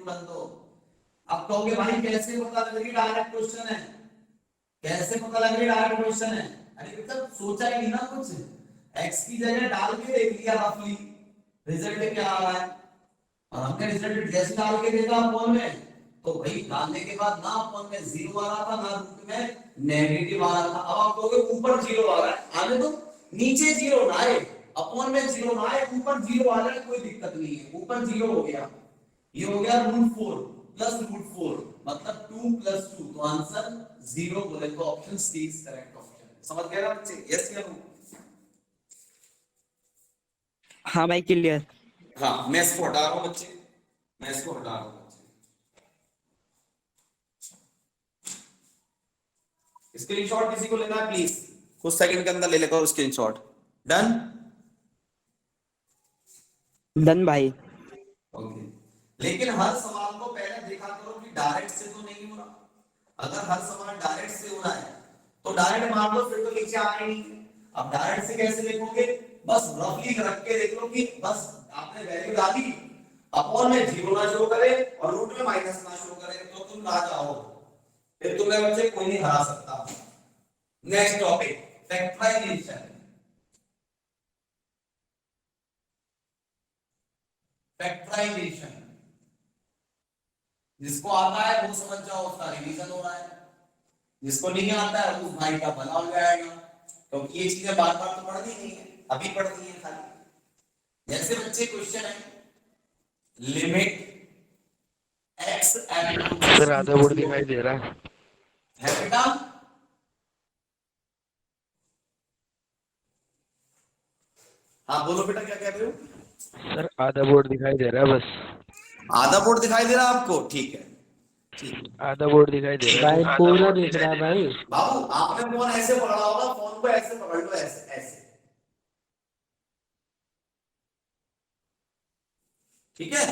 तुरंत तो। अब कहोगे भाई कैसे पता लग रही, डायरेक्ट क्वेश्चन है, कैसे पता लग रही डायरेक्ट क्वेश्चन है। अरे मतलब सोचा ही नहीं ना कुछ, एक्स की जगह डाल के देख लिया रफली रिजल्ट क्या आ रहा है, और हमने रिजल्ट जैसे डाल के देखा फोन में, तो भाई डालने के बाद ना फोन में जीरो आ रहा था ना रूट में नेगेटिव आ रहा था। अब आप कहोगे ऊपर जीरो आ रहा है, आने तो नीचे जीरो ना आए, अपॉन में जीरो ना आए, ऊपर जीरो आ जाए कोई दिक्कत नहीं है, ऊपर जीरो हो गया, ये हो गया रूट 4 प्लस रूट 4 मतलब 2 प्लस 2, तो आंसर 0 बोले तो option C is correct option. समझ गए ना बच्चे, यस या नो? हाँ भाई क्लियर। हाँ मैं इसको हटा रहा हूं बच्चे, मैं इसको हटा रहा हूं बच्चे, स्क्रीनशॉट किसी को लेना है प्लीज, कुछ सेकंड के अंदर ले लेगा स्क्रीनशॉट। डन? डन भाई। ओके, लेकिन हर सवाल को पहले देखा करो कि डायरेक्ट से तो नहीं हो रहा। अगर हर सवाल डायरेक्ट से हो रहा है तो डायरेक्ट मार लो, फिर तो नीचे आना ही नहीं। अब डायरेक्ट से कैसे देखोगे, बस रफली रख के देख लो कि बस आपने वैल्यू डाली, अपॉन में जीरो ना शो करे और रूट में माइनस ना शो करे, तो तुम आ जाओ, फिर तुम्हें बच्चे कोई नहीं हरा सकता। Next topic factorisation. फैक्टराइजेशन जिसको आता है वो समझ जाओ, उसका रिवीजन हो रहा है, जिसको नहीं आता है उस भाई का भला हो जाएगा, क्योंकि ये चीजें बार बार तो पढ़नी नहीं है, अभी पढ़नी है खाली। जैसे बच्चे क्वेश्चन है लिमिट एक्स सर आधा बोर्ड दिखाई दे रहा है बेटा। हाँ बोलो बेटा क्या कह रहे हो? सर आधा बोर्ड दिखाई दे रहा है बस। आधा बोर्ड दिखाई दे रहा है आपको, ठीक है, ठीक। आधा बोर्ड दिखाई दे रहा है भाई पूरा दिख रहा है भाई। बाबू आपने फोन ऐसे पकड़ा होगा, फोन को ऐसे पकड़ लो, ऐसे ऐसे, ठीक है,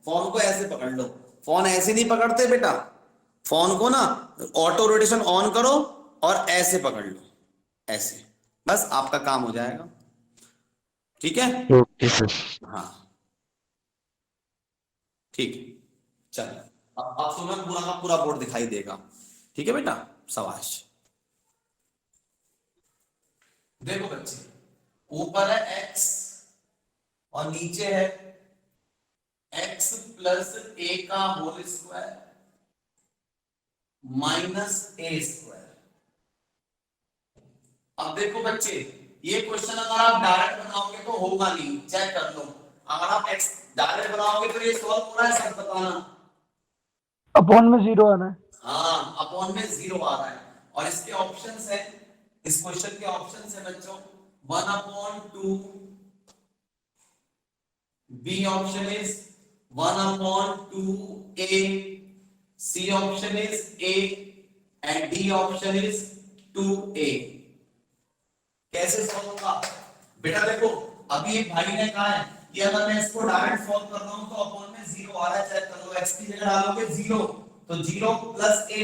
फोन को ऐसे पकड़ लो। फोन ऐसे नहीं पकड़ते बेटा, फोन को ना ऑटो रोटेशन ऑन करो और ऐसे पकड़ लो, ऐसे, बस आपका काम हो जाएगा, ठीक है? Okay sir. हाँ ठीक है, चलो अब तुम्हें पूरा का पूरा बोर्ड दिखाई देगा, ठीक है बेटा, शाबाश। देखो बच्चे, ऊपर है x और नीचे है x प्लस ए का होल स्क्वायर माइनस ए स्क्वायर। अब देखो बच्चे, ये क्वेश्चन अगर आप डायरेक्ट बनाओगे तो होगा नहीं, चेक कर लो। अगर आप x डायरेक्ट बनाओगे तो ये सॉल्व हो रहा है, सब बताना। अपॉन में जीरो आना है। हाँ अपॉन में जीरो आ रहा है, और इसके ऑप्शंस है, इस क्वेश्चन के ऑप्शंस है बच्चों 1/2, B option is 1/2a, C option is a and D option is 2a। कैसे सॉल्व होगा बेटा? देखो अभी एक भाई ने कहा है कि अगर मैं इसको डायरेक्ट सॉल्व कर रहा हूं तो अपॉन में जीरो आ रहा है, चेक कर लो, x की जगह डालोगे जीरो, तो जीरो प्लस a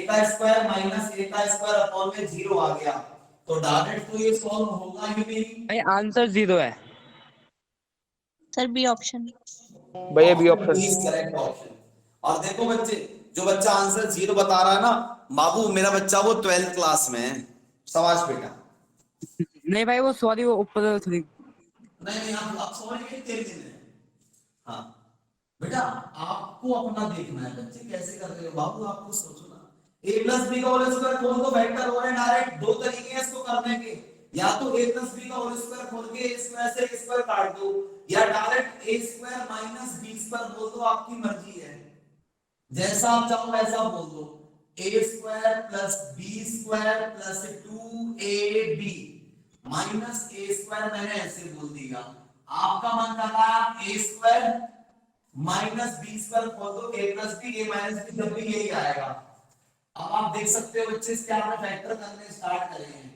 का स्क्वायर माइनस a का स्क्वायर अपॉन में जीरो आ गया, तो डायरेक्ट तो ये सॉल्व होगा ही नहीं। भाई आंसर 0 है। Sir B option. भैया B option. Is correct option. और देखो बच्चे, जो बच्चा आंसर जीरो बता रहा है ना, बाबू मेरा बच्चा वो 12th क्लास में है, शाबाश बेटा। नहीं भाई वो सॉरी वो ऊपर थोड़ी। नहीं नहीं आप समझ गए, तेरे दिन है। हाँ बेटा आपको अपना देखना है, बच्चे कैसे कर रहे हो बाबू, आपको सोचो ना। a प्लस बी का होल स्क्वायर खोल दो, वेक्टर हो रहे हैं डायरेक्ट, दो तरीके हैं इसको करने के, या तो a प्लस बी का होल स्क्वायर खोल के a स्क्वायर से a स्क्वायर काट दो, या direct a square minus b square बोल दो, आपकी मर्जी है, जैसा आप चाहो वैसा बोल दो। a square plus b square plus 2ab minus a square, मैंने ऐसे बोल दिया। आपका मन कर रहा है a square minus B square खोल दो, a plus B, a minus B, जब भी यही आएगा। अब आप देख सकते हो बच्चे, इसके आपने फैक्टर करने स्टार्ट करे हैं,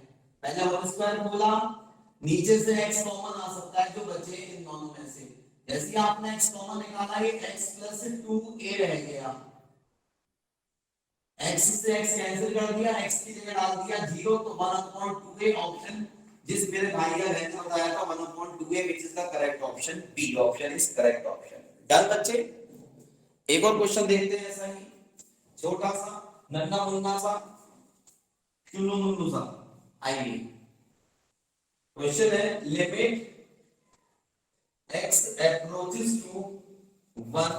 पहले होल स्क्वायर खोला, नीचे से x कॉमन आ सकता है जो बचे इन दोनों में से, जैसे ही आपने x कॉमन निकाला ये x प्लस 2a रह गया, x से x कैंसिल कर दिया, x की जगह डाल दिया 0, तो 1/2a ऑप्शन जिस मेरे भाई या बहन ने बताया था 1/2a, which is the correct option, B option is correct option. Done बच्चे? एक और क्वेश्चन देखते हैं ऐसा ही छोटा सा नन्ना मुन्ना सा चुन्नू मुन्नू सा। आइए क्वेश्चन है limit x approaches to 1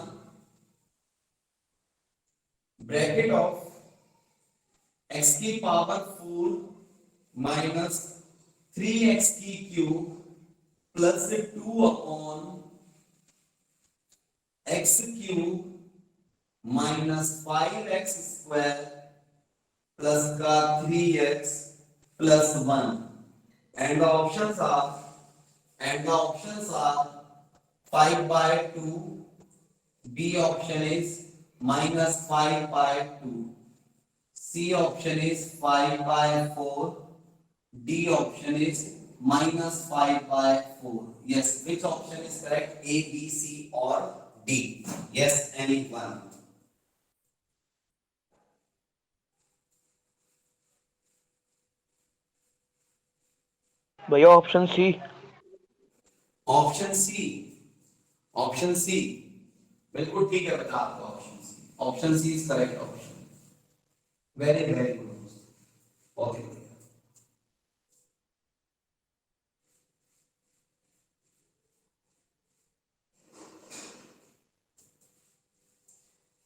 bracket of x की पावर 4 माइनस 3x की cube plus 2 upon x cube minus 5x square plus का 3x plus 1 and the options are 5 by 2, B option is minus 5 by 2, C option is 5 by 4, D option is minus 5 by 4. Yes, which option is correct? A, B, C or D? Yes, any one. भैया option C. Option C, option C बिल्कुल ठीक है बेटा आपका option C is correct option. Very very good, बहुत ही बढ़िया।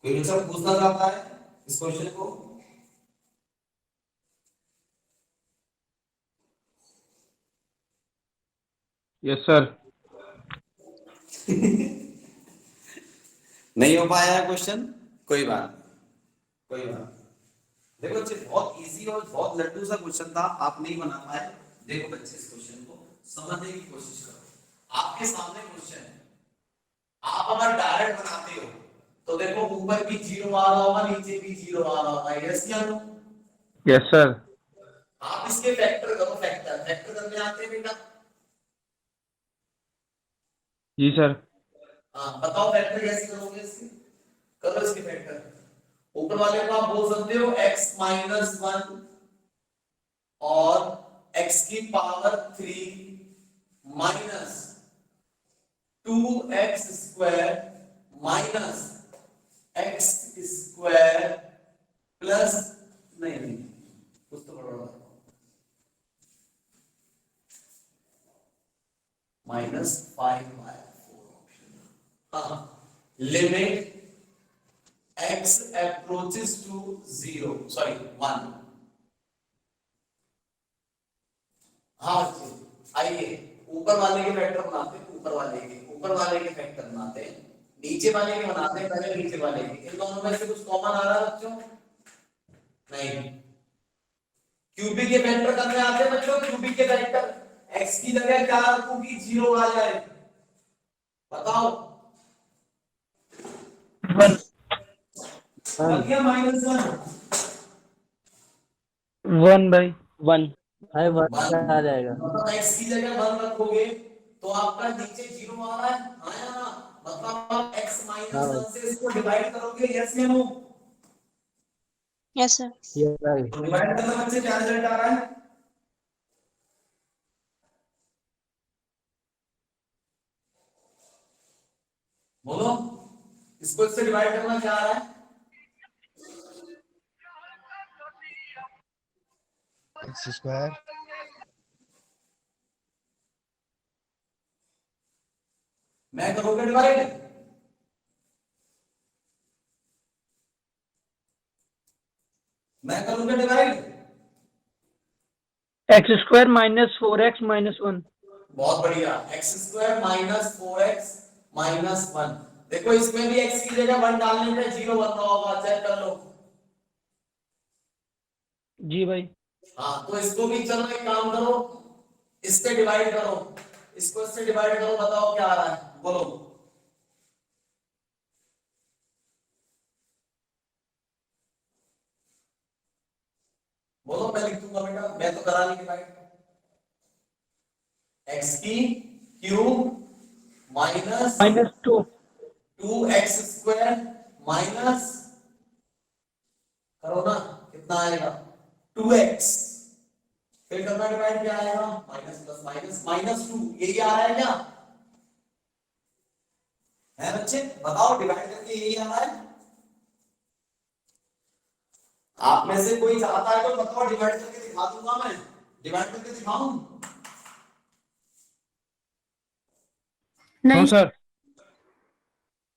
कोई बच्चा पूछना चाहता है इस क्वेश्चन को? Yes sir. नहीं हो पाया है क्वेश्चन, कोई बात नहीं, कोई बात नहीं। देखो बच्चे बहुत इजी और बहुत लड्डू सा क्वेश्चन था, आप नहीं बना पाए। देखो बच्चे इस क्वेश्चन को समझने की कोशिश करो। आपके सामने क्वेश्चन है, आप अगर डायरेक्ट बनाते हो तो देखो ऊपर भी जीरो आ रहा होगा, नीचे भी जीरो आ रहा होगा, यस या नो? Yes sir. आप इसके फैक्टर करो, फैक्टर फैक्टर करने आते हैं बेटा? जी सर। हाँ बताओ फैक्टर कैसे करोगे इसके? करो इसके फैक्टर। ऊपर वाले को आप बोल सकते हो x माइनस 1 और x की power 3 minus 2x square minus x square plus नहीं कुछ तो बड़ा minus 5 by 4 option. Limit x approaches to 0 sorry 1। हाँ आइए ऊपर वाले के फैक्टर बनाते हैं, ऊपर वाले के फैक्टर बनाते हैं, नीचे वाले के बनाते हैं, पहले नीचे वाले के। इन दोनों में से कुछ कॉमन आ रहा है बच्चों? नहीं। क्यूबिक के फैक्टर करने आते हैं बच्चों, क्यूबिक के फैक्टर x की जगह क्या रखूं कि 0 आ जाए? बताओ। 1 या माइनस 1 भाई 1। भाई 1 1 आ जाएगा। मतलब x की जगह 1 रखोगे तो आपका नीचे 0 आ रहा है, हाँ या ना? मतलब आप x हाँ माइनस 1 से इसको डिवाइड करोगे, यस या नो? Yes, sir. ये भाई तो डिवाइड करने बच्चे क्या रिजल्ट आ रहा है? बोलो, इसको इससे डिवाइड करना क्या आ रहा है? X square. मैं करोगे डिवाइड? मैं करूंगा divide? x square minus 4x minus 1। बहुत बढ़िया, x square minus 4x minus 1। देखो इसमें भी x की जगह 1 डालने पे 0 बन रहा होगा, चेक कर लो। जी भाई। हाँ तो इसको भी चलो एक काम करो, इससे डिवाइड करो, इसको इससे डिवाइड करो, बताओ क्या आ रहा है? बोलो। बोलो, मैं लिख दूंगा बेटा, मैं तो करा नहीं डिवाइड। x की cube minus minus 2 2x square minus, करो ना, कितना आएगा? 2x। फिर करना डिवाइड, क्या आएगा? Minus plus minus minus 2। यही आ रहा है क्या? है बच्चे? बताओ डिवाइड करके यही आ रहा है। आप में से कोई चाहता है तो बताओ, डिवाइड करके दिखा दूंगा मैं। डिवाइड करके दिखाऊं? No sir.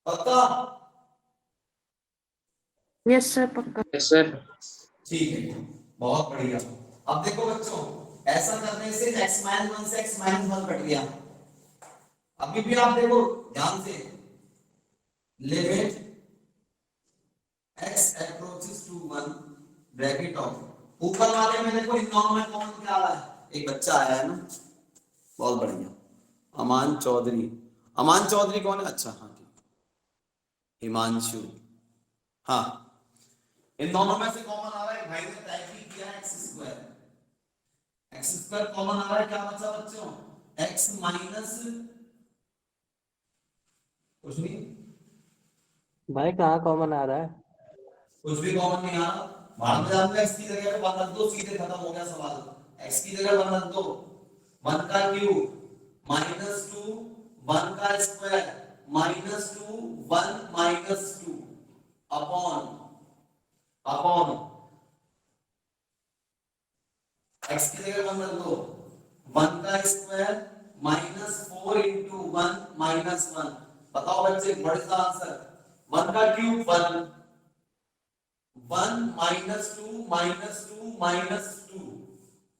पक्का? यस सर पक्का। Yes sir. ठीक है, बहुत बढ़िया। अब देखो बच्चों, ऐसा करने से x माइनस 1 से x माइनस 1 कट गया। अभी भी आप देखो ध्यान से, limit x approaches to 1 bracket of, ऊपर वाले में देखो इन दोनों में कॉमन क्या आ रहा है? एक बच्चा आया है ना, बहुत बढ़िया, अमान चौधरी। अमान चौधरी कौन है? अच्छा हाँ ठीक, हिमांशु। हाँ, इन दोनों में से कॉमन आ रहा है, भाई ने टाइप ही किया x square. x square common आ रहा है, क्या बचा बच्चों? x माइनस कुछ नहीं, भाई कहाँ कॉमन आ रहा है? कुछ भी कॉमन नहीं आ रहा। बाद में जान लो, x की जगह पे 1 रख दो, सीधे खत्म हो गया सवाल। x की जगह 1 रख दो, 1 का क्यूब माइनस 2, 1 का square minus 2, 1 minus 2 upon x की जगह 1 रख दो, 1 का स्क्वायर माइनस 4 इंटू 1 माइनस 1। बताओ बच्चे, व्हाट इज द आंसर? 1 का cube 1, 1 minus 2 minus 2 minus 2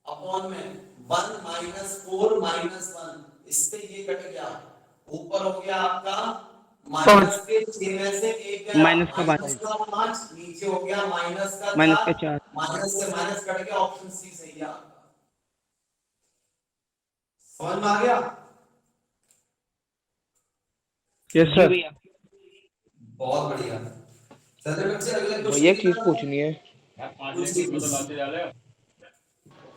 upon में 1 माइनस 4 माइनस 1। इससे ये कट गया, ऊपर हो गया आपका माइनस के 6 में से 1 गया, माइनस का माइनस का 5, नीचे हो गया माइनस का माइनस का 4, 4। माइनस से माइनस कट गया, ऑप्शन सी सही है आपका। समझ में आ गया? यस जी सर। भैया। बहुत बढ़िया। चलिए बच्चे, अगले क्वेश्चन भैया एक चीज पूछनी है।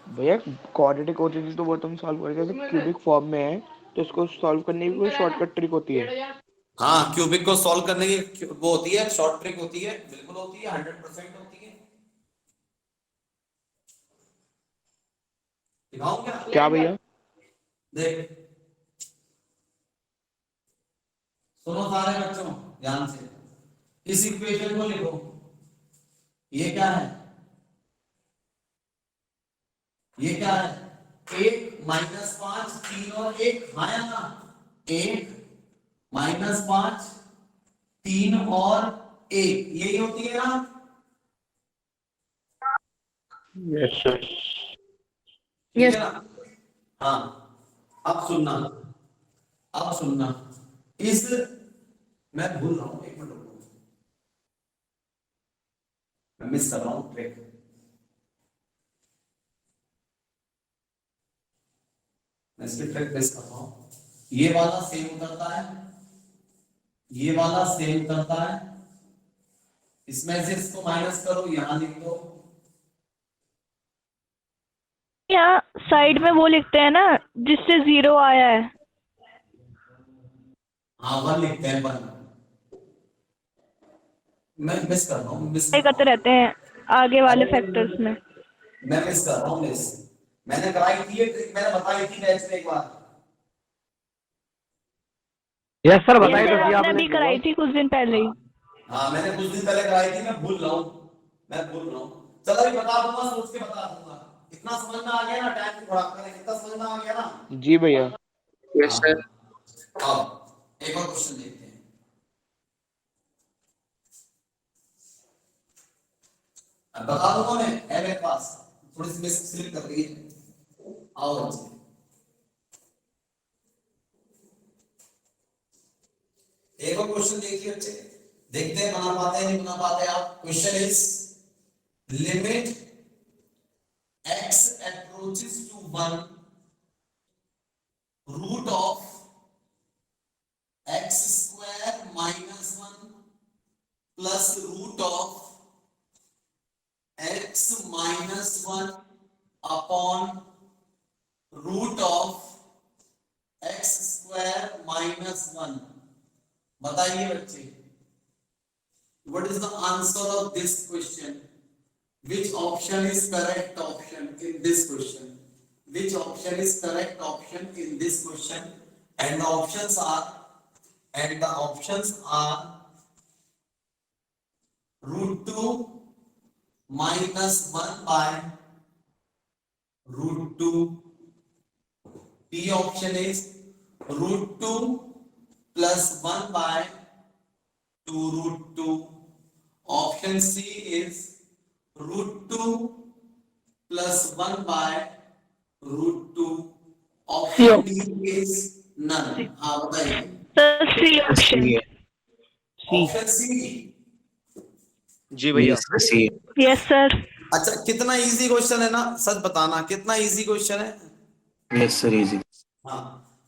भैया क्वाड्रेटिक क्वाड्रेटिक तो बहुत हम सॉल्व करेंगे, जैसे क्यूबिक फॉर्म में है तो इसको सॉल्व करने की कोई शॉर्टकट ट्रिक होती है? हाँ, क्यूबिक को सॉल्व करने की वो होती है, शॉर्ट ट्रिक होती है, बिल्कुल होती है, 100% होती है। दिखाऊं क्या? क्या भैया? देख, सुनो सारे बच्चों ध्यान से, इस इक्वेशन को लिखो। ये क्या है? ये क्या है? 1 माइनस 5, 3 और 1, हाँ या ना? 1 माइनस 5, 3 और 1, यही होती है ना? Yes sir. ठीक है ना? हाँ, अब सुनना, अब सुनना, इस, मैं भूल रहा हूं, एक मिनट रुको, मैं मिस कर रहा हूं ट्रिक। मैं इसकी ट्रिक मिस कर रहा हूं। ये वाला सेम उतरता है, ये वाला सेम उतरता है, इसमें से इसको माइनस करो, यहां लिख दो। यहाँ साइड में वो लिखते हैं ना जिससे 0 आया है। हाँ, 1 लिखते हैं, 1। मैं मिस कर रहा हूँ, मिस ट्राई करते रहते हैं आगे वाले फैक्टर्स में। मैं मिस कर रहा हूँ, मिस। मैंने कराई थी ये ट्रिक, मैंने बताई थी बैच में एक बार। यस सर, ये बताइए सर तो जी आपने आपने। अभी कराई थी कुछ दिन पहले ही। हाँ, मैंने कुछ दिन पहले कराई थी, मैं भूल रहा हूँ, मैं भूल रहा हूँ। चलो अभी बता दूंगा, सोच के बता दूंगा। इतना समझ में आ गया ना? टाइम थोड़ा करें, कितना समझ में आ गया ना? जी भैया। Yes sir. अब एक और क्वेश्चन देखते हैं। अब बता दूंगा मैं, है मेरे पास, थोड़ी सी मिस स्लिप कर रही है। आओ बच्चे, एक और क्वेश्चन देखिए बच्चे, देखते हैं बना पाते हैं नहीं बना पाते आप। Question is limit x approaches to 1 root of x square minus 1 plus root of x minus 1 upon root of x square minus 1। बताइए बच्चे, what is the answer of this question? Which option is correct option in this question? Which option is correct option in this question? And the options are and the options are root 2 minus 1 by root 2. B option is root 2 plus 1 by 2 root 2. Option C is root 2 plus 1 by root 2. Option D is none. हाँ बताइए. Sir सी option. सी है. Option C. जी भैया. C. Yes sir. अच्छा कितना easy question है ना, सच बताना कितना इजी क्वेश्चन है. Yes sir, easy. हाँ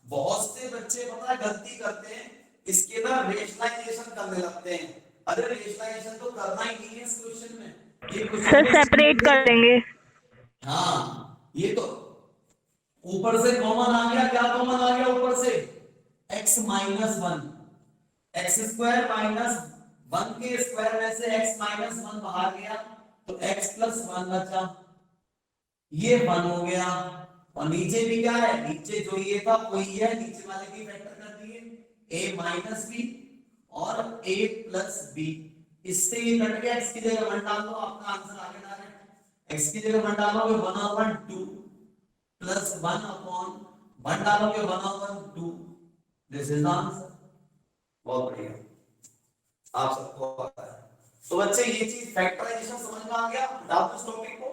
बहुत से बच्चे पता है गलती करते हैं, इसके ना रेशनलाइजेशन करने लगते हैं. अरे रेशनलाइजेशन तो करना ही नहीं है इस क्वेश्चन में. ये सर क्वेश्चन सेपरेट कर देंगे. हाँ ये तो ऊपर से कॉमन आ गया. क्या कॉमन आ गया ऊपर से? x minus 1. X square minus 1 के स्क्वायर में से x माइनस 1 बाहर गया तो x प्लस 1 बचा. ये 1 हो गया. और नीचे भी क्या है? नीचे जो ये था वही है, नीचे वाले की फैक्टर कर दिए a माइनस बी और a प्लस बी. इससे ये कट गया. x की जगह 1 डाल दो, आपका आंसर आ गया डायरेक्ट. x की जगह 1 डालोगे 1/2 प्लस 1/1 डालोगे 1/2. This is answer. बहुत बढ़िया, आप सबको आता है. तो बच्चे ये चीज फैक्टराइजेशन समझ में आ गया. डाल दो इस टॉपिक को.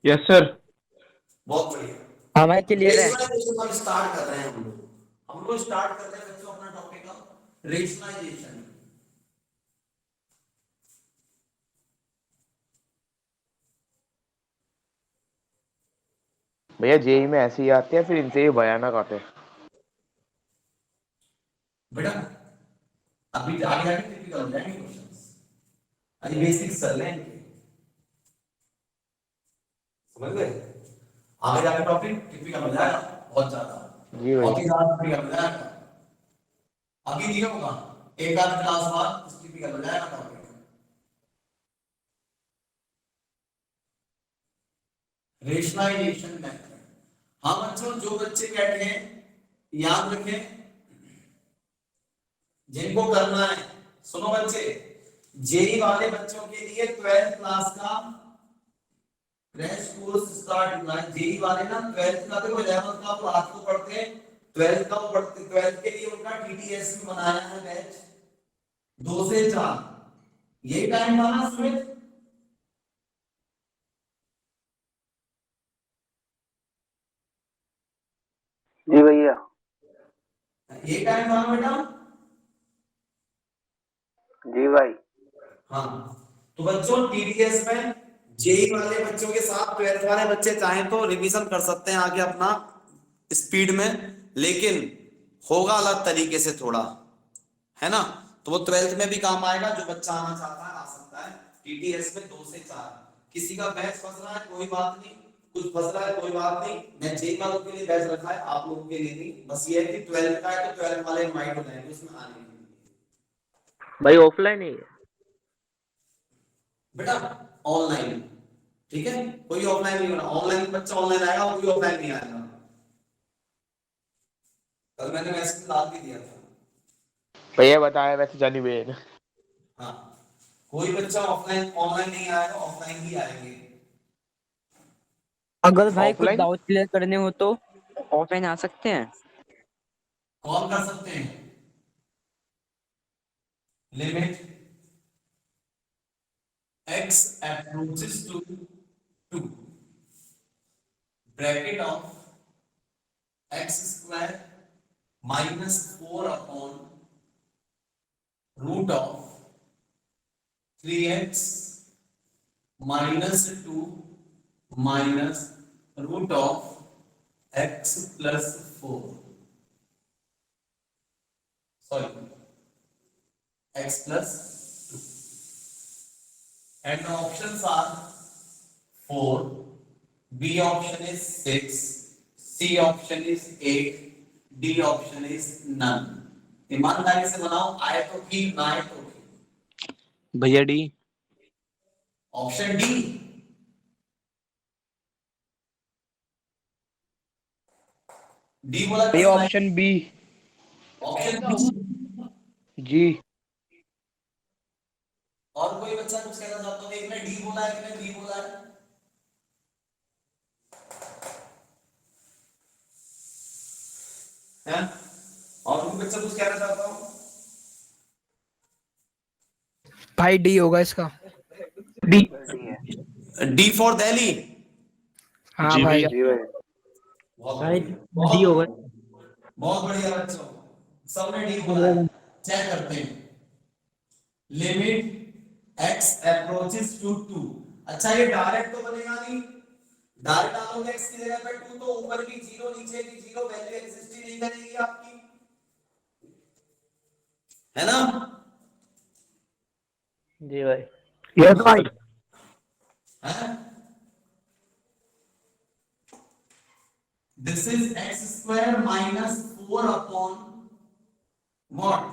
Yes sir. बहुत बढ़िया. हाँ भाई क्लियर है. रेशनलाइजेशन हम स्टार्ट कर रहे हैं. हम लोग स्टार्ट कर रहे हैं बच्चों अपना टॉपिक का रेशनलाइजेशन. भैया जेई में ऐसे ही आते हैं, फिर इनसे ही भयानक आते हैं. बेटा अभी आगे जाके टिपिकल हो जाएंगे क्वेश्चंस. अभी बेसिक्स चल रहे हैं, समझ गए. आगे जाके टॉपिक टिपिकल हो जाएगा बहुत ज्यादा. जी बहुत भैया. ही ज्यादा टिपिकल हो जाएगा. अभी नहीं होगा, एक आध क्लास बाद टिपिकल हो जाएगा टॉपिक. Rationalisation method. हाँ बच्चों जो बच्चे बैठे हैं याद रखें जिनको करना है. सुनो बच्चे, जेई वाले बच्चों के लिए 12th क्लास का क्रैश कोर्स स्टार्ट हुआ है. जेई वाले ना 12th का, देखो 11th का तो रात को पढ़ते हैं, 12th का वो पढ़ते. 12th के लिए उनका टीटीएस में बनाया है बैच 2 से 4. यही टाइम था ना सुमित? जी भैया. यही टाइम था ना बेटा? जी भाई. हाँ तो बच्चों टीडीएस में जेई वाले बच्चों के साथ 12th वाले बच्चे चाहें तो रिवीजन कर सकते हैं आगे अपना स्पीड में, लेकिन होगा अलग तरीके से थोड़ा, है ना. तो वो 12th में भी काम आएगा. जो बच्चा आना चाहता है आ सकता है टीटीएस में 2 से 4. किसी का बैच फंस रहा है कोई बात नहीं, कुछ फंस रहा है कोई बात नहीं. मैं जेई वालों के लिए बैच रखा है, आप लोगों के लिए नहीं. बस ये है कि 12th का है तो 12th वाले इनवाइट हो जाएंगे उसमें आने के लिए. भाई ऑफलाइन ही है. बेटा ऑनलाइन, ठीक है. कोई ऑफलाइन नहीं होना. ऑनलाइन बच्चा ऑनलाइन आएगा, कोई ऑफलाइन नहीं आएगा. कल मैंने मैसेज डाल भी दिया था. भैया बताया वैसे जानी बेन. हाँ कोई बच्चा ऑफलाइन ऑनलाइन नहीं आएगा, ऑफलाइन ही आएंगे. अगर भाई कुछ Offline? डाउट क्लियर करने हो तो ऑफलाइन आ सकते हैं. कॉल कर सकते हैं. Limit x approaches to 2 bracket of x square minus 4 upon root of 3x minus 2 minus root of x plus 4. Sorry, x plus 2. And the options are 4, B option is 6, C option is 8, D option is none. ईमानदारी से बनाओ, आए तो ठीक ना आए तो ठीक. भैया डी. Option D. डी बोला ये किसने? Option B. Option B. जी। और कोई बच्चा कुछ कहना चाहता है? एक ने डी बोला है, एक ने बी बोला है। हैं? और कोई बच्चा कुछ कहना चाहता हूँ? भाई डी होगा इसका। D for Delhi. हाँ भाई। जी भाई। बहुत भाई बढ़िया, डी होगा। बहुत बढ़िया बच्चों, सबने डी बोला है। चेक करते हैं। Limit x approaches to 2। अच्छा ये डायरेक्ट तो बनेगा नहीं, डायरेक्ट डालोगे x की जगह पे 2 तो ऊपर की 0 नीचे की 0, वैल्यू एग्जिस्ट ही नहीं करेगी आपकी, है ना? जी भाई। यस भाई। है? This is x square minus 4 upon what?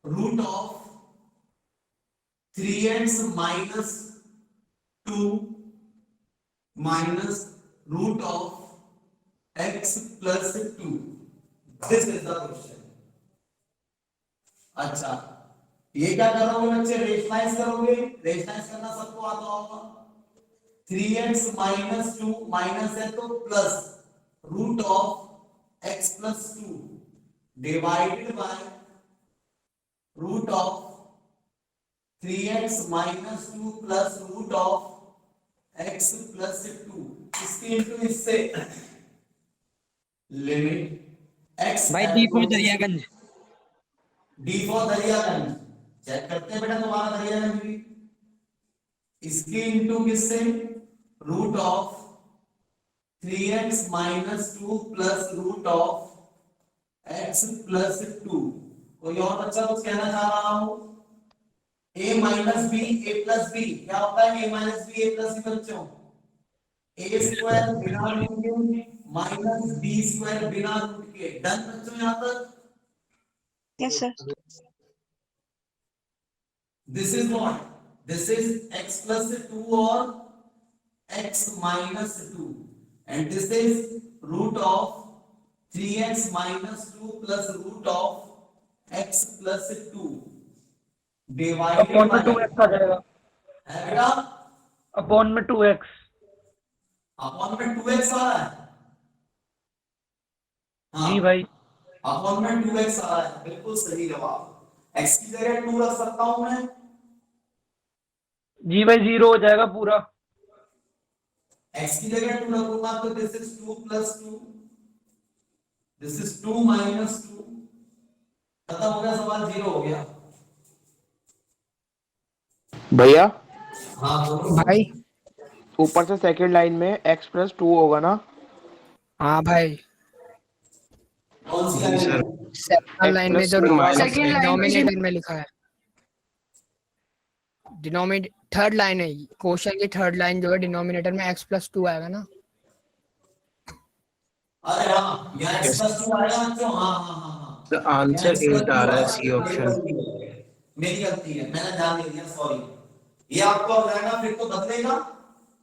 Root of 3x minus 2 minus root of x plus 2. This is the question. अच्छा, ये क्या करोगे बच्चे? रेशनलाइज करोगे। रेशनलाइज करना सबको आता होगा। 3x minus 2 माइनस है तो plus root of x plus 2 divided by root of 3x minus 2 plus root of x plus 2, इसके इंटू इससे लिमिट x भाई D for Daryaganj. D for Daryaganj. Check करते हैं बेटा तुम्हारा दरियागंज भी। इसके इंटू किससे? Root of 3x minus 2 plus root of x plus 2। कोई और बच्चा कुछ कहना चाह रहा हो? a minus b a plus b क्या होता है? a minus b a plus b बच्चों, a स्क्वायर बिना रूट के माइनस b स्क्वायर बिना रूट के। डन बच्चों यहां तक? Yes sir. This is what? This is x plus 2 और x minus 2 and this is root of 3x minus 2 plus root of x plus 2 divided upon में bye 2x आ जाएगा। है बेटा, अपॉन में 2x। अपॉन में 2x आ रहा है। हाँ, जी भाई। अपॉन में 2x आ रहा है, बिल्कुल सही जवाब। x की जगह 2 रख सकता हूं मैं? जी भाई 0 हो जाएगा पूरा। x की जगह 2 रखूंगा तो this is 2 plus 2, this is 2 minus 2, खत्म हो गया सवाल, 0 हो गया। भैया हाँ बोलो भाई। ऊपर से सेकंड लाइन में x प्लस 2 होगा ना? हाँ भाई। कौन सी जी लाइन सर। है? सेकंड लाइन में जो Seconड डिनोमिनेटर में लिखा है, डिनोमिनेटर थर्ड लाइन है, क्वेश्चन की थर्ड लाइन जो है डिनोमिनेटर में x plus 2 आएगा ना। अरे हाँ, यहाँ x plus 2 आएगा बच्चों। हाँ हाँ हाँ हाँ, The answer 8 आ रहा है सी ऑप्शन। मेरी गलती है, मैंने ध्यान नहीं दिया, सॉरी। ये आपको हो जाएगा, फिर तो बदलेगा,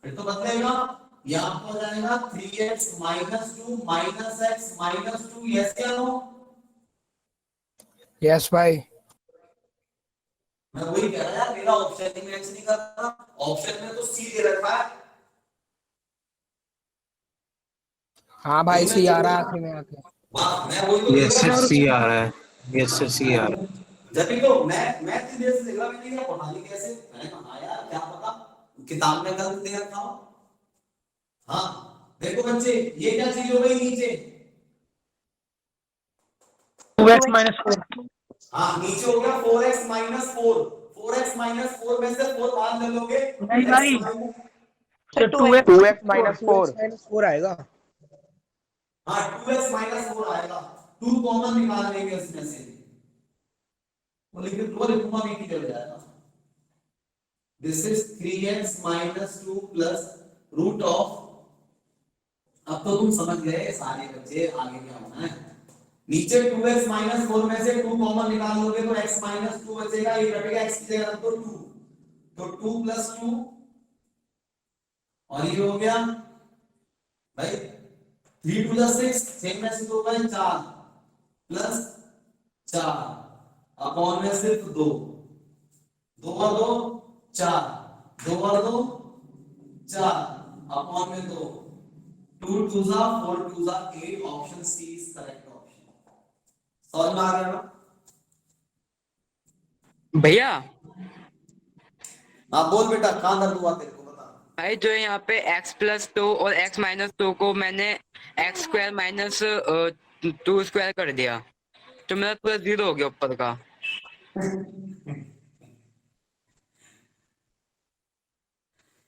फिर तो बदलेगा। ये आपको हो जाएगा 3x minus 2 minus x minus 2, yes या नो? यस भाई। मैं वही कह रहा है, मेरा ऑप्शन ही मैच नहीं कर रहा। ऑप्शन में तो सी दे रखा है। हाँ भाई सी आ रहा है आखिरी में आके। वाह, मैं वही तो यस देख सर रहा सी हूँ। आ रहा है। यस सर सी आ रहा है। जब भी तो मैं इतनी देर से देख रहा, मैंने क्या पढ़ा ली कैसे? मैंने कहा यार क्या पता किताब में गलत दे रखा हो। हाँ देखो बच्चे, ये क्या चीज हो गई नीचे? 2x minus 4। हाँ नीचे हो गया 4x minus 4। 4x minus 4 में से 4 बाहर ले लोगे, नहीं x भाई। minus- तो 2x minus 4। 4 आएगा। हाँ 2x minus 4 आएगा। 2 कॉमन निकाल लेंगे इसमें से, वो लिखे दो लिखूंगा भी निकल जाएगा। This is 3x minus 2 plus root of, अब तो तुम समझ गए सारे बच्चे आगे क्या होना है। नीचे 2x minus 4 में से 2 कॉमन निकाल लोगे तो x minus 2 बचेगा, ये घटेगा, x की जगह रख दो 2, तो 2 plus 2 और ये हो गया भाई 3 टू जा 6, 6 में से 2 गए 4 प्लस 4 अपॉन में सिर्फ 2, 2 और 2 4, 2 और 2 4 अपॉन में 2, 2 टू जा 4 टू जा 8, option C is correct option. समझ में आ गया ना? भैया हाँ बोल बेटा, कहां दर्द हुआ तेरे को बता। भाई जो यहाँ पे x+2 और x-2 को मैंने x² माइनस 2 स्क्वायर कर दिया तो मेरा पूरा 0 हो गया ऊपर का।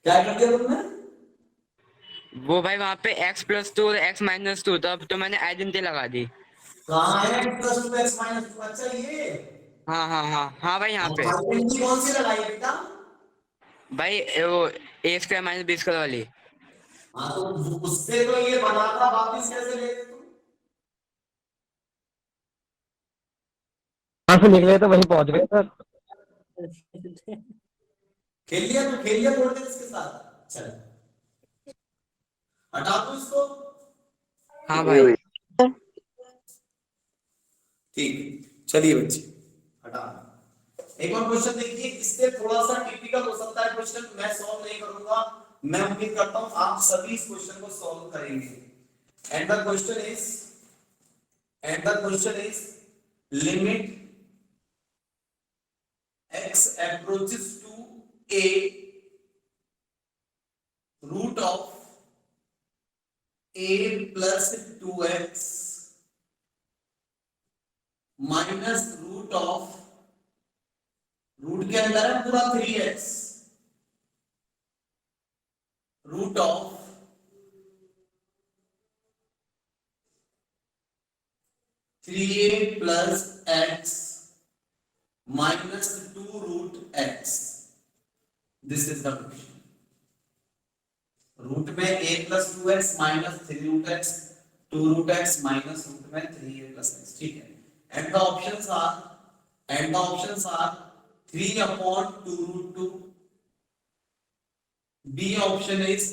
क्या कर दिया तुमने? वो भाई वहाँ पे x+2 और x-2 था तो मैंने आइडेंटिटी लगा दी। कहां है प्लस 2 x माइनस 2? अच्छा ये हाँ हाँ हाँ हाँ भाई यहाँ पे आइडेंटिटी कौन सी लगाई बेटा? भाई वो a² माइनस b² वाली। हाँ तो उससे तो ये बना था, वापिस कैसे ले गए तुम? वहां से निकले तो वहीं पहुंच गए सर। खेल लिया तो खेल लिया, थोड़ी देर इसके साथ। चल हटा दो इसको। हाँ भाई ठीक, चलिए बच्चे हटा। एक और क्वेश्चन देखिए, इससे थोड़ा सा टिपिकल हो सकता है क्वेश्चन, मैं सॉल्व नहीं करूंगा, मैं उम्मीद करता हूं आप सभी इस क्वेश्चन को सॉल्व करेंगे। And the question is limit x approaches to a root of a plus 2x minus root of, root के अंदर है पूरा 3x, root of 3a plus x minus 2 root x। This is the question. Root में a plus 2x minus 3 root x, 2 root x minus root में 3a plus x। ठीक है, and the options are 3 upon 2 root 2, B option is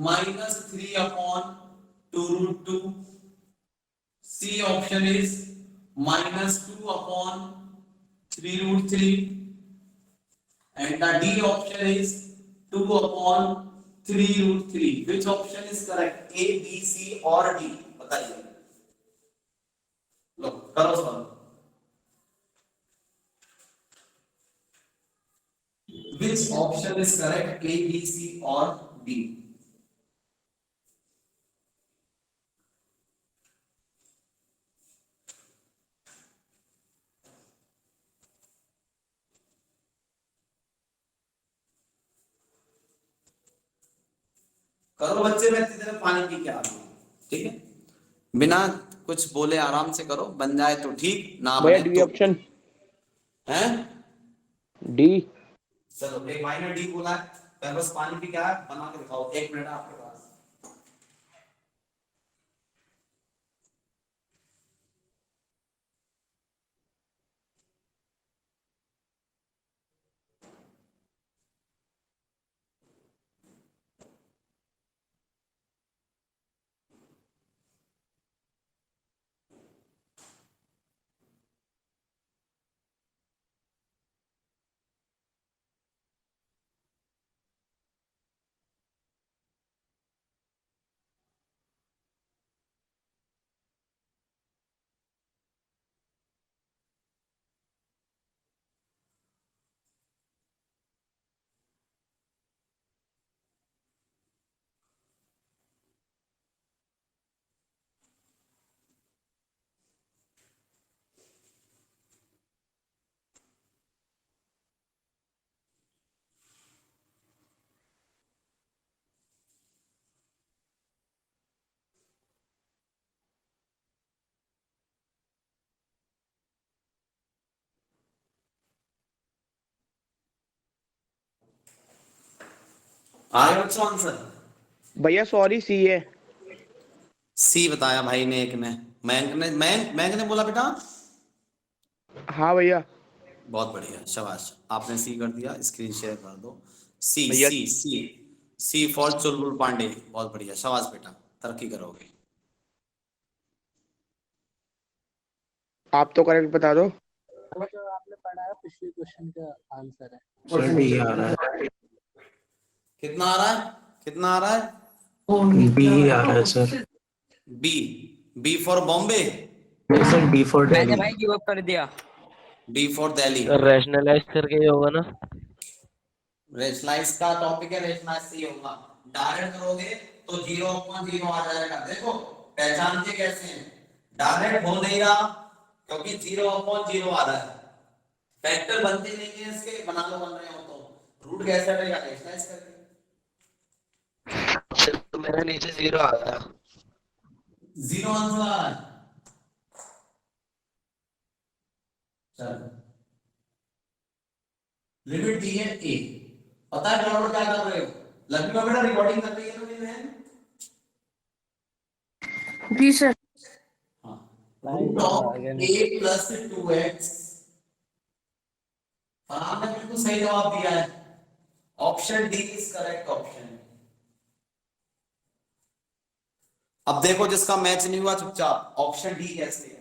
minus 3 upon 2 root 2, C option is minus 2 upon 3 root 3, and the D option is 2 upon 3 root 3. Which option is correct? A, B, C or D? बताइए। लो करो सवाल। Which option is correct? A, B, C or D? करो बच्चे, मैं इतनी देर में पानी P के आ रहा हूं। ठीक है, बिना कुछ बोले आराम से करो, बन जाए तो ठीक, ना भैया बने डी तो ऑप्शन, है। डी। चलो एक भाई ने डी बोला है, मैं बस पानी पी के आया, बना के दिखाओ, 1 मिनट आपके पास। आगे बच्चों आंसर। भैया सॉरी सी है। सी बताया भाई ने, एक ने, मैंक ने बोला बेटा। हाँ भैया। बहुत बढ़िया, शाबाश, आपने सी कर दिया, स्क्रीन शेयर कर दो। सी भैया सी सी सी फॉर चुलबुल पांडे, बहुत बढ़िया, शाबाश बेटा, तरक्की करोगे। आप तो करेक्ट बता दो। वो जो आपने पढ़ा है पिछले क्वेश्चन का आंसर है। सर डी आ रहा है, कितना आ रहा है, कितना आ रहा है? बी आ रहा है sir. B, B for Bombay, नहीं सर, डी फॉर मैंने दिल्ली। भाई गिव अप कर दिया। D for Delhi. रैशनलाइज करके ही होगा ना। रेशनलाइज का टॉपिक है, रेशनलाइज से ही होगा। डायरेक्ट करोगे तो 0,0 आ जाएगा। देखो पहचानते कैसे हैं, डायरेक्ट हो देगा क्योंकि 0,0 आ रहा है। फैक्टर बनते नहीं है इसके, बना लो, बन रहे हो तो रूट कैसे हटेगा, रेशनलाइज करके। सर तो मेरा नीचे 0 आ गया। 0 आंसर। चलो लिमिट दी है ए, पता है बराबर क्या कर रहे हो? लक्ष्मी का बेटा रिकॉर्डिंग कर रही है ना मेरी बहन? जी सर। हाँ, भाई रूट ऑफ आगे ए प्लस 2x। फरहान ने बिल्कुल सही जवाब दिया है, option D is correct option. अब देखो जिसका मैच नहीं हुआ चुपचाप ऑप्शन डी कैसे है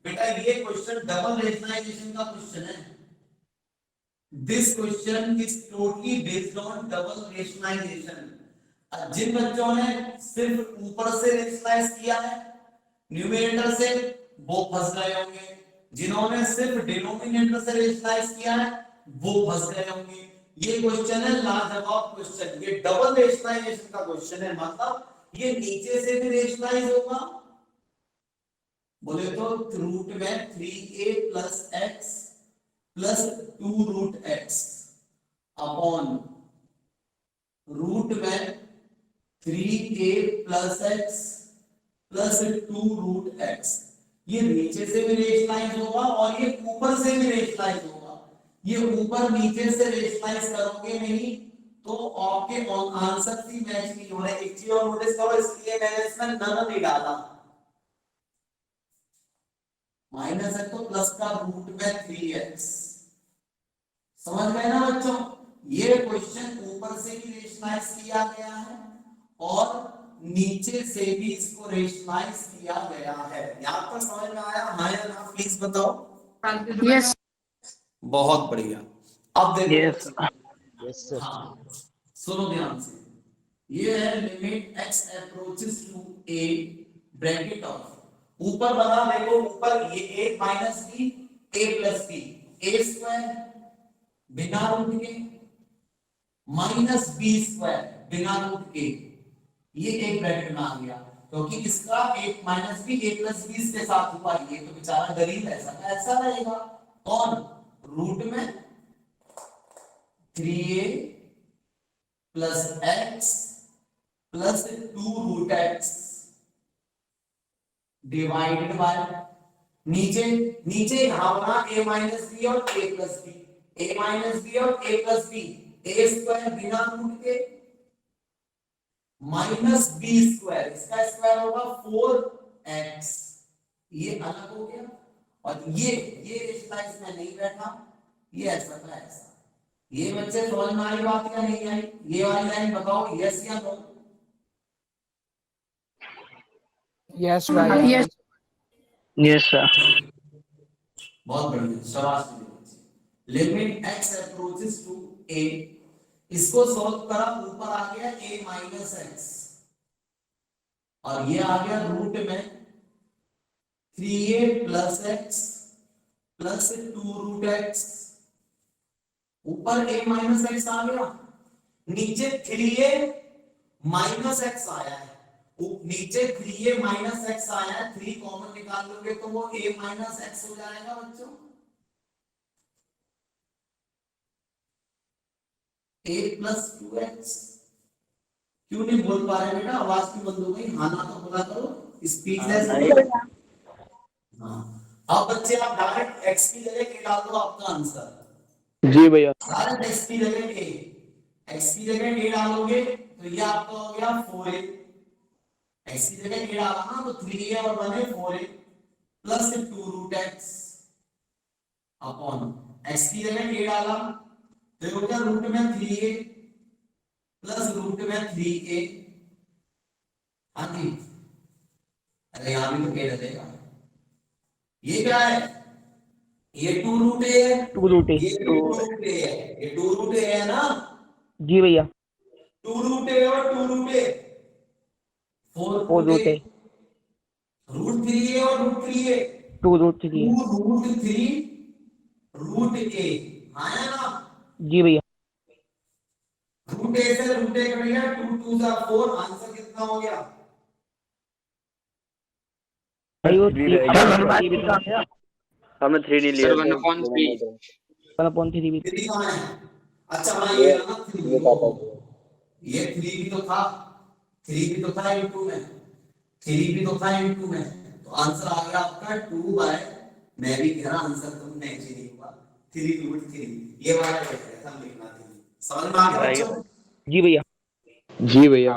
बेटा, ये क्वेश्चन डबल रेशनलाइजेशन का क्वेश्चन है। This question is totally based on double rationalisation. जिन बच्चों ने सिर्फ ऊपर से रेशनलाइज किया है न्यूमरेटर से, वो फंस गए होंगे। जिन्होंने सिर्फ डिनोमिनेटर से रेशनलाइज किया है वो फंस गए होंगे। ये क्वेश्चन है लाजवाब क्वेश्चन, ये डबल रेशनलाइजेशन का क्वेश्चन है, मतलब ये नीचे से भी रेशनलाइज होगा। बोले तो रूट में 3a plus X plus 2 root X upon root में 3a plus X plus 2 root X. ये नीचे से भी रेशनलाइज होगा और ये ऊपर से भी रेशनलाइज होगा। ये ऊपर नीचे से रेशनलाइज करोगे नहीं तो आपके आंसर भी मैच नहीं हो रहे। एक चीज और नोटिस करो, इसलिए मैंने इसमें नन नहीं डाला, माइनस है तो प्लस का रूट में 3x। समझ गए ना बच्चों? ये क्वेश्चन ऊपर से भी रेशनलाइज किया गया है और नीचे से भी इसको रेशनलाइज किया गया है। यहां तक समझ में आया? हाँ या ना प्लीज बताओ। यस। बहुत बढ़िया। अब देखो यस यस सर। हाँ, सुनो ध्यान से, ये है limit x approaches to a bracket of, ऊपर बना देखो, ऊपर ये a minus b a plus b a square बिना रूट के माइनस b स्क्वायर बिना रूट के, ये एक ब्रैकेट में आ गया क्योंकि इसका a minus b a plus b इसके साथ हुआ, ये तो बेचारा गरीब ऐसा रहेगा। कौन? रूट में 3a plus x plus 2 root x divided by नीचे यहां बना a माइनस बी और a plus B, a minus B और a plus B, a square बिना रूट के माइनस बी स्क्वायर, इसका स्क्वायर होगा 4x, ये अलग हो गया। और ये रेशनलाइज में नहीं बैठा, ये ऐसा था ऐसा। ये बच्चे समझ में आई बात या नहीं आई? ये वाली लाइन बताओ यस या नो? यस भाई। यस। Yes sir. बहुत बढ़िया, शाबाश मेरे बच्चे। Limit x approaches to a, इसको सॉल्व करा, ऊपर आ गया a माइनस एक्स और ये आ गया रूट में 3a plus X plus 2 root X. ऊपर a माइनस एक्स आ गया, नीचे 3a माइनस एक्स आया है, नीचे 3a माइनस एक्स आया है, 3 कॉमन निकाल लोगे तो वो a माइनस एक्स हो जाएगा बच्चों। a plus 2x। क्यों नहीं बोल पा रहे बेटा? आवाज क्यों बंद हो गई? हाँ ना तो बोला करो, स्पीचलेस। हाँ, अब बच्चे आप डायरेक्ट x की जगह k डाल दो, आपका आंसर। जी भैया। डायरेक्ट x की जगह k, x की जगह k डालोगे तो ये आपका हो गया 4a। x की जगह k डाला ना तो 3a और 1 है 4a plus 2 root x upon x की जगह k डाला तो हो गया रूट में 3a प्लस रूट में 3a। हाँ जी, अरे यहां भी तो k डलेगा। ये क्या है? ये 2 रूट ए है, 2 रूट ए। ये 2 रूट ए है, ये 2 रूट ए है ना, जी भैया। 2 रूट ए और 2 रूट ए 4 4 रूट रूट ए, ए। रूट 3 ए और रूट 3 ए 2 रूट 3 2 रूट 3 रूट ए, आया ना, जी भैया। रूट ए से रूट ए कट गया, 2 2 जा 4, आंसर कितना हो गया? भाई वो हमने 3D लिया सर 1/3 1/3 भी। 3 कहां है? अच्छा मैं ये ना 3 ये 3 भी तो था, 3 भी तो था इनटू में, 3 भी तो था इनटू में, तो आंसर आ गया आपका 2 बाय, मैं भी कह रहा आंसर तुम नहीं नहीं हुआ 3 रूट 3, ये वाला हम लिखना था, समझ में आ गया बच्चों? जी भैया। जी भैया।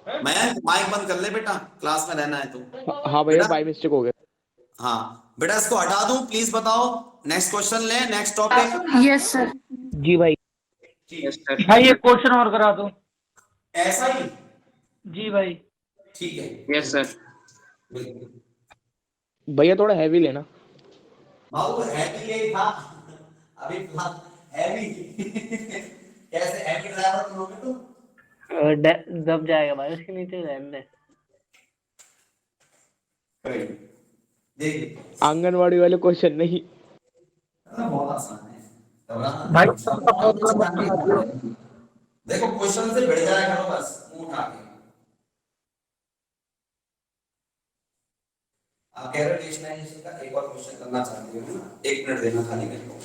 मैं माइक बंद कर ले बेटा, क्लास में रहना है तो। हाँ भैया बेटा? बाय मिस्टेक हो गया। हाँ बेटा इसको हटा दूं, प्लीज बताओ, नेक्स्ट क्वेश्चन ले, नेक्स्ट टॉपिक। Yes sir. जी भाई। Yes sir. भाई एक क्वेश्चन और करा दो। ऐसा ही जी भाई। ठीक है, यस सर। बिल्कुल भैया थोड़ा हैवी लेना। बाबू हैवी यही था अभी फिलहाल हैवी कैसे हैवी ड्राइवर बनोगे तुम? दब जाएगा भाई उसके नीचे रहने दे। देखिए आंगनवाड़ी वाले क्वेश्चन नहीं। बहुत आसान है, घबराना नहीं। देखो क्वेश्चन से भिड़ जाया करो बस मुंह उठा के। आप कह रहे रेशनलाइजेशन का एक और क्वेश्चन करना चाहते हो ना, 1 मिनट देना खाली मेरे को।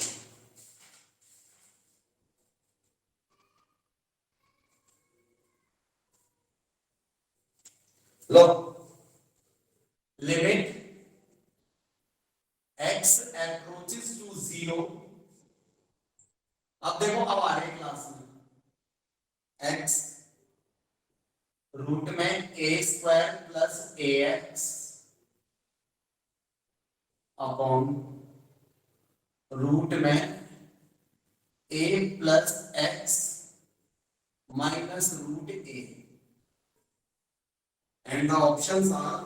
लो लिमिट x अप्रोचेस टू 0, अब देखो अब आ रहे क्लास में x रूट में a² plus ax upon root में a plus x minus root a, and the options are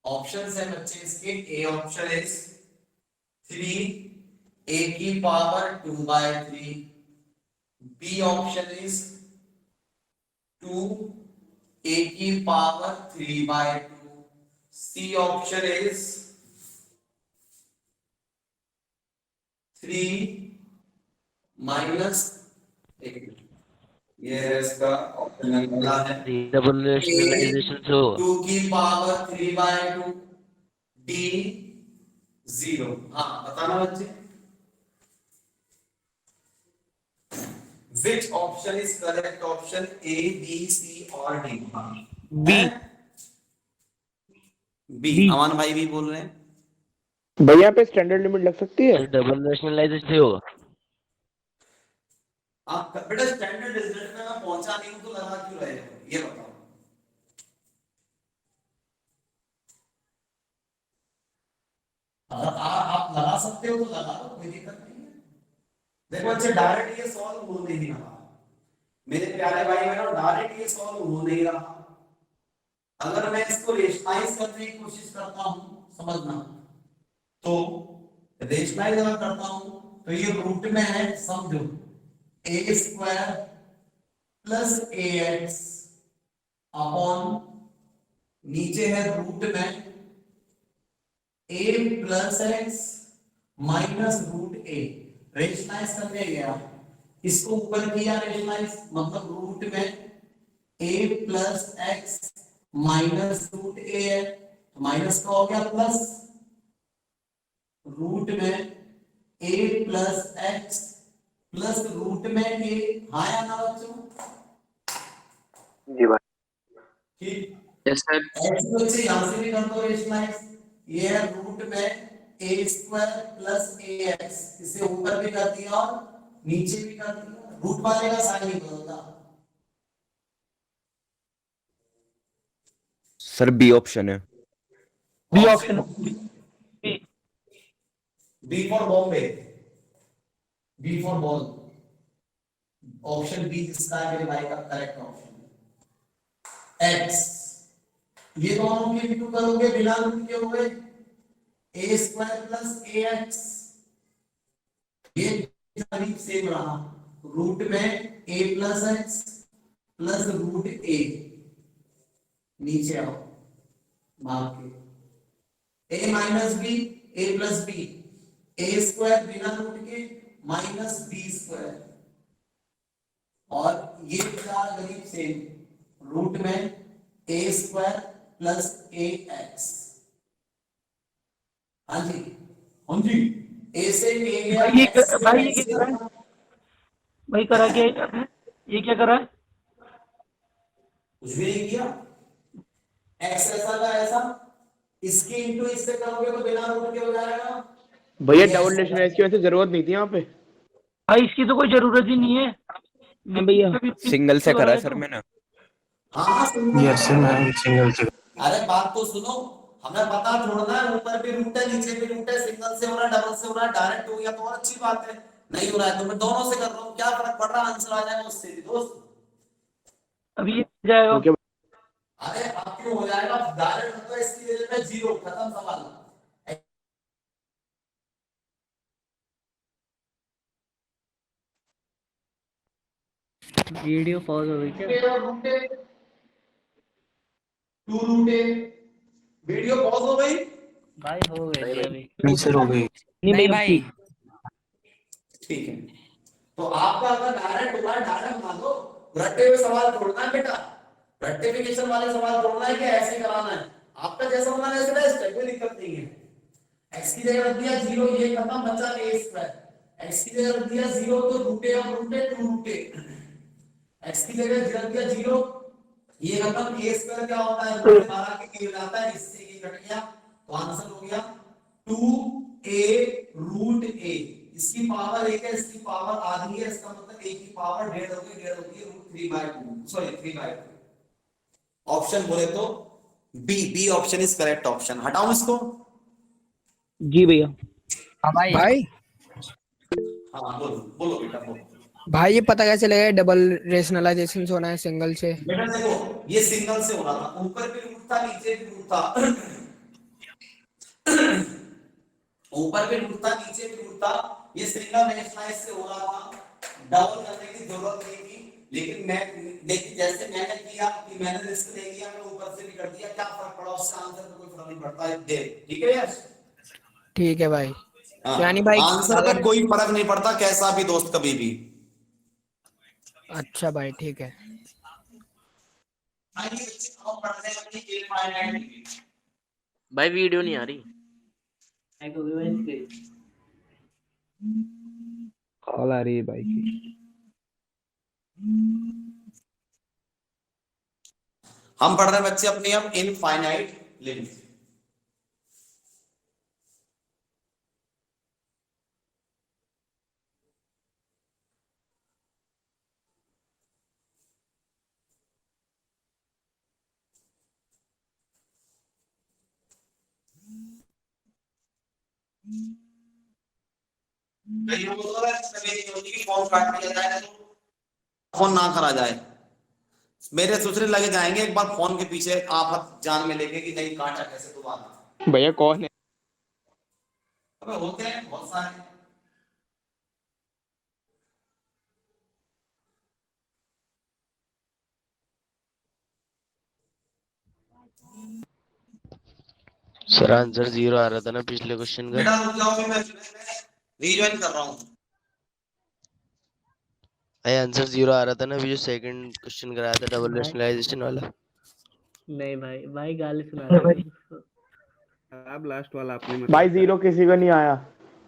options है बच्चे इसके, a ऑप्शन इज 3 a की power 2/3, b option is 2 a की power 3/2, c option is 3 minus, ये है इसका ऑप्शन अगला है डबल रेशनलाइजेशन से होगा। 2 की पावर 3/2, d 0। हाँ बताना बच्चे, which option is correct option A, B, C और D? B। अमान भाई भी बोल रहे हैं। भैया पे स्टैंडर्ड लिमिट लग सकती है। डबल रेशनलाइजेशन से होगा। आप बेटा स्टैंडर्ड रिजल्ट में मैं पहुंचा नहीं हूं तो लगा क्यों रहे हो, ये बताओ। अगर आप लगा सकते हो तो लगा लो, कोई दिक्कत नहीं है। देखो बच्चे डायरेक्ट ये सॉल्व हो नहीं रहा, मेरे प्यारे भाई बहनों डायरेक्ट ये सॉल्व हो नहीं रहा। अगर मैं इसको रेशनलाइज करने की कोशिश करता हूं, समझना, तो रेशनलाइज अगर करता हूं तो ये रूट में है, समझो a² प्लस ax अपॉन नीचे है रूट में a plus x minus root a। Rationalise करने गया, इसको ऊपर किया रेशनलाइज, मतलब रूट में a plus x minus root a है, तो माइनस का हो गया प्लस, रूट में a plus x plus root में a, हाँ या ना बच्चों? जी भाई। ठीक, यस सर। x बच्चे यहां से भी कर दो रेशनलाइज, ये है रूट में a² प्लस ax, इसे ऊपर भी कर दिया और नीचे भी कर दिया, रूट वाले का साइन नहीं बदलता। सर बी ऑप्शन है। B option, B for Bombay, B for ball, option B जिसका है मेरे भाई का करेक्ट ऑप्शन एक्स। ये दोनों के इंटू करोगे बिना रूट के हुए ए स्क्वायर प्लस ए एक्स, ये करीब सेम रहा, रूट में ए प्लस एक्स प्लस रूट ए, नीचे आओ भाग के ए माइनस बी, ए प्लस बी, ए स्क्वायर बिना रूट के माइनस बी स्क्वायर, और ये चार करीब सेम, रूट में ए स्क्वायर प्लस ए एक्स। हाँ जी, हाँ जी, ए से ए गया, भाई ये X से भाई ये X क्या करा गया। है? भाई करा क्या ये क्या करा है? कुछ भी नहीं किया, एक्स ऐसा का ऐसा, इसके इंटू इससे करोगे तो बिना रूट के हो जाएगा। भैया ये डबल ऐसा रेशनलाइज की वैसे जरूरत नहीं थी यहाँ पे। भाई इसकी तो कोई जरूरत ही नहीं है। हाँ भैया सिंगल से करा है सर मैंने। हाँ सिंगल। यस सर, मैं सिंगल से। अरे बात तो सुनो, हमें पता छोड़ना है, ऊपर भी रूट है नीचे भी रूट है, सिंगल से हो रहा है डबल से हो रहा है डायरेक्ट हो गया तो और अच्छी बात है, नहीं हो रहा है तो मैं दोनों से कर रहा हूँ, क्या फर्क पड़ रहा है, आंसर आ जाएगा उससे भी दोस्त। अभी ये जाएगा। ओके अरे अब क्यों हो जाएगा, डायरेक्ट मतलब इसकी वजह में जीरो, खत्म सवाल। वीडियो पॉज हो गई क्या? Two root A, video pause हो गई। भाई हो गई थी अभी। नहीं सर, हो गई। नहीं भाई, ठीक है, तो आपका अगर डायरेक्ट हुआ है डायरेक्ट मान लो, रट्टे हुए सवाल छोड़ना है बेटा, रट्टिफिकेशन वाले सवाल छोड़ना है कि ऐसे कराना है, आपका जैसा होना है वैसे बेस्ट है, कोई दिक्कत नहीं है। x की जगह रख दिया जीरो, ये खत्म, बचा a स्क्वायर, x की जगह रख दिया जीरो तो रूट ए और root A two root A, x की जगह रख दिया जीरो, ये खत्म, a स्क्वायर क्या होता है रूट 12 के हो जाता है, इससे ये कट गया तो आंसर हो गया 2a रूट a, इसकी पावर 1 है, इसकी पावर आधी है, इसका मतलब a की पावर 1.5 होगी, 1.5 होगी रूट 3/2, सॉरी 3/2। ऑप्शन बोले तो B option is correct option. हटाऊं इसको? जी भैया। हाँ भाई। भाई हाँ बोलो बोलो बेटा बोलो। भाई ये पता कैसे लगा डबल रेशनलाइजेशन से होना है सिंगल से? बेटा देखो, ये सिंगल से हो रहा था, ऊपर भी रूट था नीचे भी रूट था, ऊपर भी रूट था नीचे भी रूट था, ये सिंगल रेशनलाइज से हो रहा था, डबल करने की जरूरत नहीं थी, लेकिन जैसे मैंने किया कि मैंने रिस्क ले लिया, मैं ऊपर से भी कर दिया, क्या फर्क पड़ा, उससे आंसर में कोई फर्क नहीं पड़ता है, दे ठीक है यार। ठीक है भाई। हाँ, यानी भाई आंसर में कोई फर्क नहीं पड़ता कैसा भी दोस्त कभी भी। अच्छा भाई ठीक है। भाई वीडियो नहीं आ रही। कॉल आ रही है भाई की। हम पढ़ रहे हैं बच्चे अपनी अब इनफाइनाइट लिमिट। फोन ना करा जाए, मेरे दूसरे लगे जाएंगे एक बार फोन के पीछे आफत जान में लेके कि नहीं काटा कैसे दोबारा। भैया कौन है? अबे होते हैं बहुत सारे। सर आंसर 0 आ रहा था ना पिछले क्वेश्चन का। बेटा रुक जाओ, मैं रीजॉइन कर रहा हूँ। भाई आंसर 0 आ रहा था ना अभी जो सेकंड क्वेश्चन कराया था डबल रेशनलाइजेशन वाला। नहीं भाई भाई गाली सुना रहे हो। अब लास्ट वाला आपने भाई जीरो किसी का नहीं आया,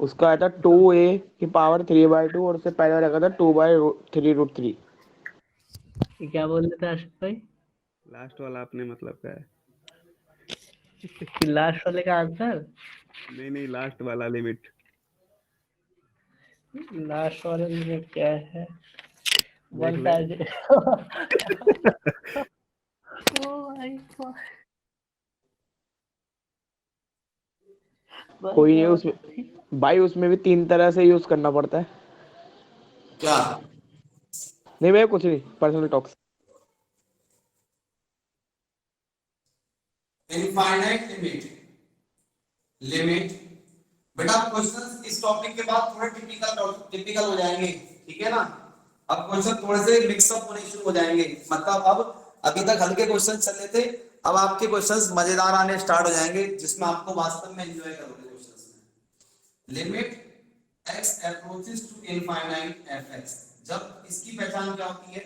उसका आया था 2a की पावर 3/2 और उससे पहले रखा था 2/3√3। ये क्या बोल रहे थे आशिफ भाई? लास्ट वाला आपने मतलब क्या है? लास्ट वाले का आंसर? नहीं लास्ट वाला लिमिट। लास्ट वाले में क्या है? One side. ओ भाई कोई नहीं उसमें भाई, उसमें भी 3 तरह से यूज करना पड़ता है। क्या नहीं भैया कुछ नहीं, पर्सनल टॉक्स। इनफाइनाइट लिमिट बेटा क्वेश्चंस इस टॉपिक के बाद थोड़े टिपिकल हो जाएंगे, ठीक है ना। अब क्वेश्चन थोड़े से मिक्सअप होने शुरू हो जाएंगे, मतलब अब अभी तक हल्के क्वेश्चन चल रहे थे, अब आपके क्वेश्चंस मजेदार आने स्टार्ट हो जाएंगे, जिसमें आपको वास्तव में एंजॉय करोगे क्वेश्चंस में। Limit x approaches to infinite fx, जब इसकी पहचान क्या होती है,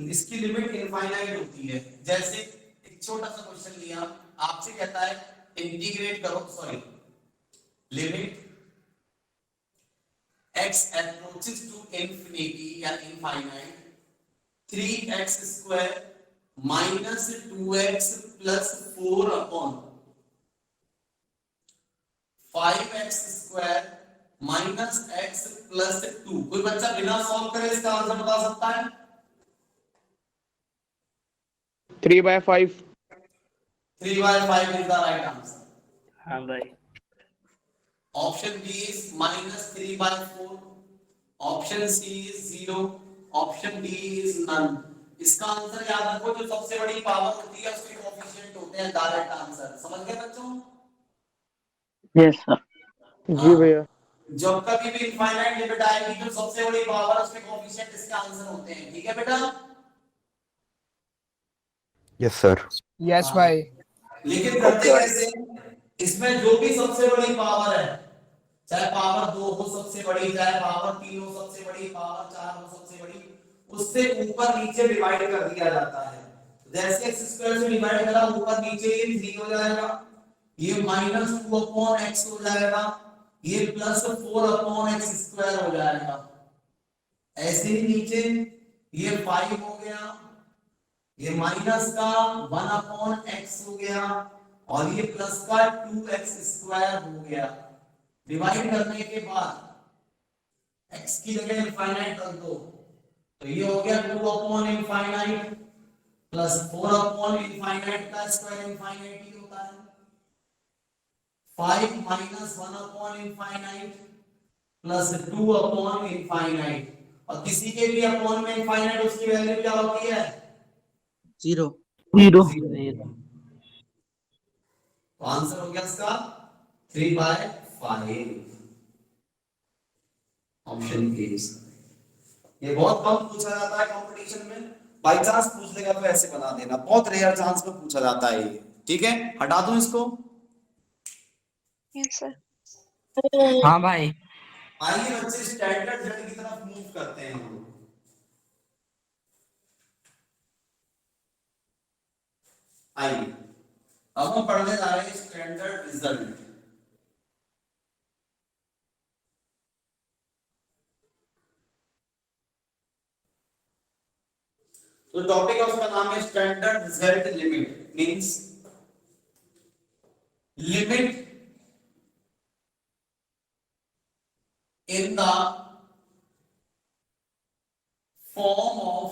इसकी लिमिट इनफाइनाइट होती है। जैसे एक छोटा सा क्वेश्चन लिया, आपसे कहता है इंटीग्रेट करो, sorry limit x approaches to infinity या infinite 3x square minus 2x plus 4 upon 5x square minus x plus 2। कोई बच्चा बिना सॉल्व करे इसका आंसर बता सकता है? 3/5। 3/5 is the right answer. हाँ भाई। Option B is minus 3/4. Option C is 0. Option D is none. इसका आंसर याद रखो, जो सबसे बड़ी पावर होती है उसके कोएफिशिएंट होते हैं डायरेक्ट आंसर। समझ गए बच्चों? Yes sir. जी भैया। जब कभी भी इनफाइनाइट लिमिट आएगी, जो सबसे बड़ी पावर उसके कोएफिशिएंट इसके आंसर होते हैं, ठीक है बेटा? Yes sir. यस भाई। लेकिन करते कैसे? इसमें जो भी सबसे बड़ी पावर है, चाहे पावर 2 हो सबसे बड़ी, चाहे पावर 3 हो सबसे बड़ी, पावर 4 हो सबसे बड़ी, उससे ऊपर नीचे डिवाइड कर दिया जाता है। जैसे x स्क्वायर से डिवाइड करा, ऊपर नीचे ये 3 हो जाएगा, ये माइनस 2 अपॉन x हो जाएगा, ये प्लस 4 अपॉन x स्क्वायर हो जाएगा। ऐसे ही नीचे ये 5 हो गया, ये माइनस का 1 अपॉन x हो गया, और ये प्लस का 2x स्क्वायर हो गया। डिवाइड करने के बाद x की जगह इनफाइनाइट रख दो, तो ये हो गया 2 upon infinite plus 4 upon infinite का स्क्वायर इनफाइनाइट ही होता है। 5 minus 1 upon infinite plus 2 upon infinite, और किसी के भी अपॉन में इनफाइनाइट उसकी वैल्यू क्या होती है? 0। तो आंसर हो गया इसका 3/5, ऑप्शन ए। ये बहुत कम पूछा जाता है कंपटीशन में, बाय चांस पूछ लेगा तो ऐसे बना देना, बहुत रेयर चांस में पूछा जाता है ये, ठीक है। हटा दूं इसको? Yes sir. हाँ भाई। आइए बच्चे स्टैंडर्ड जेड की तरफ मूव करते हैं हम लोग। आइए अब हम पढ़ने जा रहे हैं स्टैंडर्ड रिजल्ट। तो टॉपिक उसका नाम है standard result limit, means limit in the form of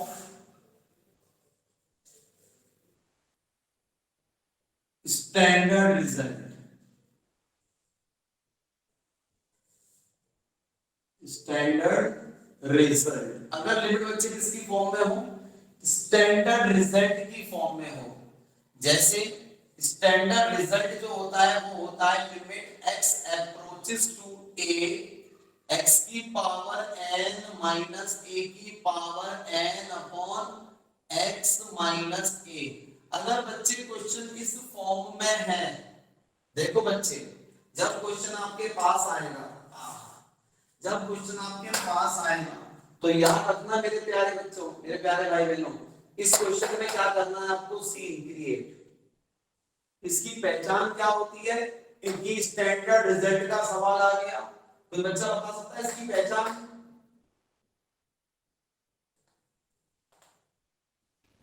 standard result. Standard result अगर लिमिट बच्चे किसकी फॉर्म में हो? स्टैंडर्ड रिजल्ट की फॉर्म में हो। जैसे स्टैंडर्ड रिजल्ट जो होता है वो होता है limit x approaches to a x की पावर n माइनस a की power n upon x minus a। अगर बच्चे क्वेश्चन इस फॉर्म में है, देखो बच्चे जब क्वेश्चन आपके पास आएगा, जब क्वेश्चन आपके पास आएगा तो याद रखना मेरे प्यारे बच्चों, मेरे प्यारे भाई बहनों, इस क्वेश्चन में क्या करना है आपको? Scene create. इसकी पहचान क्या होती है? इनकी स्टैंडर्ड रिजल्ट का सवाल आ गया, कोई बच्चा बता सकता है इसकी पहचान?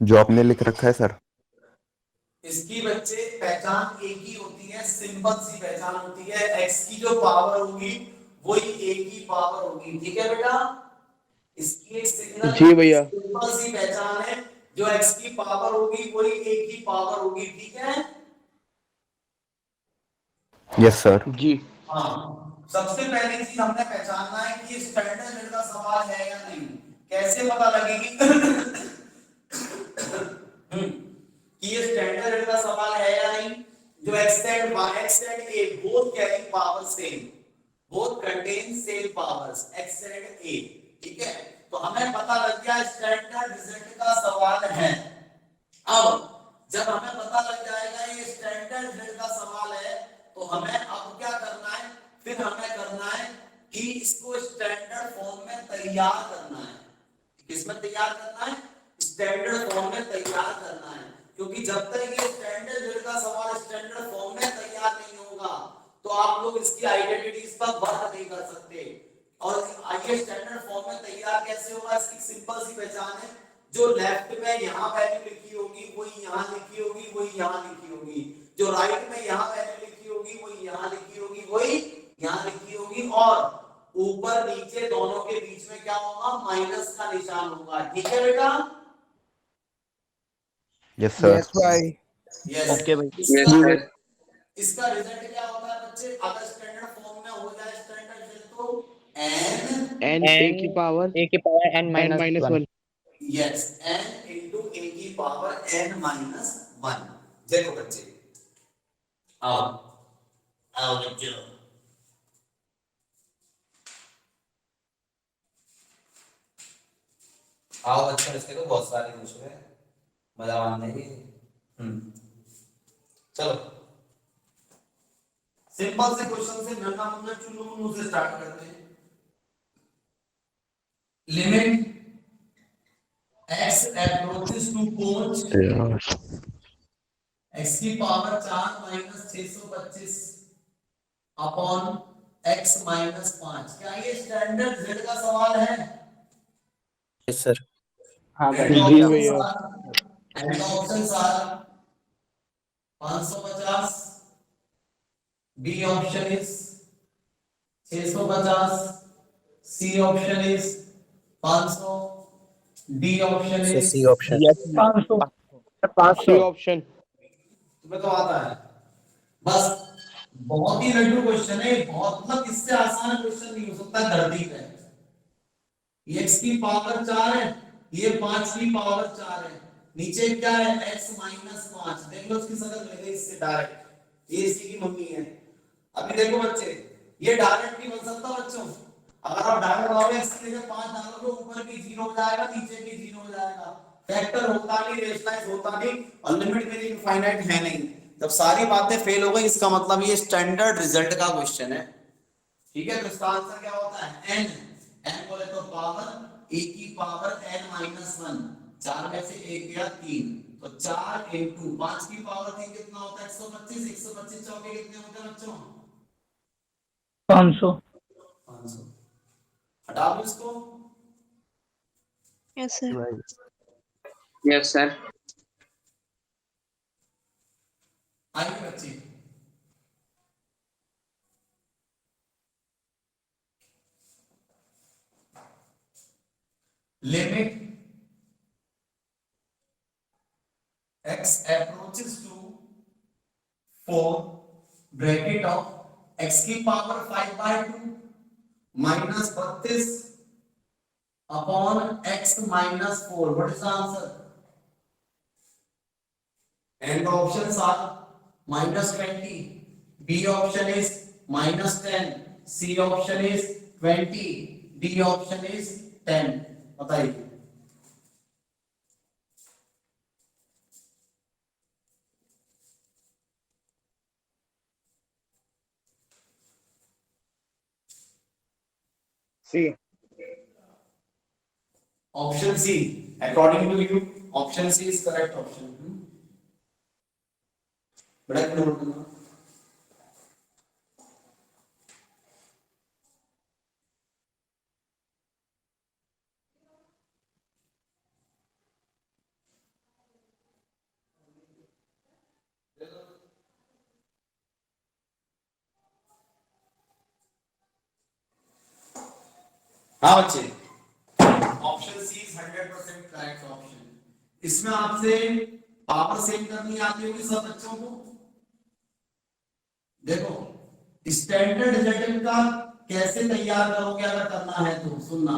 जो आपने लिख रखा है सर। इसकी बच्चे पहचान एक ही होती है, सिंपल सी पहचान होती है, x की जो पावर होगी वही a की पावर होगी, ठीक है बेटा? इसकी एक सिग्नल जी भैया। सिंपल सी पहचान है, जो x की पावर होगी वही a की पावर होगी, ठीक है? Yes sir. जी हाँ, सबसे पहली चीज हमने पहचानना है कि ये स्टैंडर्ड का सवाल है या नहीं। कैसे पता लगेगी कि ये स्टैंडर्ड का सवाल है या नहीं। जो x and y, x and a both carry power same, both contain same powers x and a, ठीक है। तो हमें पता लग गया स्टैंडर्ड रिजल्ट का सवाल है। अब जब हमें पता लग जाएगा ये स्टैंडर्ड रिजल्ट का सवाल है, तो हमें अब क्या करना है, फिर हमें करना है कि इसको स्टैंडर्ड फॉर्म में तैयार करना है। किसमें तैयार करना है? स्टैंडर्ड फॉर्म में तैयार करना है, क्योंकि जब तक ये स्टैंडर्ड रिजल्ट का सवाल स्टैंडर्ड फॉर्म में तैयार नहीं होगा तो आप लोग इसकी आइडेंटिटीज पर वर्क नहीं कर सकते। और आइए स्टैंडर्ड फॉर्म में तैयार कैसे होगा, इसकी सिंपल सी पहचान है। जो लेफ्ट में यहाँ वैल्यू लिखी होगी वही यहाँ लिखी होगी, वही यहाँ लिखी होगी। जो राइट में यहाँ वैल्यू लिखी होगी वही यहाँ लिखी होगी, वही यहाँ लिखी होगी। और ऊपर नीचे दोनों के बीच में क्या होगा, माइनस का निशान होगा। ठीक है बेटा? Yes sir. यस भाई। यस ओके भाई। इसका रिजल्ट क्या होता है बच्चे, अगर स्टैंडर्ड फॉर्म में हो जाए स्टैंडर्ड रिजल्ट तो n a की power n minus 1। Yes n into a की पावर n minus 1। देखो बच्चे, आओ आओ बच्चों, आओ बच्चों, इसके तो बहुत सारे क्वेश्चन है, मजा आने की। चलो सिंपल से क्वेश्चन से नन्ना मुन्ना चुन्नू मुन्नू से स्टार्ट करते हैं। लिमिट x approaches to पहुंच x की power 4 minus 625 upon x minus 5। क्या ये स्टैंडर्ड z का सवाल है? Yes sir. हाँ भाई। जी भैया। And options are 550, B option is 650, C option is 500, D option is C option. 500 C option. तुम्हें तो आता है। बस बहुत ही लड्डू क्वेश्चन है, बहुत मतलब इससे आसान क्वेश्चन नहीं हो सकता धरती पे। ये x की पावर 4 है, ये 5 की पावर 4 है, नीचे क्या है x माइनस 5। देख लो उसकी शक्ल ले गई इससे डायरेक्ट, ये इसी की मम्मी है। अभी देखो बच्चे, ये डायरेक्ट नहीं बन सकता बच्चों। अगर आप डायरेक्ट आओगे x की जगह 5 डालोगे, ऊपर भी 0 हो जाएगा, नीचे भी 0 हो जाएगा। फैक्टर होता नहीं, रेशनलाइज होता नहीं, और लिमिट मेरी इनफाइनाइट है नहीं। जब सारी बातें फेल हो गई, इसका मतलब ये स्टैंडर्ड रिजल्ट का क्वेश्चन है। ठीक है, तो इसका आंसर क्या होता है? n बोले तो पावर a की पावर n माइनस 1, 4 में से 1 गया 3, तो 4 into 5 की पावर 3 कितना होता है? 125। 125 चौके कितने होते हैं बच्चों? 500। 500। हटा दो इसको। Yes sir. Yes sir. आइए बच्चे, limit x approaches to 4 bracket of x की power 5/2 minus 32 upon x minus 4। What is the answer? And options are -20, B option is -10, C option is 20, D option is 10। बताइए। C. Option C, according to you option C is correct option. बड़ा note करना। हाँ बच्चे, option C is 100% correct option. इसमें आपसे power same करनी आती होगी सब बच्चों को। देखो स्टैंडर्ड रिजल्ट का कैसे तैयार करोगे, अगर करना है तो सुनना।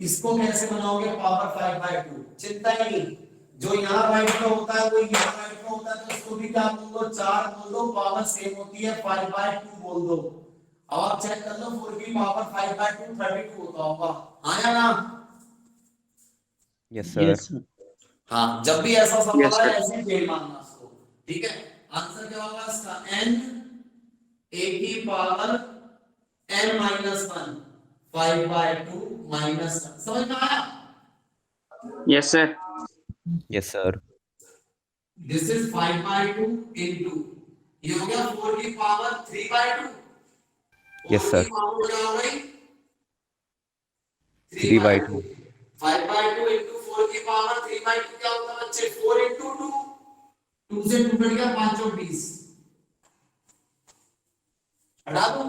इसको कैसे बनाओगे पावर 5/2, चिंता ही नहीं, जो यहाँ राइट में होता है वो यहाँ राइट में होता है, तो इसको भी क्या बोल दो, 4 बोल दो, पावर सेम होती है 5/2 बोल दो। अब आप चेक कर लो 4 की पावर 5/2 32 होता होगा, हाँ या ना? Yes sir. हाँ, जब भी ऐसा सवाल आए ऐसे फेल मानना उसको, ठीक है। आंसर क्या होगा इसका, n a की पावर n माइनस 1 5/2 माइनस 1, समझ में आया? Yes sir. Yes sir. This is 5/2 into, ये हो गया 4 की पावर 3/2। Yes sir. पावर क्या हो गई 3/2। 5/2 इनटू 4 की पावर 3/2 क्या होता है बच्चे, 4 इनटू 2, 2 से 2 कट गया, 5 और 20, हटा दो।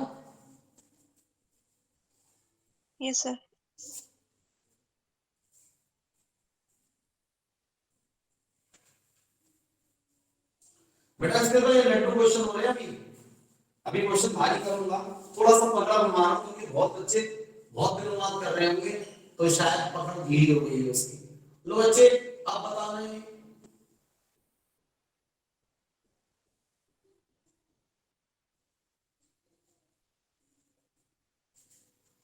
Yes sir. बेटा इसके तो ये लड्डू क्वेश्चन हो रहे हैं अभी क्वेश्चन भारी करूंगा, थोड़ा सा पकड़ा बना रहा हूं क्योंकि बहुत बच्चे बहुत दिनों बाद कर रहे होंगे, तो शायद पकड़ ढीली हो गई है उसकी। लो बच्चे आप बता रहे हैं,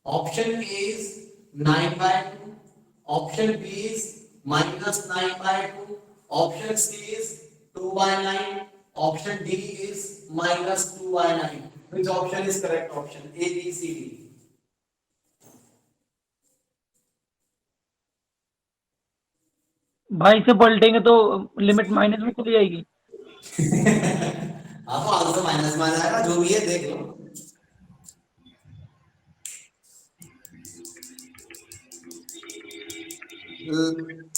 option A is 9/2, option B is -9/2, option C is 2/9, option D is -2/9। Which option is correct option? A, B, C, D. भाई से पलटेंगे तो लिमिट माइनस में चली जाएगी। आपको आंसर माइनस में आ जाएगा, जो भी है देख लो।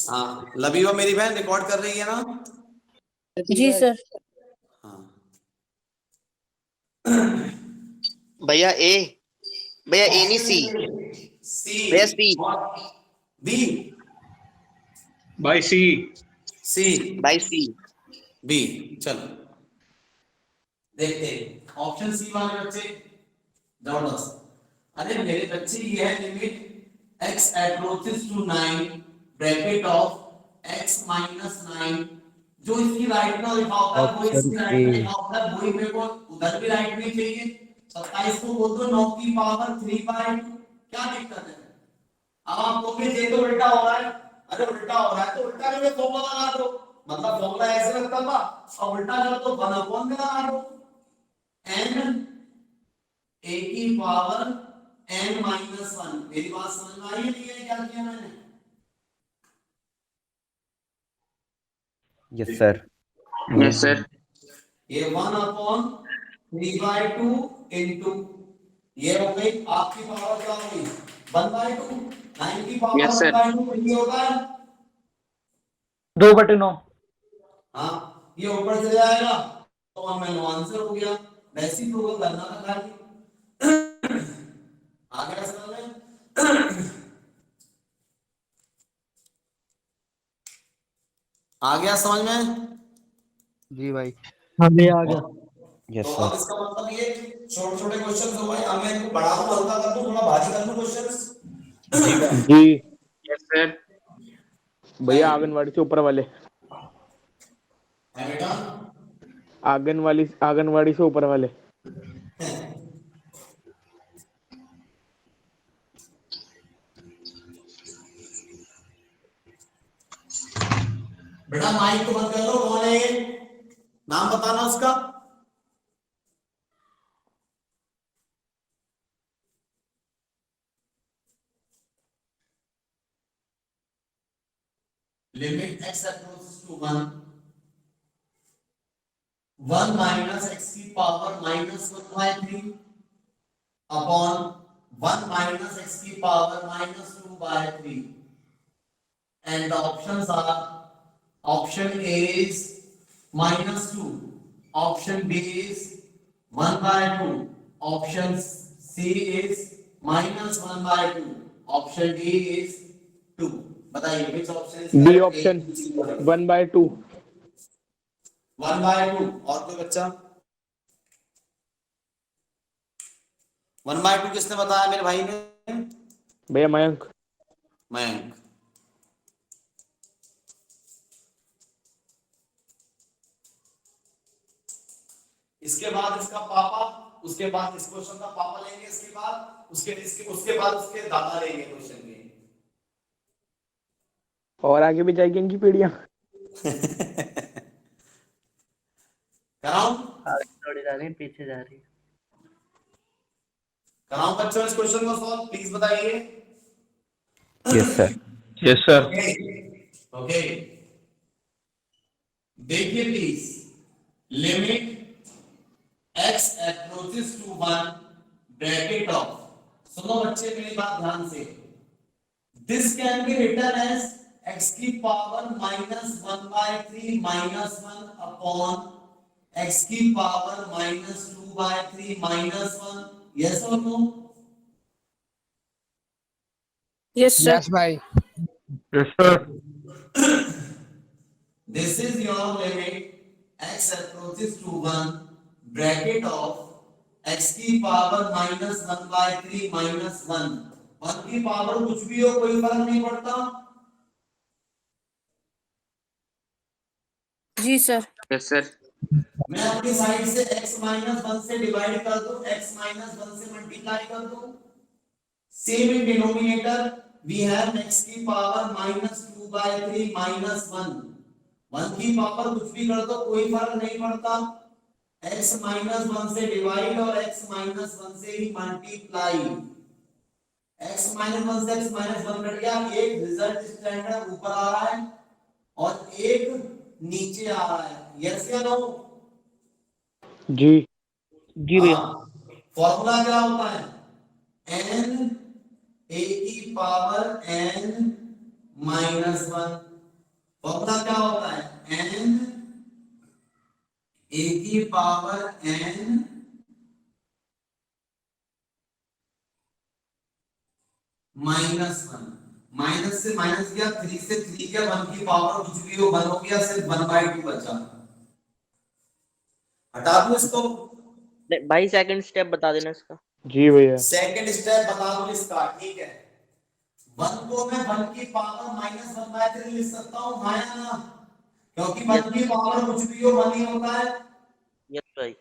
हाँ लबीबा मेरी बहन रिकॉर्ड कर रही है ना? जी सर। हाँ भैया ए, भैया ए नहीं सी, सी, भैया C, B, by C. C, by C. B, चलो देखते हैं ऑप्शन सी वाले बच्चे जबरदस्त। अरे मेरे बच्चे ये है limit x approaches to 9 bracket of x minus 9, जो इसकी राइट में लिखा होता है वो इसकी राइट में लिखा होता है, वही मेरे को उधर भी राइट में चाहिए। 27 को बोल दो 9 की पावर 3/2, क्या दिक्कत है? अब आप बोलोगे ये तो उल्टा हो रहा है, अरे उल्टा हो रहा है तो उल्टा करके फॉर्मूला लगा दो, मतलब फॉर्मूला ऐसे रखता था और उल्टा कर दो 1/, में लगा दो n a की पावर n माइनस 1। मेरी बात समझ में आई है नहीं है? क्या किया मैंने? Yes sir. Yes sir. ये 1/3/2 इनटू ये हो गई आपकी पावर क्या हो गई 1/2, 9 की पावर Yes, sir. 1/2 ये होता है 2/9। हाँ ये ऊपर चले जाएगा तो हमें आंसर हो गया, वैसे ही प्रूव करना था खाली। आ गया समझ में? आ गया समझ में? जी भाई। हाँ भैया आ गया। यस तो अब सर। इसका मतलब ये छोटे छोटे क्वेश्चन हो गए, अब मैं इनको बढ़ा दूं, हल्का कर दूं, थोड़ा भारी कर दूं क्वेश्चंस। जी यस सर। भैया आंगनवाड़ी से ऊपर वाले, है बेटा आंगनवाड़ी से ऊपर वाले। बेटा माइक को बंद कर लो, कौन है ये? नाम बताना उसका। Limit x approaches to 1 minus x की पावर -1/3 अपॉन 1 माइनस x की power -2/3, and the options are option A is -2, option B is 1/2, option C is -1/2, option D is 2। बताइए which option is D correct? Option 1/2। 1/2। और कोई बच्चा? 1/2 किसने बताया मेरे भाई ने? भैया मयंक। मयंक। इसके बाद इसका पापा, उसके बाद इस क्वेश्चन का पापा लेंगे, इसके बाद उसके बाद उसके दादा लेंगे क्वेश्चन के। और आगे भी जाएगी इनकी पीढ़ियां। कराऊं थोड़ी जा रही है, पीछे जा रही है। कराऊं बच्चों इस क्वेश्चन को सॉल्व, प्लीज बताइए। Yes sir. Yes sir. Okay देखिए please, limit x approaches to 1 bracket of, सुनो बच्चे मेरी बात ध्यान से, this can be written as x की पावर -1/3 -1 अपॉन x की पावर -2/3 -1, यस और नो? Yes sir. यस भाई। Yes sir. This is your limit x approaches to 1 bracket of x की पावर -1/3 -1, 1 की पावर कुछ भी हो कोई फर्क नहीं पड़ता। जी सर। Yes sir. मैं अपनी साइड से x -1 से डिवाइड कर दूं, x -1 से मल्टीप्लाई कर दूं, same in denominator we have x की पावर -2/3 -1, 1 की पावर कुछ भी कर दो कोई फर्क नहीं पड़ता, x -1 से डिवाइड और x -1 से ही मल्टीप्लाई, x -1 से x -1 कट गया, एक रिजल्ट स्टैंडर्ड ऊपर आ रहा है और एक नीचे आ रहा है, यस या नो? जी जी भैया। फॉर्मूला क्या होता है, n a की पावर n -1, फॉर्मूला क्या होता है, n a की पावर n -1, माइनस से माइनस गया, 3 से 3 गया, 1 की पावर कुछ भी हो 1 हो गया, सिर्फ 1/2 बचा, हटा दो इसको। भाई सेकंड स्टेप बता देना इसका। जी भैया। सेकंड स्टेप बता दो इसका, ठीक है। 1 को मैं 1 की पावर -1/3 लिख सकता हूं, हाँ या ना? क्योंकि 1 की पावर कुछ भी हो 1 ही होता है। यस भाई।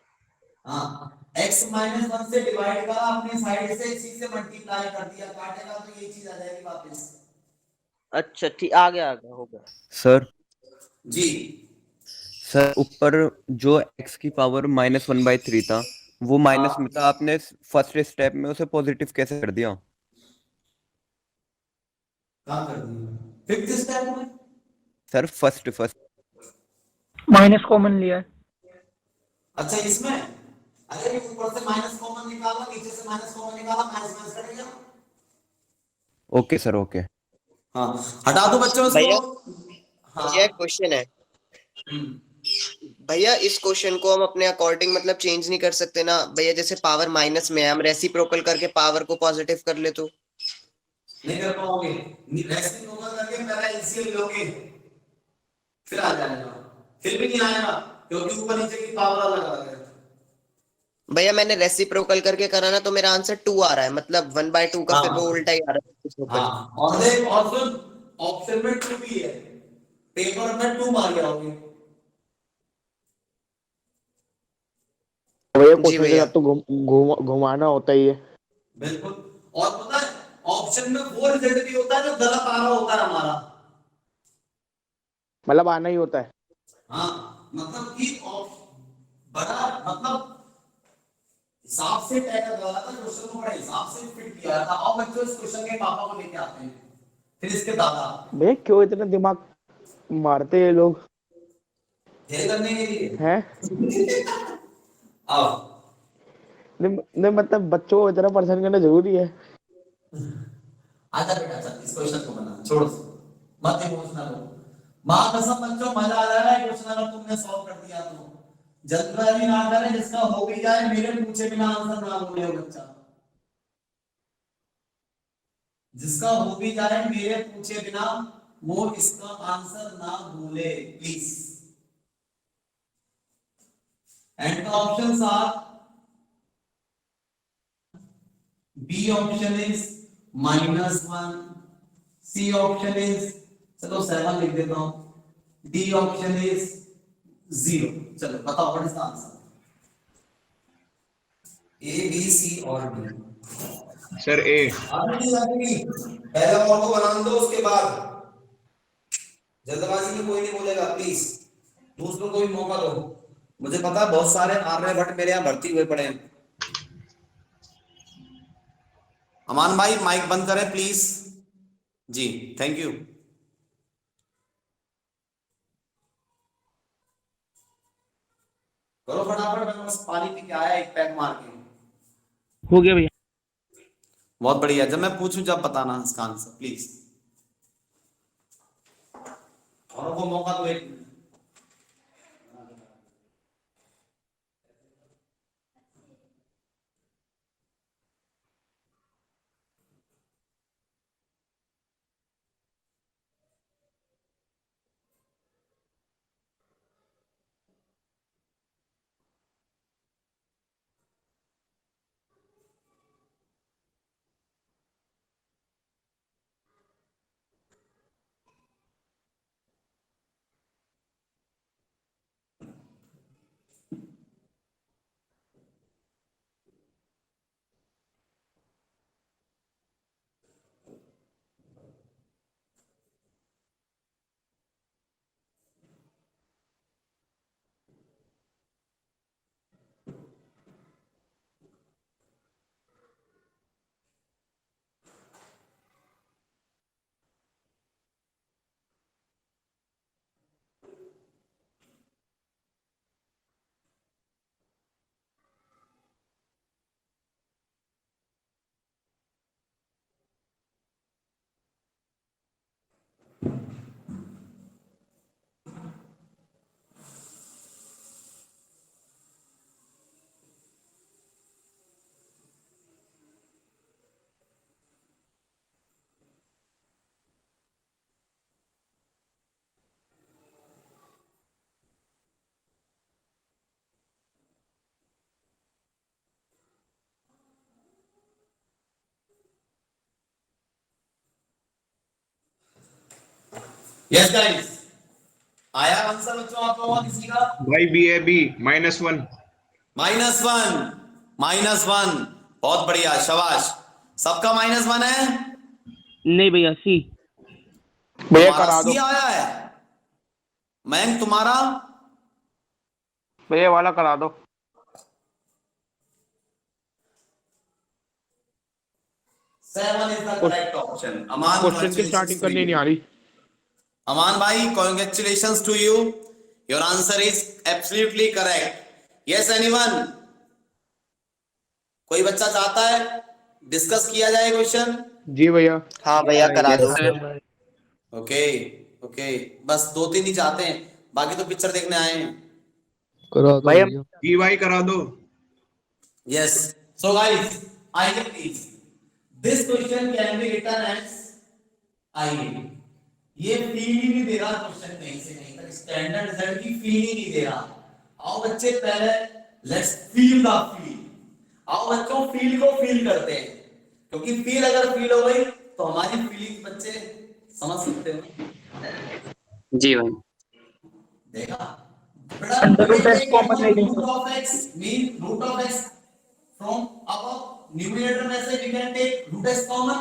हाँ, x -1 से डिवाइड करा अपनी साइड से, इसी से मल्टीप्लाई कर दिया, काटेगा तो ये चीज आ जाएगी वापस। अच्छा ठीक, आ गया हो गया। सर जी सर ऊपर जो x की पावर -1/3 था वो माइनस में था, आपने फर्स्ट स्टेप में उसे पॉजिटिव कैसे कर दिया? कहां कर दिया फिफ्थ स्टेप में? सर फर्स्ट माइनस कॉमन लिया है। अच्छा इसमें, अरे ये ऊपर से माइनस कॉमन निकाला, नीचे से माइनस कॉमन निकाला, माइनस माइनस कट गया। Okay sir okay. हाँ हटा दो बच्चों भैया इसको। हाँ ये क्वेश्चन है भैया, इस क्वेश्चन को हम अपने अकॉर्डिंग मतलब चेंज नहीं कर सकते ना भैया? जैसे पावर माइनस में है, हम रेसिप्रोकल करके पावर को पॉजिटिव कर ले तो नहीं कर पाओगे, रेसिप्रोकल करके पहले एलसीएम लोगे फिर आ जाएगा, फिर भी नहीं आएगा क्योंकि ऊपर नीचे की पावर अलग अलग है। भैया मैंने रेसिप्रोकल करके करा ना, तो मेरा आंसर 2 आ रहा है, मतलब 1/2 का फिर वो उल्टा ही आ रहा है। हाँ और देख, और सुन, ऑप्शन में 2 भी है, पेपर में 2 मार गया होगे। भैया जी क्वेश्चन के भैया। साथ तो घुमाना होता ही है। बिल्कुल, और पता है ऑप्शन में वो रिजल्ट भी होता है जो गलत आ रहा होता है हमारा, मतलब आना ही होता है। हाँ मतलब कि बड़ा मतलब हिसाब से तय कर रहा था क्वेश्चन को, बड़े हिसाब से फिट किया था। और बच्चों इस क्वेश्चन के पापा को लेके आते हैं, फिर इसके दादा, भैया क्यों इतना दिमाग मारते हैं लोग खेल करने के लिए हैं? आओ नहीं मतलब बच्चों को इतना परेशान करना जरूरी है? आजा बेटा, चल इस क्वेश्चन को बना, छोड़ो मत इमोशनल हो, मां कसम बच्चों मजा आ रहा है क्वेश्चन अगर तुमने सॉल्व कर दिया तो। जल्दबाजी ना करें, जिसका हो भी जाए मेरे पूछे बिना आंसर ना बोले हो बच्चा, जिसका हो भी जाए मेरे पूछे बिना वो इसका आंसर ना बोले please. And the options are, B option is -1, C option is, चलो 7 लिख देता हूं, डी ऑप्शन इज 0। चलो बताओ what is the answer? A B C और डी। सर ए। अभी पहले और को बना दो, उसके बाद जल्दबाजी में कोई नहीं बोलेगा, प्लीज दूसरों को भी मौका दो। मुझे पता है बहुत सारे आ रहे हैं बट मेरे यहाँ भर्ती हुए पड़े हैं। अमान भाई माइक बंद करें प्लीज। Ji thank you. करो फटाफट, मैं बस पानी पी के आया एक पैक मार के। हो गया भैया। बहुत बढ़िया, जब मैं पूछूं जब बताना इसका आंसर प्लीज। और को मौका दो एक मिनट। यस गाइस, आया आंसर बच्चों आप लोगों का किसी का? भाई बी है, बी -1। -1, -1, बहुत बढ़िया, शाबाश। सबका -1 है? नहीं भैया सी। भैया तुम्हारा करा दो। सी आया है। मयंक तुम्हारा? भैया वाला करा दो। 7 is the correct option. Aman question की स्टार्टिंग करनी नहीं आ रही। अमान भाई congratulations to you, your answer is absolutely correct. Yes anyone? कोई बच्चा चाहता है डिस्कस किया जाए क्वेश्चन? जी भैया। हाँ भैया करा दो। ओके ओके, बस 2-3 ही चाहते हैं, बाकी तो पिक्चर देखने आए हैं। करा दो भैया जी भाई करा दो। Yes. So guys, I will please. This question can be written as I will. ये फील ही नहीं दे रहा क्वेश्चन कहीं से कहीं तक, स्टैंडर्ड रिजल्ट की फील ही नहीं दे रहा। आओ बच्चे पहले लेट्स फील द फील। आओ बच्चों फील को फील करते हैं, क्योंकि फील अगर फील हो गई तो हमारी फीलिंग बच्चे समझ सकते हो। जी भाई। देखा बेटा, अंडर रूट एक्स कॉमन ले लेंगे। Root of x mean root of x from above numerator में से we can take root x common.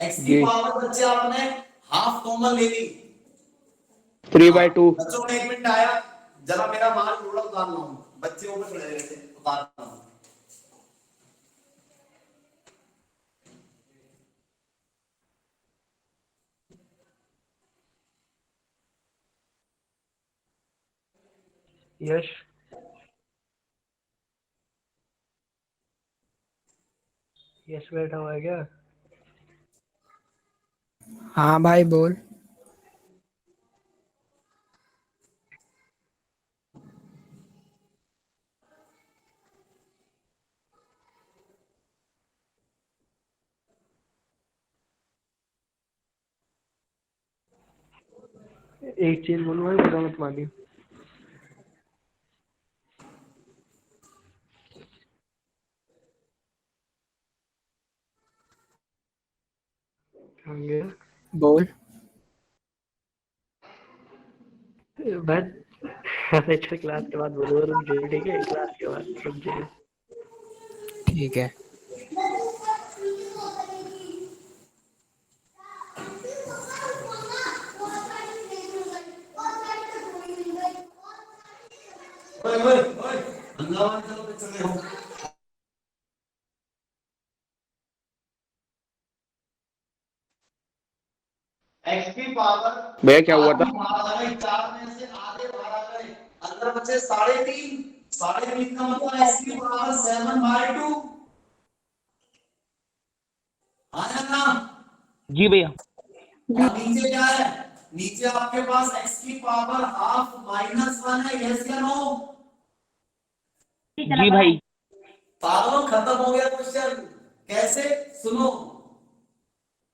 X की पावर बच्चे आपने हाफ कॉमन ले ली। 3/2। बच्चों ने 1 मिनट आया, जरा मेरा माल थोड़ा उतारना हूं, बच्चे ऊपर खड़े रहे थे, उतारना हूं। यश यश बैठा हुआ है क्या? हाँ भाई बोल। एक चीज बोलूँ भाई, बुरा मत मानिए। हाँ गया। बोल। बस अच्छा क्लास के बाद बोलो रुक जाइए, ठीक है, क्लास के बाद रुक जाइए। ठीक है। ओए ओए ओए हंगामा चलो पे चले हो। एक्स की पावर भैया क्या हुआ था? 4 में से आधे बाहर आ गए, अंदर बचे 3.5। 3.5 का मतलब एक्स की पावर 7/2 आया ना। जी भैया। और नीचे क्या है? नीचे आपके पास एक्स की पावर हाफ -1 है, यस या नो? जी भाई। पागलों खत्म हो गया क्वेश्चन। कैसे? सुनो,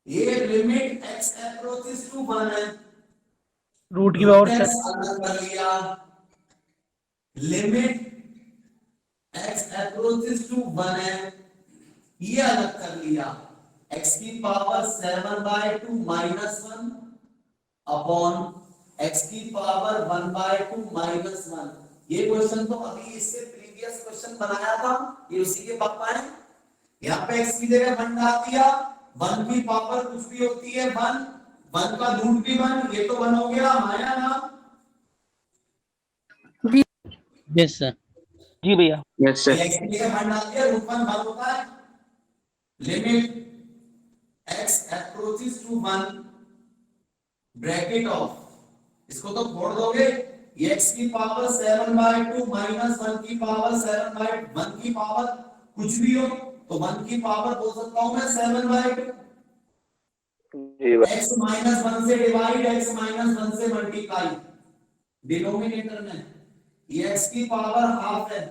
ये लिमिट x अप्रोचेस टू 1 है, रूट की पावर x अलग कर लिया, लिमिट x अप्रोचेस टू 1 है, ये अलग कर लिया, x की पावर 7/2 -1 अपॉन x की पावर 1/2 -1। ये क्वेश्चन तो अभी इससे प्रीवियस क्वेश्चन बनाया था, ये उसी के पापा है। यहाँ पे x की जगह 1 डाल दिया, 1 की पावर कुछ भी होती है 1, 1 का रूट भी 1, ये तो 1 हो गया, आया ना? Yes sir. जी भैया। Yes sir. x की जगह 1 डाल दिया, रूट 1 होता है। Limit x approaches to 1 bracket of, इसको तो छोड़ दोगे, ये x की पावर 7/2 -1 की पावर 7/1 की पावर कुछ भी हो तो 1 की पावर बोल सकता हूं मैं 7/2। x -1 से डिवाइड, x -1 से मल्टीप्लाई, डिनोमिनेटर में ये x की पावर हाफ है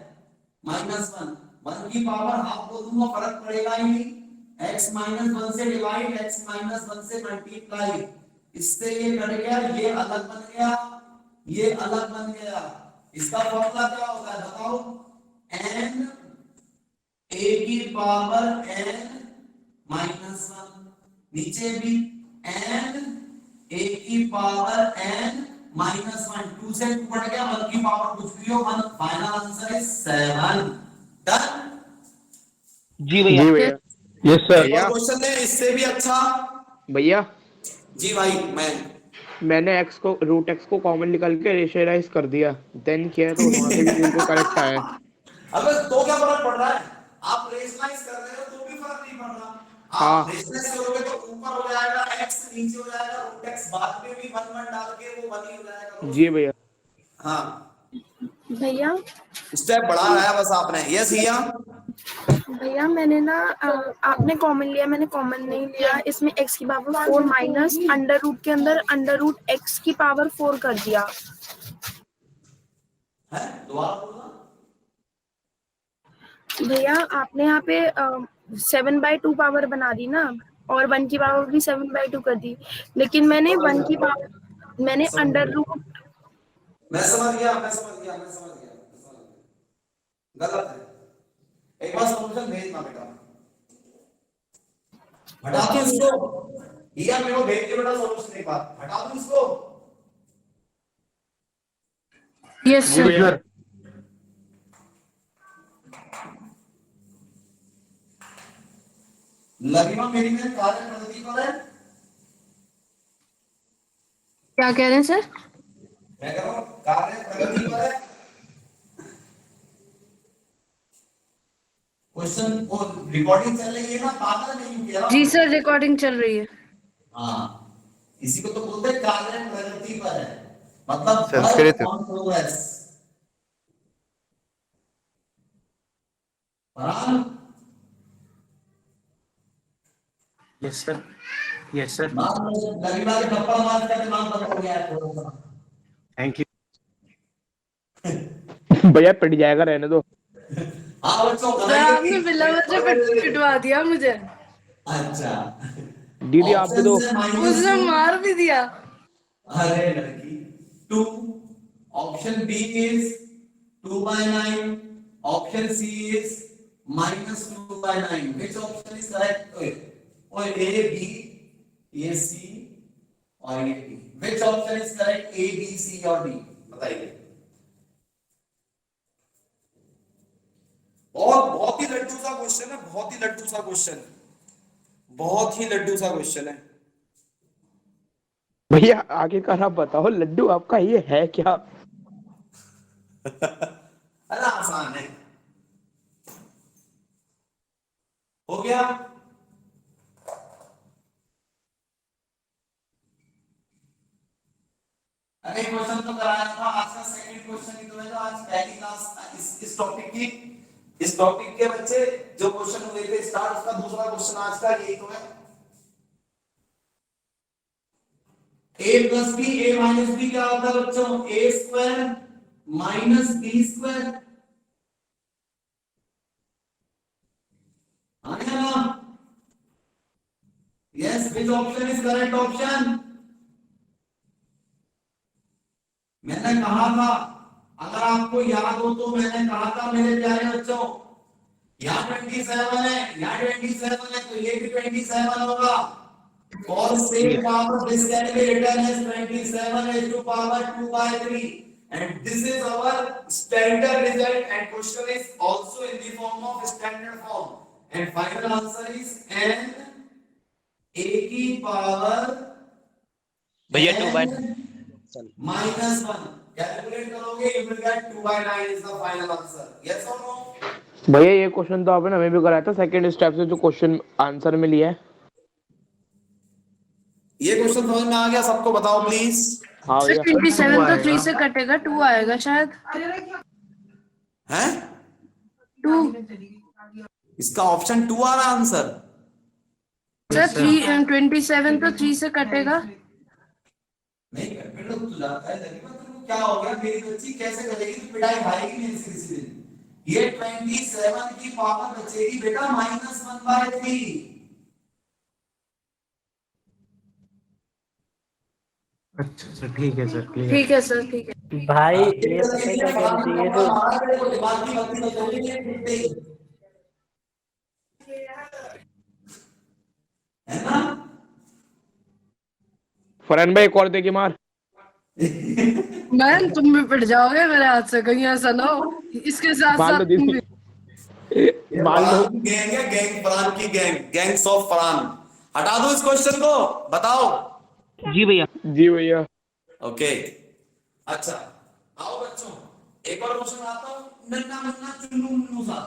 -1, 1 की पावर हाफ बोल दूंगा, फर्क पड़ेगा ही नहीं। x -1 से डिवाइड, x -1 से मल्टीप्लाई, इससे ये कट गया, ये अलग बन गया, ये अलग बन गया। इसका फॉर्मूला क्या होता है बताओ? n a की पावर n -1, नीचे भी n a की पावर n -1, 2 से 2 कट गया, 1 की पावर कुछ भी हो 1, फाइनल आंसर इज 7। डन? जी भैया। जी भैया। Yes sir. और क्वेश्चन है इससे भी अच्छा। भैया जी भाई, मैंने x को रूट x को कॉमन निकाल के रेशनलाइज कर दिया, देन किया तो वहां से भी बिल्कुल करेक्ट आया। अबे तो क्या फर्क पड़ रहा है? आप रेशनलाइज कर रहे हो तो भी फर्क नहीं पड़ रहा। हाँ। आप रेशनलाइज करोगे तो ऊपर हो जाएगा x, नीचे हो जाएगा रूट x, बाद में भी 1 डाल के वो 1 ही हो जाएगा। जी भैया। हाँ, भैया स्टेप बढ़ा है बस आपने। यस भैया। भैया मैंने ना आपने कॉमन लिया, मैंने कॉमन नहीं लिया, इसमें x की पावर 4 माइनस अंडर रूट के अंदर अंडर रूट x की पावर 4 कर दिया। है दोबारा बोलना। भैया आपने यहाँ पे 7/2 पावर बना दी ना, और 1 की पावर भी 7/2 कर दी, लेकिन मैंने 1 की पावर मैंने अंडर रूट। मैं समझ गया, मैं समझ गया, मैं समझ गया, मैं समझ गया। गलत है, एक बार सॉल्यूशन भेजना बेटा, हटा दो इसको। ये मेरे को भेज के बेटा सॉल्यूशन एक बार हटा दो इसको। Yes sir. लगिमा मेरी में कार्य प्रगति पर है। क्या कह रहे हैं सर? मैं कह रहा हूं कार्य प्रगति पर है। क्वेश्चन वो रिकॉर्डिंग चल रही है ना, पागल नहीं कह रहा हूं। जी सर, रिकॉर्डिंग चल रही है। हाँ, इसी को तो बोलते हैं कार्य प्रगति पर है, मतलब Sanskrit. Progress. Farhan. Yes sir. Yes sir. लगिमा के थप्पड़ मार के दिमाग बंद हो गया है थोड़ा सा। Thank you. भैया पिट जाएगा, रहने दो। हाँ बच्चों, आपने बिल्ला बच्चे पिटवा दिया मुझे। अच्छा दीदी आप भी दो। उसने मार भी दिया। अरे लड़की 2, option B is 2/9, option C is -2/9। which option is correct? ओए ए बी, ये सी और ये B. Which option is correct? A, B, C और D? बताइए. और बहुत ही लड्डू सा क्वेश्चन है, बहुत ही लड्डू सा क्वेश्चन है, बहुत ही लड्डू सा क्वेश्चन है. भैया आगे का आप बताओ, लड्डू आपका ये है क्या? अरे आसान है. हो गया. अरे क्वेश्चन तो कराया था. आज का सेकंड क्वेश्चन ही तो है. जो आज पहली क्लास इस टॉपिक के बच्चे जो क्वेश्चन हुए थे स्टार्ट, उसका दूसरा क्वेश्चन आज का यही तो है. a plus B, a minus B क्या होता है बच्चों? a square minus B square. आया ना? Yes, which option is correct option? मैंने कहा था, अगर आपको याद हो तो मैंने कहा था मेरे प्यारे बच्चों, यहाँ 27 है, यहाँ 27 है, तो ये भी 27 होगा. For same power, this can be written as 27 raised to power 2 by 3, and this is our standard result. And question is also in the form of standard form. And final answer is n a की power भैया 2 by minus 1. Calculate करोगे, you will get 2 by 9 is the final answer. Yes or no? भैया ये question तो आपने हमें भी कराया था सेकंड स्टेप से, जो क्वेश्चन आंसर में लिया है. ये क्वेश्चन समझ में आ गया सबको? बताओ प्लीज. हाँ भैया. 27 तो 3 से कटेगा, 2 आएगा शायद. हैं? 2 इसका ऑप्शन 2 आ रहा आंसर. सर 27 तो 3 से कटेगा. नहीं कट तो जाता है, लेकिन तुमको क्या हो गया? मेरी बच्ची कैसे करेगी? तो पिटाई खाएगी मेरे से किसी दिन. ये 27 की पावर बचेगी बेटा -1/3. अच्छा ठीक है सर, क्लियर. ठीक है सर, ठीक है. भाई ये पता है क्या कहना चाहिए तो दिमाग की बत्ती बचेगी है ना? फरहान भाई एक और देगी मार. मैम तुम भी पिट जाओगे मेरे हाथ से, कहीं ऐसा ना हो. इसके साथ मान लो साथ तुम भी. मान लो गैंग है, गैंग फरहान की गैंग, गैंग्स ऑफ फरहान. हटा दो इस क्वेश्चन को. बताओ. जी भैया. जी भैया. ओके. अच्छा आओ बच्चों, एक और क्वेश्चन आता हूं. नन्ना मुन्ना चुन्नू मुन्नू सा.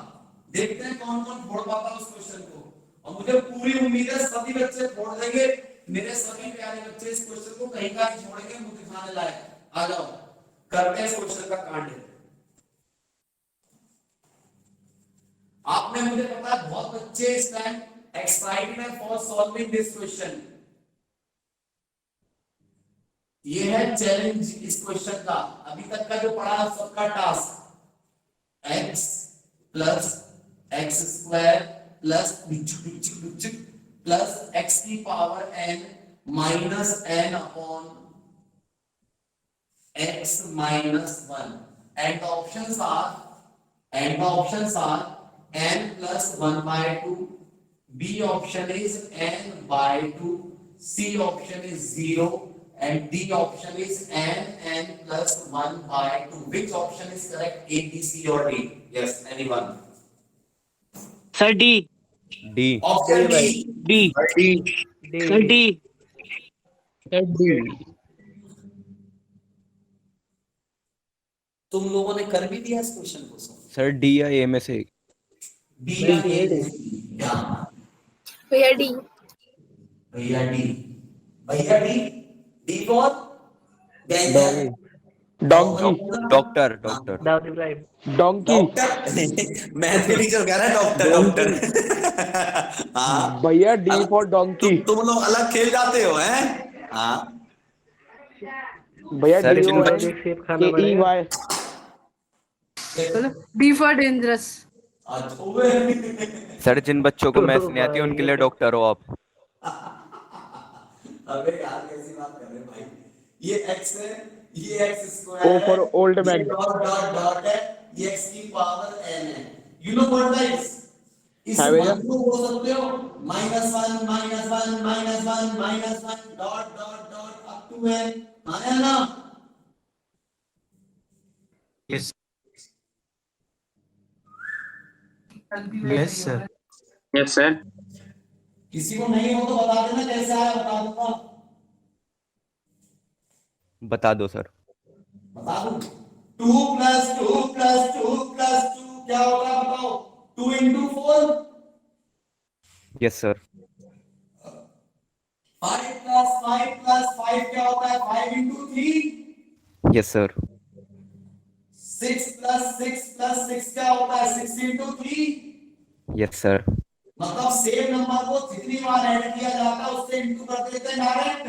देखते हैं कौन कौन फोड़ पाता है उस क्वेश्चन को. और मुझे पूरी उम्मीद है सभी बच्चे फोड़ देंगे. मेरे सभी प्यारे बच्चे इस क्वेश्चन को कहीं का नहीं छोड़ेंगे. मुझे दिखाने लायक. आ जाओ, करते हैं इस क्वेश्चन का कांड. आपने, मुझे पता है बहुत बच्चे इस टाइम एक्साइटेड है फॉर सॉल्विंग दिस क्वेश्चन. ये है चैलेंज इस क्वेश्चन का. अभी तक का जो पढ़ा है सबका task. x plus x square plus plus x की power n minus n upon x minus 1. And the options are n plus 1/2, B option is n by 2, C option is 0, and D option is n plus 1/2. Which option is correct? A, B, C or D? Yes, anyone? Sir D. D. Option D. D. Sir D. तुम लोगों ने कर भी दिया इस question को? Sir D या ए में से. B या A? क्या? भैया डी. भैया डी. भैया D. D for donkey. Doctor. Doctor. Dawood Ibrahim. Donkey. Math के टीचर कह रहा है डॉक्टर. हाँ भैया डी फॉर डोंकी. तुम लोग अलग खेल जाते हो हैं. हाँ भैया सर, डी जिन ओ बच्चे- एक सेब खाना के ई पड़ेगा. Y. D for dangerous. Sir जिन बच्चों को मैथ्स नहीं आती उनके लिए डॉक्टर हो आप. अबे यार कैसी बात कर रहे हैं भाई. ये x है, ये x square O for old man. Dot dot dot है, ये x की पावर n है. You know what guys? इस हाँ भैया. मान को बोल सकते हो -1 -1 -1 -1 -1 डॉट डॉट डॉट 2n आया ना? Yes yes sir. Yes sir. किसी को नहीं हो तो बता देना कैसे आया, बता दूंगा। बता दो सर। बता दूं? 2 प्लस 2 प्लस 2 प्लस 2 क्या होगा बताओ? 2 into 4। Yes sir. 5 प्लस 5 क्या होता है? 5 into 3। Yes sir. 6 प्लस 6 क्या होता है? 6 into 3। Yes sir. मतलब सेम नंबर को जितनी बार ऐड किया जाता है उससे इंटू कर देते हैं डायरेक्ट।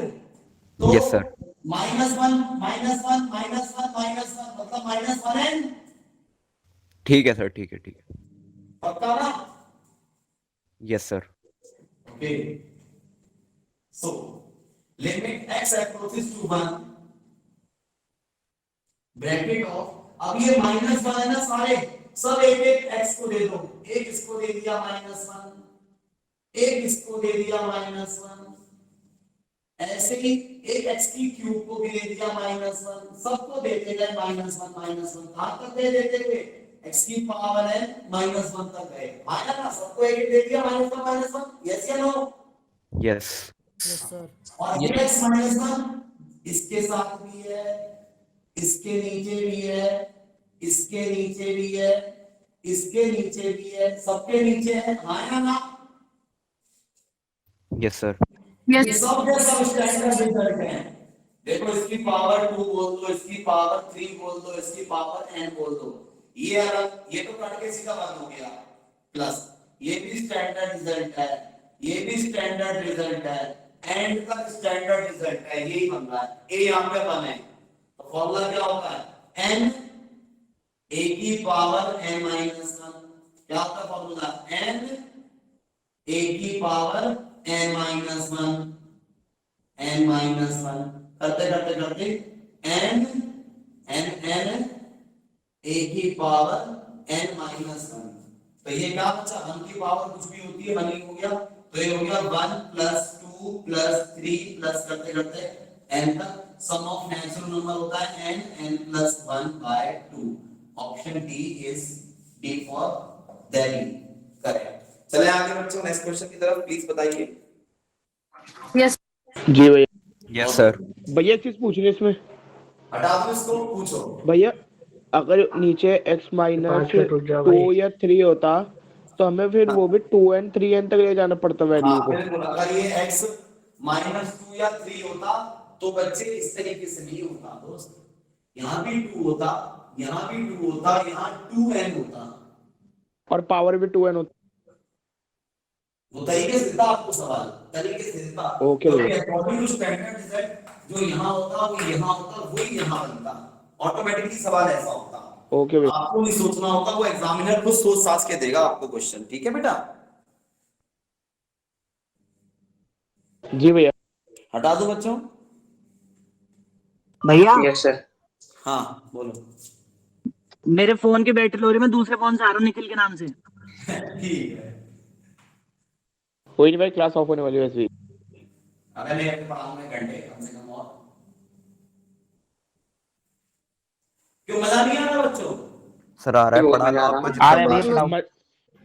तो यस सर। -1 -1 -1 -1 मतलब -1n। ठीक है सर, ठीक है, ठीक है। पक्का ना? Yes sir. Okay, so limit x approaches to 1 bracket of, अब ये -1 है ना, सारे सब एक एक x को दे दो। एक इसको दे दिया -1, एक इसको दे दिया -1, ऐसे ही एक x की क्यूब को भी दे दिया -1, सबको देते गए -1 -1। कहां तक दे देते थे? x की पावर n -1 तक गए। आया ना? सबको एक एक दे दिया -1 -1। यस या नो? यस। और ये x -1 इसके साथ भी है, इसके नीचे भी है, इसके नीचे भी है, इसके नीचे भी है, सबके नीचे है। आया ना? Yes sir. ये सब के सब स्टैंडर्ड रिजल्ट हैं। देखो, इसकी पावर 2 बोल दो, इसकी पावर 3 बोल दो, इसकी पावर n बोल दो। ये अलग, ये तो कट के सीधा बंद हो गया। प्लस ये भी स्टैंडर्ड रिजल्ट है, ये भी स्टैंडर्ड रिजल्ट है, एंड का स्टैंडर्ड रिजल्ट है, यही बन रहा है। ए यहां पे 1 है तो फॉर्मूला क्या होता है? n a की पावर n -1। क्या होता है फॉर्मूला? n a की पावर n -1, n -1 करते करते करते n a की पावर n -1। तो ये क्या बचा? 1 की पावर कुछ भी होती है 1 ही हो गया। तो ये हो गया 1 + 2 + 3 प्लस करते करते n तक। सम ऑफ नेचुरल नंबर होता है n + 1/2। Option D is D for Delhi, correct. चले आगे बच्चों, नेक्स्ट क्वेश्चन की तरफ प्लीज बताइए। यस जी भैया। Yes sir. भैया एक चीज पूछ रही है इसमें। हटा दो इसको, पूछो। भैया अगर नीचे x पाँच - मिनट रुक जाओ 2 भाई। या 3 होता तो हमें फिर वो भी 2n 3n तक ले जाना पड़ता वैल्यू हाँ को। बिल्कुल, अगर ये x -2 या 3 होता तो बच्चे इस तरीके से नहीं होता दोस्त। यहाँ भी 2 होता, यहाँ भी 2 होता, यहाँ 2n होता, और पावर भी 2n होता। वो तरीके से देता आपको सवाल, तरीके से देता। ओके तो भैया। अकॉर्डिंग टू स्टैंडर्ड रिजल्ट जो यहाँ होता वो यहाँ होता, वही यहाँ बनता। ऑटोमेटिकली सवाल ऐसा होता। ओके भैया। आपको नहीं सोचना होगा, वो एग्जामिनर खुद सोच साच के देगा आपको क्वेश्चन। ठीक है बेटा? जी भैया। हटा दो बच्चों। भैया यस सर। हाँ बोलो। मेरे फोन की बैटरी लो रही, मैं दूसरे फोन से आ रहा हूँ निखिल के नाम से। ठीक है। कोई नहीं भाई, क्लास ऑफ होने वाली है वैसे ही। अगर मैं अपने पढ़ाऊंगा घंटे कम से कम और। क्यों मजा नहीं आ रहा बच्चों? सर आ रहा है, पढ़ा लो आपको जितना आ रहा है पढ़ा भैया, है।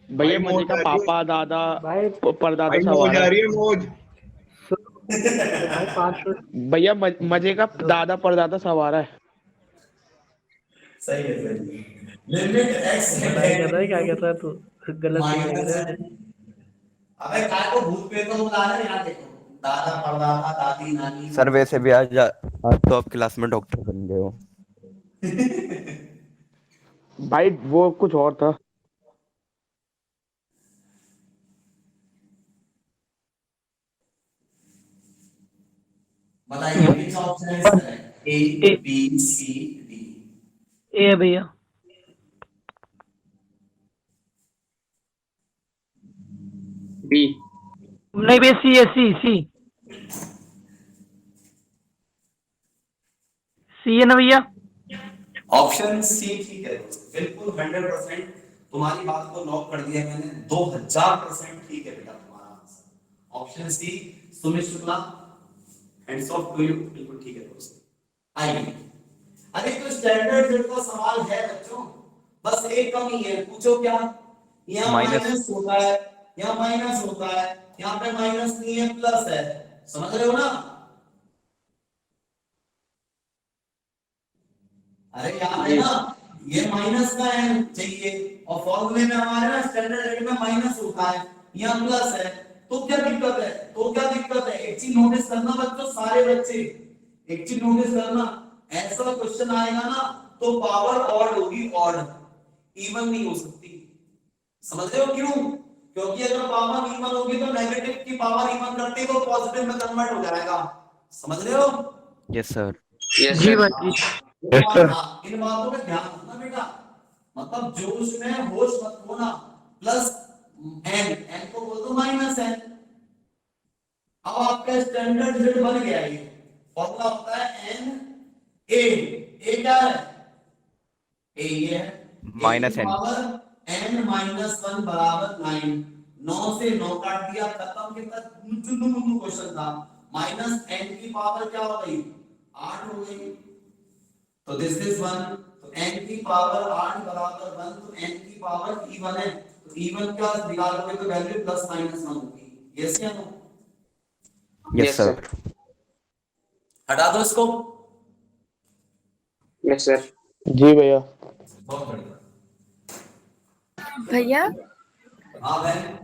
भैया मजे का पापा दादा परदादा भाई सवाल मौज आ है। रही है, मौज। भाई 5 मिनट। भैया मजे का दादा परदादा सवाल है। सही है, सही है। लिमिट x लड़ाई कर रहा है, क्या कर रहा है तू? गलत नहीं लग रहा है। अबे काय को भूत प्रेत को बुला रहे हैं? यहाँ देखो, दादा परदादा दादी नानी। सर वैसे भी आज तो आप क्लास में डॉक्टर बन गए हो। भाई वो कुछ और था। बताइए which option is correct? A, B, C, D. ए है भैया। बी। नहीं भैया, सी है, सी है ना भैया? ऑप्शन सी ठीक है, बिल्कुल 100%। तुम्हारी बात को लॉक कर दिया मैंने, 2000% ठीक है बेटा तुम्हारा answer. Option C Sumit Shukla hands off to you, बिल्कुल ठीक है दोस्त। आइए, अरे तो स्टैंडर्ड जेड का सवाल है बच्चों, बस एक कमी है, पूछो क्या? यहाँ माइनस होता है, यहाँ माइनस होता है, यहाँ पे माइनस नहीं है प्लस है, समझ रहे हो ना? अरे यहाँ है ना, ये माइनस का है चाहिए, और फॉर्मूले में हमारे ना स्टैंडर्ड रेट में माइनस होता है, यहाँ प्लस है, तो क्या दिक्कत है? तो क्या दिक्कत है? एक चीज नोटिस करना बच्चों, सारे बच्चे एक चीज नोटिस करना, ऐसा क्वेश्चन आएगा ना तो पावर ऑड होगी, ऑड, इवन नहीं हो सकती। समझ रहे हो क्यों? क्योंकि अगर पावर इवन होगी तो नेगेटिव की पावर इवन करते तो पॉजिटिव में कन्वर्ट हो जाएगा। समझ रहे हो? Yes sir. जी भाई। इन बातों पे ध्यान रखना बेटा, मतलब जोश में होश मत खोना। प्लस एन, एन को बोल दो माइनस एन। अब आपका स्टैंडर्ड जेड बन गया, ये फॉर्मूला होता है एन ए क्या है? ए ये है माइनस एन, एन माइनस 1 बराबर 9, 9 से 9 काट दिया, खत्म। कितना चुन्नू क्वेश्चन था। माइनस एन की पावर क्या हो गई? 8 हो गई, तो दिस इज 1, तो n की पावर 8 बराबर 1, तो n की पावर इवन है, तो इवन का निकालोगे तो वैल्यू प्लस माइनस 1 होगी। यस या नो? Yes sir. हटा दो इसको। Yes sir. जी भैया। बहुत बढ़िया भैया हाँ बहन,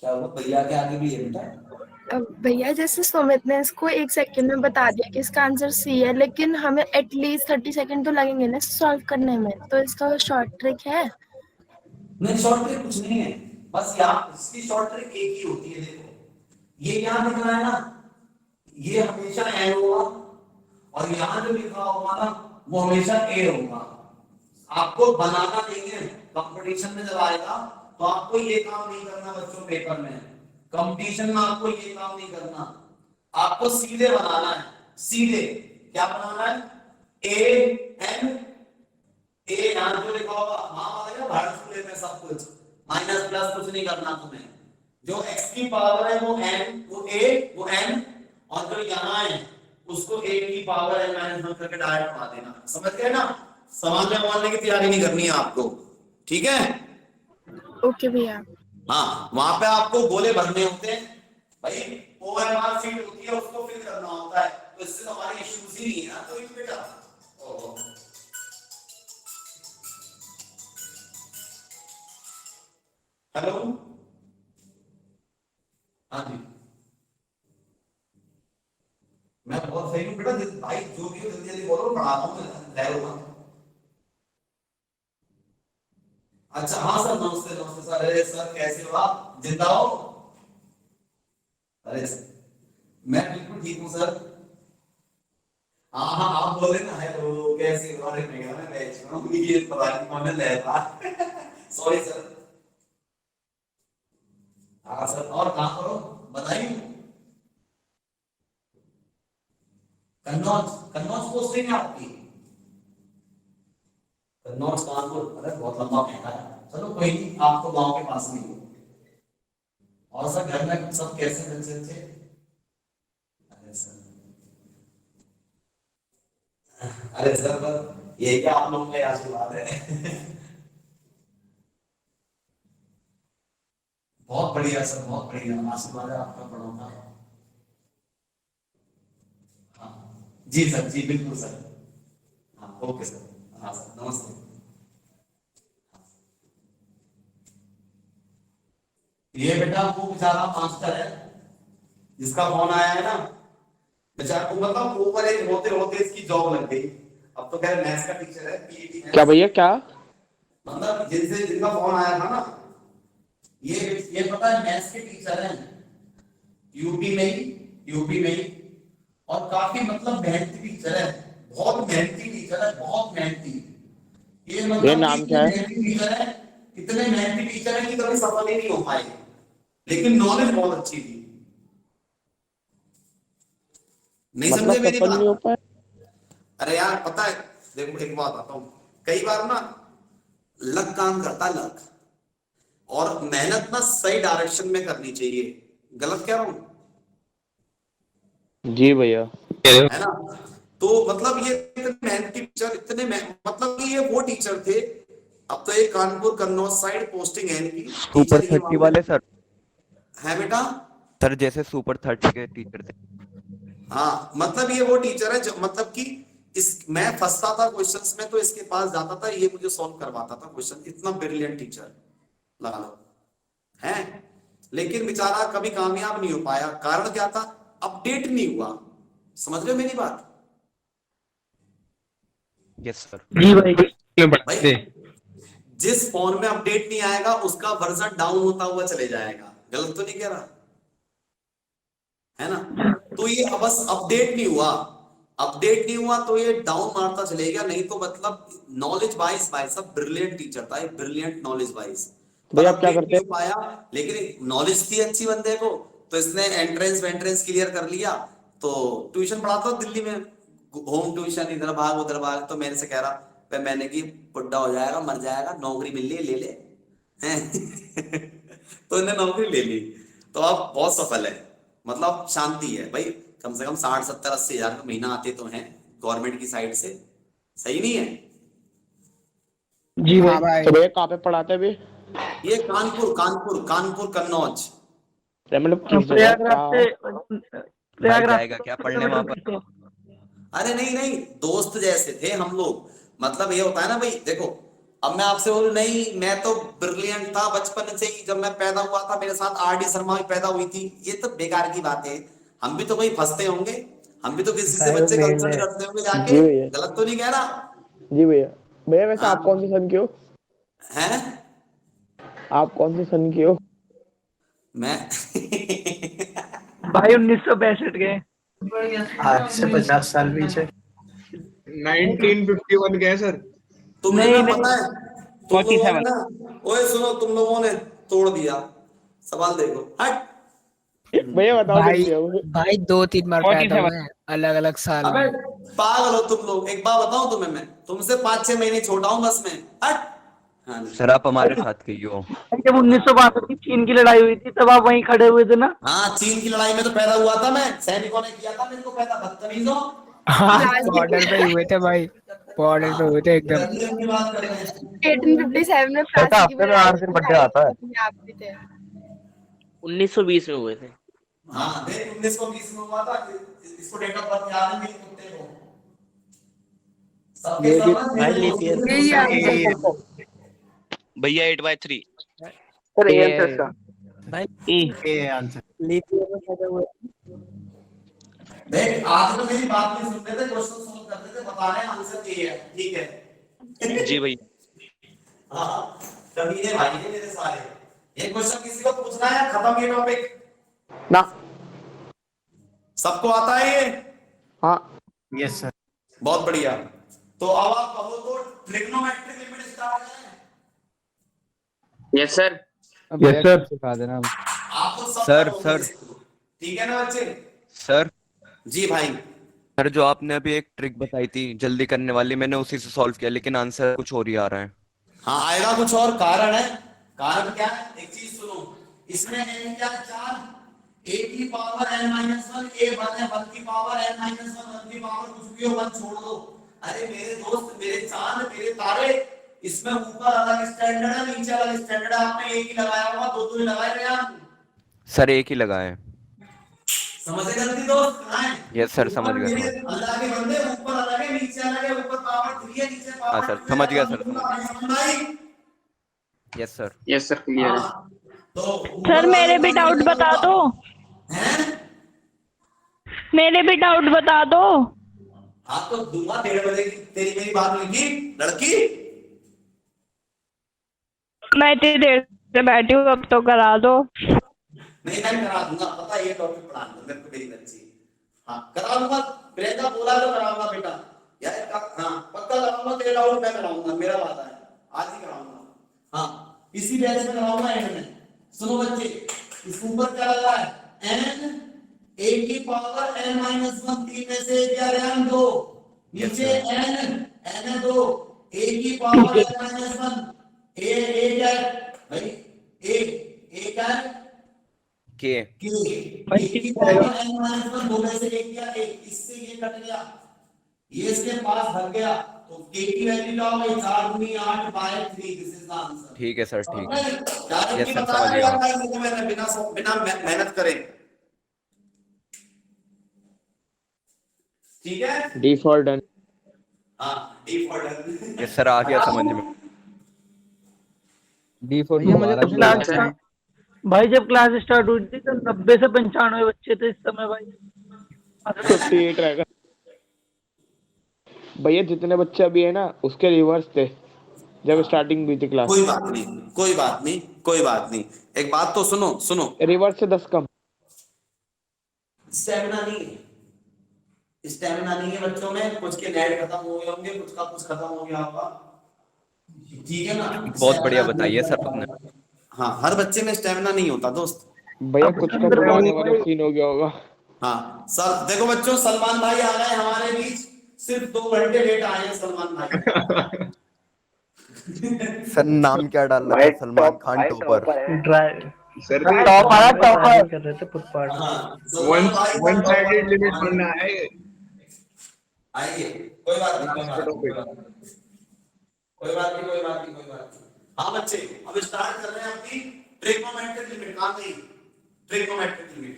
क्या हुआ? भैया के आगे भी है बेटा। भैया जैसे सुमित ने इसको 1 सेकंड में बता दिया कि इसका आंसर सी है, लेकिन हमें एटलीस्ट 30 सेकंड तो लगेंगे ना सॉल्व करने में, तो इसका शॉर्ट ट्रिक है? नहीं, शॉर्ट ट्रिक कुछ नहीं है, बस यहाँ इसकी शॉर्ट ट्रिक एक ही होती है। देखो ये यहाँ दिख रहा है ना, ये हमेशा एन होगा, और यहाँ जो लिखा होगा ना वो हमेशा ए होगा। आपको बनाना नहीं है, कंपटीशन में जब आएगा तो आपको ये काम नहीं करना बच्चों, पेपर में कंपटीशन में आपको ये काम नहीं करना, आपको सीधे बनाना है। सीधे क्या बनाना है? ए एन, ए यहाँ जो लिखा होगा वहां भारत में सब कुछ, माइनस प्लस कुछ नहीं करना तुम्हें। जो x की पावर है वो n, वो a, वो n, और जो यहाँ है उसको a की पावर n माइनस 1 करके डायरेक्ट बना देना। समझ गए ना? सवाल में मानने की तैयारी नहीं करनी है आपको, ठीक है? ओके भैया। हाँ, वहां पे आपको गोले भरने होते हैं भाई, OMR शीट होती है उसको फिल करना होता है, तो इससे तो हमारे इश्यूज ही नहीं है ना। तो एक बेटा हेलो, हाँ जी, मैं बहुत सही हूँ बेटा भाई, जो भी हो जल्दी जल्दी बोलो, पढ़ाता हूँ, रह लो। अच्छा हाँ सर, नमस्ते नमस्ते सर। अरे सर कैसे हो आप? जिंदा हो? अरे मैं बिल्कुल ठीक हूँ सर। हाँ हाँ, आप बोले ना हेलो कैसे हो? अरे मैं बैच में हूँ, ये पता नहीं कौन ले रहा सॉरी सर। हाँ सर, और कहाँ करो बताइए। कन्नौज, कन्नौज पोस्टिंग है आपकी? कन्नौज कानपुर, अरे बहुत लंबा कहता है। चलो कोई नहीं, आपको गांव के पास में ही। और सर घर में सब कैसे बच्चे थे? अरे सर पर ये क्या आप लोगों का आशीर्वाद है बहुत बढ़िया सर, बहुत बढ़िया आशीर्वाद है आपका बड़ों का। हाँ जी सर, जी बिल्कुल सर। हाँ ओके सर, हाँ सर नमस्ते। ये बेटा वो बेचारा मास्टर है जिसका फोन आया है ना, बेचारा को मतलब ऊपर एक होते होते इसकी जॉब लग गई। अब तो खैर मैथ्स का टीचर है, पीईटी क्या भैया क्या? मतलब जिनका फोन आया था ना, ये पता है मैथ्स के टीचर हैं यूपी में ही, और काफी मतलब मेहनती टीचर है, बहुत मेहनती टीचर है, बहुत मेहनती। ये मतलब नाम क्या है? टीचर है, इतने मेहनती टीचर है कि कभी सफल ही नहीं हो पाए, लेकिन नॉलेज बहुत अच्छी थी। नहीं मतलब समझे मेरी सफल नहीं हो बात? पाए? अरे यार पता है, देखो एक बात आता हूँ, कई बार ना लक काम करता है, लक। और मेहनत ना सही डायरेक्शन में करनी चाहिए। गलत कह रहा हूं? जी भैया। है ना? तो मतलब ये इतने मेहनती टीचर, मतलब कि ये वो टीचर थे। अब तो ये कानपुर कन्नौज साइड पोस्टिंग है इनकी। सुपर 30 वाले सर? है बेटा? सर जैसे सुपर 30 के टीचर थे। हाँ, मतलब ये वो टीचर है जो मतलब कि मैं फंसता था क्वेश्चंस में तो इसके पास जाता था, ये मुझे सॉल्व करवाता था क्वेश्चन। इतना ब्रिलियंट टीचर लगा लो है। लेकिन बेचारा कभी कामयाब नहीं हो पाया। कारण क्या था? अपडेट नहीं हुआ। समझ रहे हो मेरी बात? Yes sir. जी भाई। भाई जिस फोन में अपडेट नहीं आएगा उसका वर्जन डाउन होता हुआ चले जाएगा। गलत तो नहीं कह रहा? है ना? तो ये बस अपडेट नहीं हुआ, अपडेट नहीं हुआ तो ये डाउन मारता चलेगा। नहीं तो मतलब नॉलेज वाइज भाई सब ब्रिलियंट टीचर था, एक ब्रिलियंट नॉलेज वाइज। भैया आप क्या करते हैं? पाया, लेकिन नॉलेज थी अच्छी बंदे को, तो इसने एंट्रेंस क्लियर कर लिया। तो ट्यूशन पढ़ाता था दिल्ली में, होम ट्यूशन, इधर भाग उधर भाग। तो मेरे से कह रहा भाई मैंने की बुढ़ा हो जाएगा, मर जाएगा, नौकरी मिल ली ले ले तो इन्हें नौकरी ले ली। तो अब बहुत सफल है, मतलब शांति है भाई। कम से कम 60-70-80 हजार का महीना आते तो हैं गवर्नमेंट की साइड से। सही नहीं है? जी हाँ भाई। तो भैया कहाँ पे पढ़ाते हैं अभी? ये कानपुर कन्नौज। मतलब किस जगह? प्रयागराज से भाई प्रयागराज जाएगा क्या पढ़ने वहां पर? अरे नहीं, दोस्त जैसे थे हम लोग। मतलब ये होता है ना भाई, देखो अब मैं आपसे बोलूं, नहीं मैं तो ब्रिलियंट था बचपन से ही। जब मैं पैदा हुआ था मेरे साथ आर.डी. शर्मा भी पैदा हुई थी। ये तो बेकार की बात है। हम भी तो कहीं फंसते होंगे, हम भी तो किसी से बच्चे कंसल्ट करते होंगे जाके। जी भैया। गलत तो नहीं कह रहा? जी भैया। भैया वैसे हाँ। आप कौन से सन के हो? हैं? आप कौन से सन के हो? मैं भाई 1962 के। आज से 50 साल पीछे। 1951 के सर। तुम्हें नहीं, ना नहीं। पता है, तुम लोगों ने ना, ओए सुनो, तुम लोगों ने तोड़ दिया सवाल। देखो हट। भैया बताओ भाई कैसे हो? भाई 2-3 बार पैदा हुए हैं अलग अलग साल अबे में। पागल हो तुम लोग। एक बात बताऊं तुम्हें, मैं तुमसे 5-6 महीने छोटा हूं बस में। हट। हाँ सर आप हमारे साथ के ही हो। जब 1962 की चीन की लड़ाई हुई थी तब आप वहीं खड़े हुए थे ना। हाँ, चीन की लड़ाई में तो पैदा हुआ था मैं। सैनिकों ने किया था मेरे को पैदा। बदतमीजों। हाँ बॉर्डर पे हुए थे भाई, बॉर्डर पे हुए थे एकदम। गंदगी की बात कर रहे हैं। 1857 में प्लासी की लड़ाई आप भी थे। 1920 में हुए थे। हाँ देख, 1920 में हुआ था। इसको डेट ऑफ बर्थ याद है मेरे कुत्ते को। सबके सब यही आंसर। भैया 8/3। सर ए आंसर का। ये आंसर। देख, आज तो मेरी बात नहीं सुनते थे, क्वेश्चन सॉल्व करते थे, बता रहे हैं आंसर ये है। ठीक है? जी भैया। हाँ, कमीने भाई है मेरे सारे। ये क्वेश्चन किसी को पूछना है? खत्म ये टॉपिक। ना। सबको आता है ये? हाँ। Yes sir. बहुत बढ़िया। तो अब आप कहो तो ट्रिग्नोमेट्रिक लिमिट स्टार्ट है। Yes sir. Yes sir. सिखा देना। आपको सब सर, करोगे सर। इसको। ठीक है ना बच्चे? सर जी भाई। सर जो आपने अभी एक ट्रिक बताई थी जल्दी करने वाली, मैंने उसी से सॉल्व किया लेकिन आंसर कुछ और ही आ रहा है। हाँ आएगा कुछ और। कारण है। कारण क्या है? एक चीज सुनो, इसमें n क्या है? 4। a की पावर n-1, a 1 है, 1 की पावर n-1, 1 की पावर कुछ भी हो, 1 छोड़ दो। अरे मेरे दोस्त, मेरे चांद, मेरे तारे, इसमें ऊपर अलग स्टैंडर्ड है, नीचे अलग स्टैंडर्ड है। आपने एक ही लगाया होगा, दो ही लगाए थे आप। सर एक ही लगा है। समझे गलती दोस्त? कहाँ है? यस सर, समझ ऊपर गया मेरे समझ। अल्लाह के बंदे, ऊपर अलग है, नीचे अलग है। ऊपर पावर 3 है, नीचे हाँ पावर सर, 2 समझ है। गया सर, समझ गया। समझ आई? Yes sir. Yes sir clear है। हाँ, तो सर मेरे भी डाउट बता दो। हैं? मेरे भी डाउट बता दो। हाँ तो दूंगा 1:30 बजे की। तेरी मेरी बात हुई थी लड़की? मैं इतनी देर से बैठी हूँ, अब तो करा दो। नहीं, मैं करा दूंगा। पता है ये टॉपिक पढ़ाना मेरे को, मेरी बच्ची। हाँ करा दूंगा। प्रियंका बोला तो कराऊंगा बेटा यार। हाँ पक्का कराऊंगा। तेरे डाउट मैं कराऊंगा, मेरा वादा है। आज ही कराऊंगा। हाँ इसी बैच में कराऊंगा एंड में। सुनो बच्चे, इसके ऊपर क्या लगा है? n a की पावर n-1, 3 में से क्या रहे? 2। नीचे n है 2, a की पावर n-1, a क्या है भाई? ए क्या है? के के की पावर n माइनस वन, दो में से एक किया, एक इससे ये कट गया, ये इसके पास भग गया, तो के की वैल्यू क्या होगी? 4 गुनी 8 by 3। This is the answer. ठीक है सर, ठीक है। डायरेक्टली यस सर, बता समझ दिया गया। था मैंने, बिना मेहनत करे। ठीक है, डिफॉल्ट डन। हाँ डिफॉल्ट। यस सर, आ गया समझ में। भाई जब क्लास स्टार्ट हुई थी तो 90 से 95 बच्चे थे इस समय भाई। 58 रहेगा भैया। जितने बच्चे अभी है ना उसके रिवर्स थे जब स्टार्टिंग हुई थी क्लास। कोई बात नहीं, कोई बात नहीं, कोई बात नहीं। एक बात तो सुनो, सुनो, रिवर्स से 10 कम। स्टेमिना नहीं है, स्टेमिना नहीं है बच्चों में। कुछ के नेट खत्म हो गए होंगे, कुछ का कुछ खत्म हो गया होगा, ठीक है ना? बहुत बढ़िया बताइए सर आपने। हाँ, हर बच्चे में स्टेमिना नहीं होता दोस्त। भैया कुछ का दोबारा वाला सीन हो गया होगा। हाँ सर, देखो बच्चों, सलमान भाई आ गए हमारे बीच, सिर्फ 2 घंटे लेट आए हैं सलमान भाई। सर नाम क्या डाल रखा है? Salman Khan topper. Sir topper कर रहे थे फुटपाथ। हाँ, सलमान भाई वन साइडेड लिमिट बनना है। आइए, कोई बात नहीं, कोई बात नहीं, कोई बात नहीं, कोई बात नहीं, कोई बात नहीं, कोई बात नहीं। हाँ बच्चे, अब स्टार्ट कर रहे हैं अपनी ट्रिग्नोमेट्रिक लिमिट। कहाँ गई ट्रिग्नोमेट्रिक लिमिट?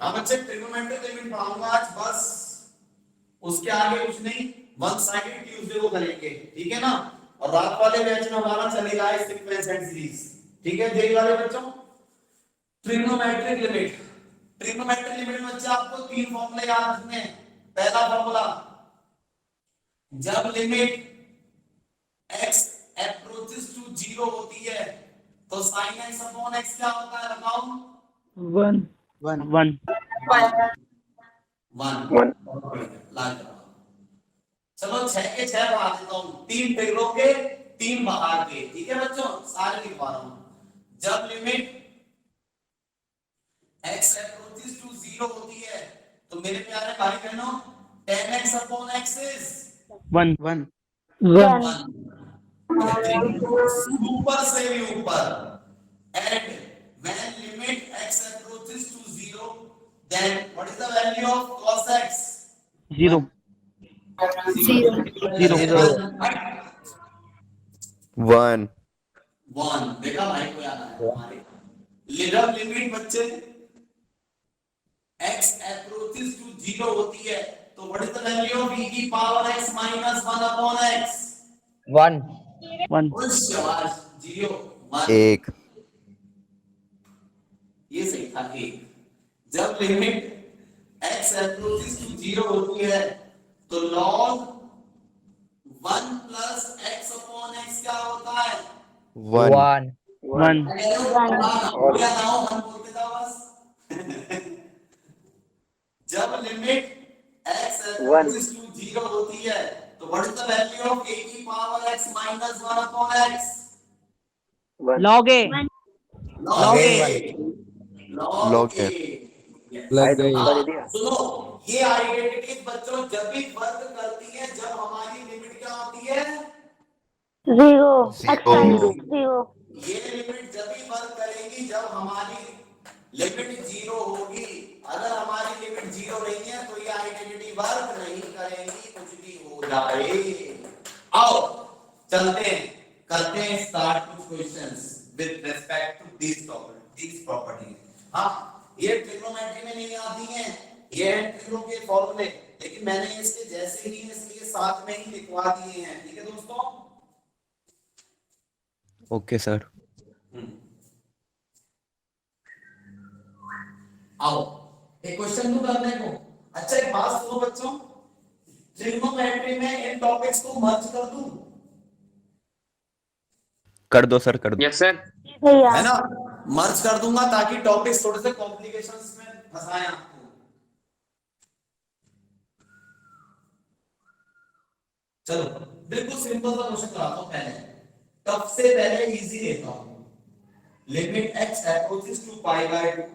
हाँ बच्चे, ट्रिग्नोमेट्रिक लिमिट पढ़ाऊंगा आज, बस उसके आगे कुछ नहीं। वन साइडेड ट्यूसडे को करेंगे, ठीक है ना? और रात वाले बैच में हमारा चलेगा सीक्वेंस एंड सीरीज, ठीक है? देख वाले बच्चों, ट्रिग्नोमेट्रिक लिमिट। ट्रिग्नोमेट्रिक लिमिट में बच्चे आपको 3 फॉर्मूले याद रखने हैं। पहला फॉर्मूला, जब लिमिट x अप्रोचेस टू 0 होती है तो sin x अपॉन x क्या होता है? बताओ। 1 1 1 चलो 6 के 6 बना देता हूं, 3 ट्रिग्रो के 3 बाहर के, ठीक है बच्चों? सारे लिखवा रहा हूं। जब लिमिट x अप्रोचेस टू 0 होती है तो मेरे प्यारे भाई बहनों, 10x अपॉन x इज 1 ऊपर से भी ऊपर। And when limit x approaches to 0, then what is the value of cos x? 0 1 1। देखा भाई को याद आया हमारे। जब लिमिट बच्चे x approaches to 0 होती है तो what is the value of e की power x minus 1 upon x? 1 शाबाश, 0 1। 1 ये सही था, 1। जब लिमिट x approaches to 0 होती है तो log 1 plus x upon x क्या होता है? 1 जब लिमिट x approaches to 0 होती है तो what is the value of a की power x minus 1 upon x? log a log a। लग गई। सुनो, ये आइडेंटिटी बच्चों जब भी वर्क करती है जब हमारी लिमिट क्या होती है? 0 ये लिमिट जब भी वर्क करेगी जब हमारी लिमिट 0 होगी। अगर हमारी लिमिट 0 नहीं है तो ये आइडेंटिटी वर्क नहीं करेगी, कुछ भी हो जाए। आओ चलते हैं, करते हैं स्टार्ट कुछ questions with respect to this properties. हाँ, ये ट्रिग्नोमेट्री में नहीं आती हैं, ये है ट्रिग्नो के फॉर्मूले, लेकिन मैंने इसके जैसे ही इसलिए साथ में ही लिखवा दिए हैं, ठीक है दोस्तों? Okay sir. आओ एक क्वेश्चन दो करने को। अच्छा एक बात सुनो बच्चों, ट्रिग्नोमेट्री में इन टॉपिक्स को मर्ज कर दूं? कर दो सर, कर दो। Yes sir. है ना? मर्ज कर दूंगा ताकि टॉपिक्स थोड़े से कॉम्प्लिकेशंस में फंसाएं आपको। चलो बिल्कुल सिंपल सा क्वेश्चन कराता हूं, पहले टफ से पहले इजी लेता हूं। Limit x approaches to pi by 2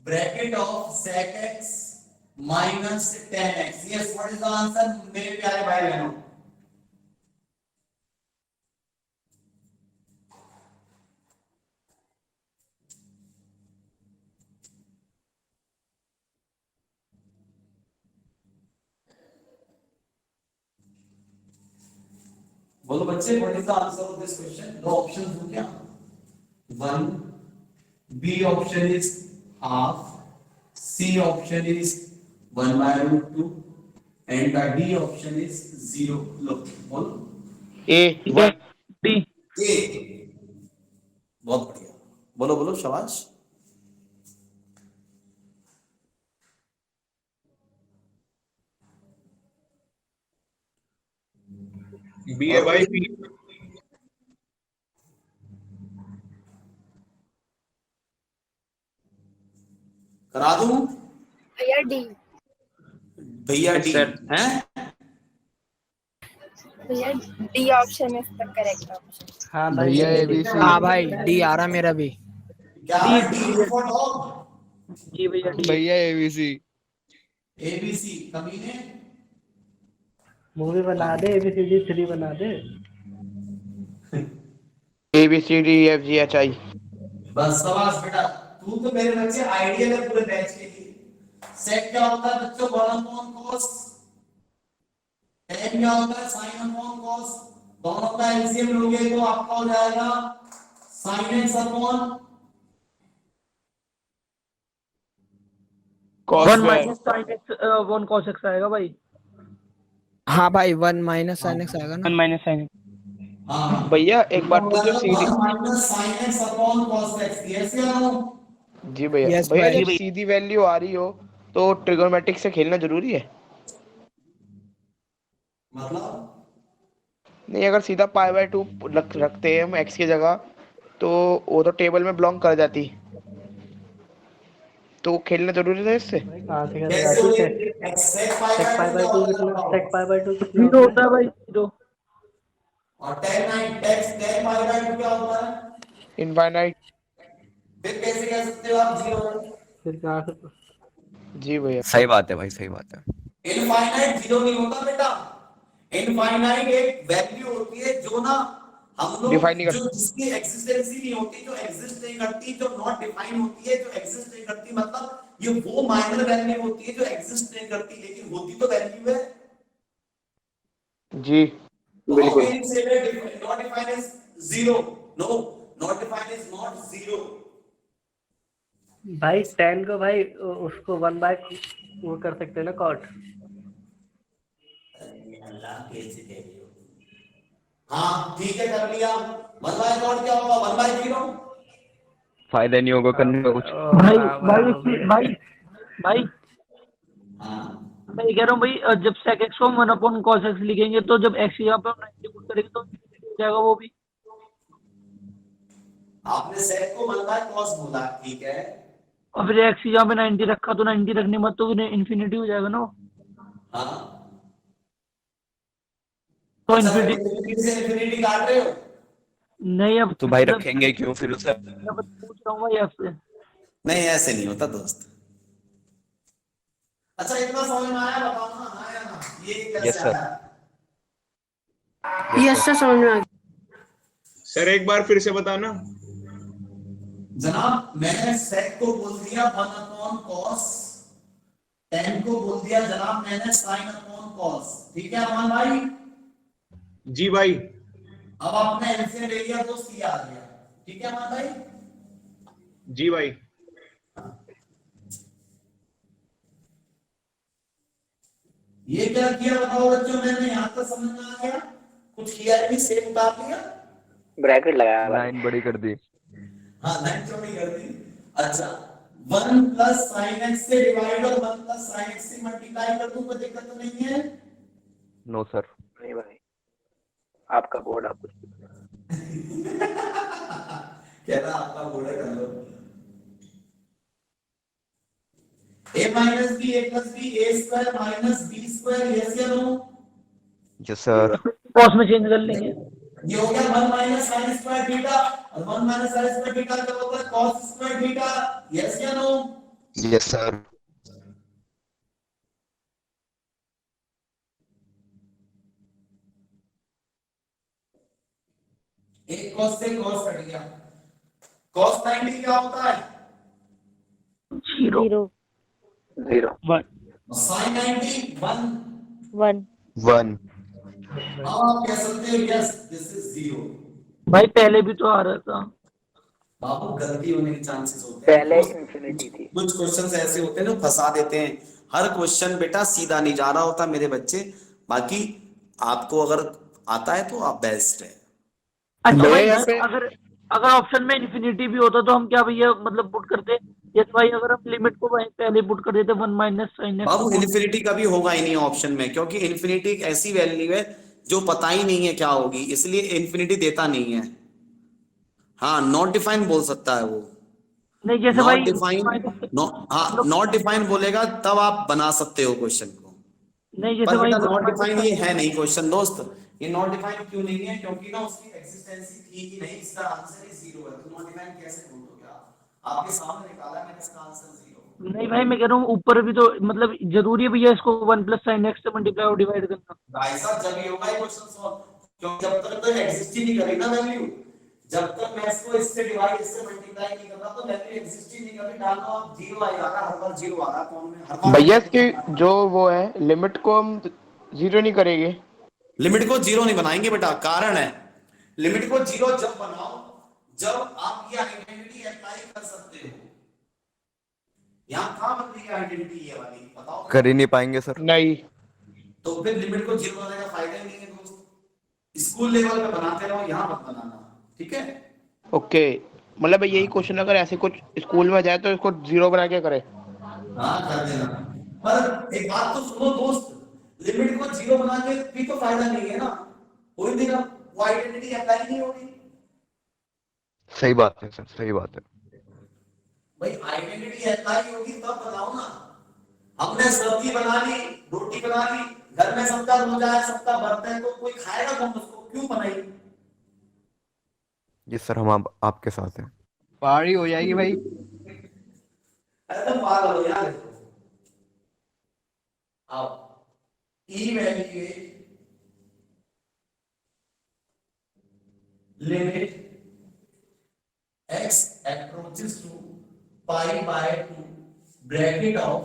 bracket of sec x minus tan x. Yes, what is the answer मेरे प्यारे भाई बहनों? बोलो बच्चे, what is the answer of this question? दो ऑप्शन हो क्या? 1, B option is half, C option is 1 by root 2, and the D option is 0. Look, बोलो. A 1. D A. बहुत बढ़िया. बोलो बोलो शाबाश. बी है भाई, बी। करा दूं भैया डी। भैया डी हैं? भैया D option is the correct option. हाँ भाई भैया ABC। हाँ भाई डी आ रहा मेरा भी। क्या डी फॉर डॉग? जी भैया डी। भैया ABC। ABC कमीने. मूवी बना दे, ABCD 3 बना दे। ABCDEFGHI। बस शाबाश बेटा, तू तो मेरे बच्चे आइडियल है पूरे बैच के लिए. सेक क्या होता है बच्चों? 1 अपॉन cos. tan क्या होता है? sin upon cos. दोनों का एलसीएम लोगे तो आपका हो जाएगा sin x upon cos 1 square। Minus sine x 1 cos x आएगा भाई। हाँ भाई 1 माइनस साइन एक्स आएगा ना। 1 माइनस साइन हाँ भैया एक बात पूछो सीधी। Minus sin x upon cos x. Yes या नो? जी भैया। Yes, भैया भाई। जब सीधी वैल्यू आ रही हो तो ट्रिगोनोमेट्रिक से खेलना जरूरी है? मतलब नहीं, अगर सीधा पाई बाय 2 रखते हैं हम x की जगह तो वो तो टेबल में बिलोंग कर जाती, तो खेलना जरूरी था इससे? भाई कहाँ से कर कैसे रहा हो? है? x sec sec pi by 2 कितना? सेक पाई बाय 2 कितना जीरो होता होता है भाई, जीरो। और tan 9 tan पाई बाय 2 क्या होता है? इनफाइनाइट। फिर कैसे कह सकते हो आप 0? फिर कहाँ से? जी भैया। सही बात है भाई, सही बात है। इनफाइनाइट 0 नहीं होता बेटा. इनफाइनाइट एक वैल्यू होती है जो ना हम लोग Define नहीं कर जो जिसकी एग्जिस्टेंस ही नहीं होती, जो एग्जिस्ट नहीं करती, जो नॉट डिफाइन होती है, जो एग्जिस्ट नहीं करती, मतलब ये वो माइनर वैल्यू होती है जो एग्जिस्ट नहीं करती लेकिन होती तो वैल्यू है. जी बिल्कुल। Not define is 0. No, not define is not 0. भाई 10 को भाई उसको 1 बाय वो कर सकते हैं ना कॉट। अल्लाह कैसे कह रही हो? हाँ ठीक है, कर लिया. 1 बाय कॉट क्या होगा? 1 बाय 0. फायदा नहीं होगा करने का कुछ। भाई भाई भाई हाँ मैं ये कह रहा हूँ भाई, जब sec x को 1 अपॉन cos x लिखेंगे तो जब x यहाँ पे 90 पुट करेंगे तो हो जाएगा वो भी। आपने सेक को 1 बाय cos बोला, ठीक है. और फिर x यहाँ पे 90 रखा तो 90 रखने मत तो इन्फिनिटी हो जाएगा ना वो। हाँ तो अच्छा, इन्फिनिटी infinity से infinity काट रहे हो? नहीं, अब तो भाई रखेंगे क्यों फिर उसे? मैं बस पूछ रहा हूँ भाई आपसे। नहीं ऐसे नहीं होता दोस्त. अच्छा इतना समझ में आया? बताओ ना, हाँ या ना? ये कैसे Yes, sir. आया? यस सर समझ में आ गया। सर एक बार फिर से बताना। जनाब मैंने सेक को बोल दिया 1 अपॉन cos, tan को बोल दिया जनाब मैंने sin अपॉन cos. ठीक है अमान भाई? जी भाई। अब आपने एलसीएम ले लिया तो c आ गया. ठीक है अमान भाई? जी भाई। ये क्या किया बताओ बच्चों? मैंने यहाँ तक समझ में आ गया? कुछ किया नहीं, सेम उतार लिया. ब्रैकेट लगाया भाई। लाइन बड़ी कर दी। हाँ लाइन चौड़ी कर दी. अच्छा 1 प्लस sin x से डिवाइड और 1 प्लस sin x से मल्टीप्लाई कर दूं, कोई दिक्कत तो नहीं है? No sir. नहीं भाई, आपका बोर्ड आप कुछ कह रहा आपका बोर्ड कर लो. a minus b a plus b a square minus b square. yes या no? Yes sir. कॉस में चेंज कर लेंगे। ये हो गया 1 माइनस साइन स्क्वायर थीटा, और 1 माइनस साइन स्क्वायर थीटा क्या होता है, cos स्क्वायर थीटा। यस या नो? Yes sir. एक cos से cos कट गया। cos 90 क्या होता है? 0 sin 90 1। 1। आप कह सकते हो यस दिस इज 0। भाई पहले भी तो आ रहा था। बाबू गलती होने के चांसेस होते हैं, पहले इंफिनिटी थी। कुछ क्वेश्चंस ऐसे होते हैं जो फंसा देते हैं। हर क्वेश्चन बेटा सीधा नहीं जा रहा होता मेरे बच्चे, बाकी आपको अगर आता है तो आप बेस्ट है। अच्छा भाई, यहाँ पे अगर अगर ऑप्शन में इन्फिनिटी भी होता तो हम क्या भैया मतलब पुट करते? यस भाई, अगर हम लिमिट को भाई पहले पुट कर देते 1 माइनस साइन एक्स। बाबू इन्फिनिटी कभी होगा ही नहीं ऑप्शन में, क्योंकि इन्फिनिटी एक ऐसी वैल्यू है जो पता ही नहीं है क्या होगी, इसलिए इन्फिनिटी देता नहीं है। हाँ नॉट डिफाइन बोल सकता है वो, नहीं जैसे नॉट भाई डिफाइन। हाँ नॉट डिफाइन बोलेगा तब आप बना सकते हो क्वेश्चन को, नहीं जैसे पर भाई बेटा नॉट डिफाइन ये है नहीं क्वेश्चन दोस्त। ये नॉट डिफाइन क्यों नहीं है, क्योंकि ना उसकी एक्सिस्टेंसी थी ही नहीं, इसका आंसर ही 0 है, तो नॉट डिफाइन कैसे बोल दोगे आप? आपके सामने निकाला है मैंने, इसका आंसर 0। नहीं भाई, मैं कह रहा हूँ ऊपर भी तो मतलब जरूरी है भैया इसको 1 प्लस साइन एक्स से मल्टीप्लाई और डिवाइड करना। भाई साहब जब ये होगा ये क्वेश्चन सॉल्व, क्योंकि जब तक तो एग्जिस्ट ही नहीं करेगी ना वैल्यू, जब तक मैं इसको इससे डिवाइड इससे मल्टीप्लाई नहीं कर रहा तो वैल्यू एग्जिस्ट ही नहीं कर रही। डाल दो आप 0 आएगा, हर बार 0 आ रहा कौन में, हर बार भैया इसकी जो वो है लिमिट को हम 0 नहीं करेंगे। लिमिट को 0 नहीं बनाएंगे बेटा, कारण है लिमिट को 0 जब बनाओ जब आप ये आइडेंटिटी अप्लाई कर सकते हो। यहां कहां बन रही है आइडेंटिटी ये वाली, बताओ। कर ही नहीं पाएंगे सर। नहीं, तो फिर लिमिट को 0 बनाने का फायदा ही नहीं है दोस्त। स्कूल लेवल पे बनाते रहो, यहां मत बनाना, ठीक है? ओके, मतलब यही क्वेश्चन अगर ऐसे कुछ स्कूल में जाए तो इसको 0 बना के करे। हाँ कर देना, पर एक बात तो सुनो दोस्त, लिमिट को 0 बना के भी तो फायदा नहीं है ना, कोई दिन वो आइडेंटिटी अप्लाई नहीं होगी। सही बात है सर, सही बात है। भाई आइडेंटिटी अप्लाई होगी तब बनाओ ना। हमने सब्जी बना ली, रोटी बना ली, घर में सबका रोजा है, सबका व्रत है, तो कोई खाएगा कौन उसको, क्यों बनाई? ये सर हम आपके साथ हैं। पारी हो जाएगी भाई। अरे तो पागल हो यार। आओ ई value limit x approaches to pi by 2 bracket of,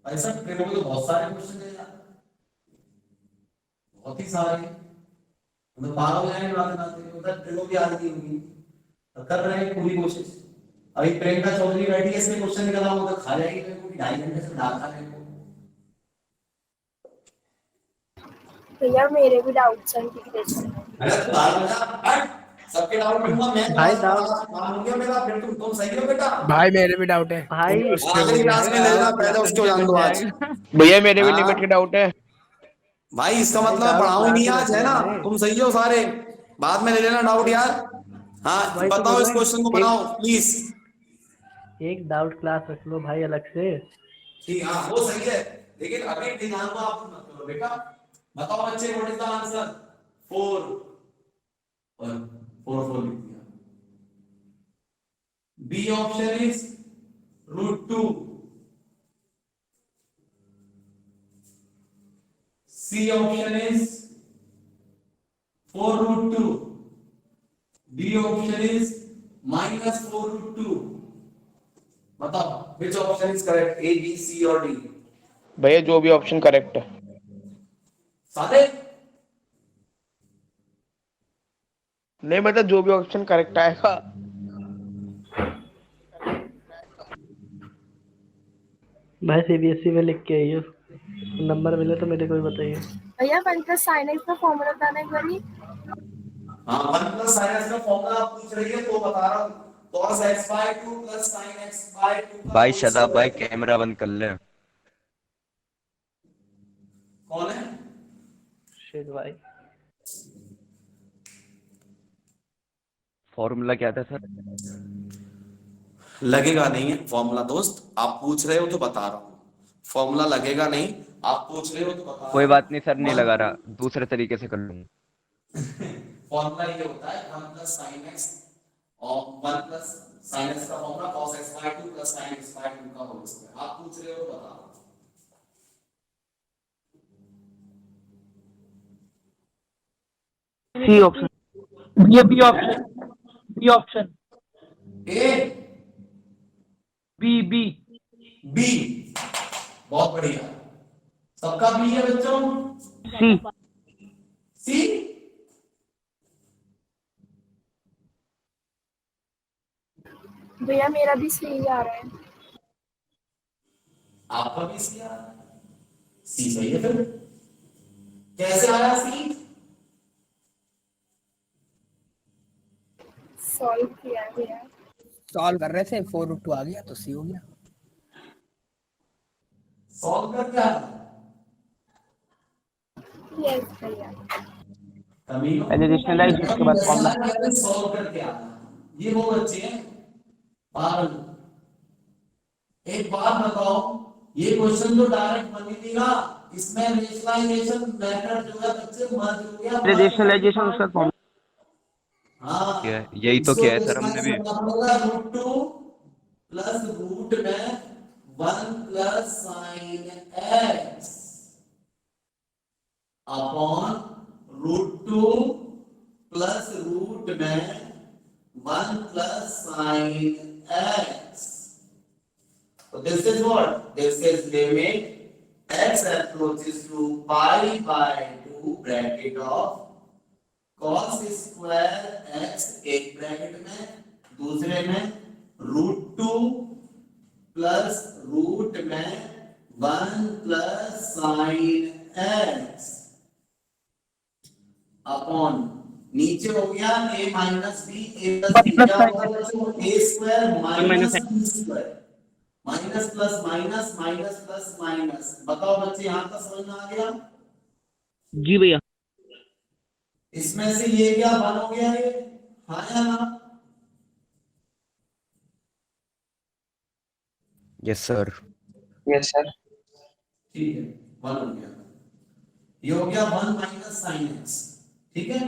ऐसा पेपर में तो बहुत सारे क्वेश्चन है यार, बहुत ही सारे, मतलब 12 हो जाएंगे बात बनाते उधर ट्रिलो भी आ रही होगी, तो कर रहे हैं पूरी कोशिश। अभी प्रियंका चौधरी बैठी है, इसमें क्वेश्चन निकला होगा, खा जाएगी मेरे को 2.5 घंटे से डाल खा लेंगे। भैया मेरे भी डाउट्स हैं अरे तो दाल बजा हट, सबके डाउट लूंगा मैं, भाई मान लूंगा मेरा, फिर तुम सही हो बेटा। भाई मेरे भी डाउट है। भाई अगली क्लास में ले लेना, पहले उसको जान दो आज। भैया मेरे भी हाँ। लिमिट के डाउट है। भाई इसका मतलब पढ़ाऊं ही नहीं आज, है ना? तुम सही हो सारे, बाद में ले लेना डाउट यार। हाँ भाई तो बताओ, इस बोल रहे क्वेश्चन को हैं, बनाओ प्लीज। एक डाउट क्लास रख लो भाई अलग से। ठीक, हाँ वो सही है, लेकिन अभी ध्यान को आप मत करो बेटा। बताओ बच्चे, व्हाट इज द आंसर? 4 और 4 लिख दिया। B option is √2, C option is 4√2, D option is -4√2। बताओ which option is correct, A B C और डी? भैया जो भी ऑप्शन करेक्ट है। सादे नहीं मतलब जो भी ऑप्शन करेक्ट आएगा। भाई सीबीएसई में लिख के आई हो, नंबर मिले तो मेरे को भी बताइए। भैया 1 प्लस साइन एक्स का फॉर्मूला बताना एक बारी। हाँ 1 प्लस साइन एक्स का फॉर्मूला आप पूछ रही है तो बता रहा हूँ, cos x/2 plus sin x/2 भाई शदाब भाई कैमरा बंद कर ले। कौन है? शिट भाई, फॉर्मूला क्या था सर? लगेगा नहीं है फॉर्मूला दोस्त, आप पूछ रहे हो तो बता रहा हूँ, फॉर्मूला लगेगा नहीं, आप पूछ रहे हो तो बता रहा हूँ। कोई बात नहीं सर, नहीं लगा रहा, दूसरे तरीके से कर लूंगा। फॉर्मूला ये होता है 1 प्लस साइन एक्स और 1 प्लस साइन एक्स का formula cos x by 2 plus sine x by 2 का होल स्क्वायर। आप पूछ रहे हो तो बताओ। सी ऑप्शन, ये B option, B option, A B B. B, बहुत बढ़िया, सबका बी है बच्चों। सी, सी, भैया मेरा भी सही आ रहा है। आपका भी सी आ रहा है। सी सही है। फिर कैसे आया सी? सॉल्व किया है भैया। सॉल्व कर रहे थे 4√2 आ गया तो सी हो गया। सॉल्व कर क्या है? यस भैया। एडिशनलाइज उसके बाद फॉर्मूला सॉल्व करके आना। ये वो बच्चे हैं पागल। एक बात बताओ, ये क्वेश्चन तो डायरेक्ट बन नहीं देगा, इसमें रेशनलाइजेशन मेथड जो है बच्चे मर्ज हो गया। रेशनलाइजेशन उसका फॉर्मूला। हाँ, यही तो किया है सर हमने भी। √2 प्लस रूट में 1 plus sine x upon √2 plus root में 1 plus sine x. So this is what? This is limit x approaches to pi by 2 bracket of cos square x एक ब्रैकेट में, दूसरे में √2 प्लस रूट में 1 plus sine x upon नीचे हो गया a minus b, a plus b क्या होगा? a square minus b square, minus plus minus minus plus minus. बताओ बच्चे, यहां तक समझ में आ गया? जी भैया। इसमें से ये क्या 1 हो गया ये, हाँ या ना? Yes sir. Yes sir. ठीक है, 1 हो गया। ये हो गया 1 माइनस साइन एक्स। ठीक है,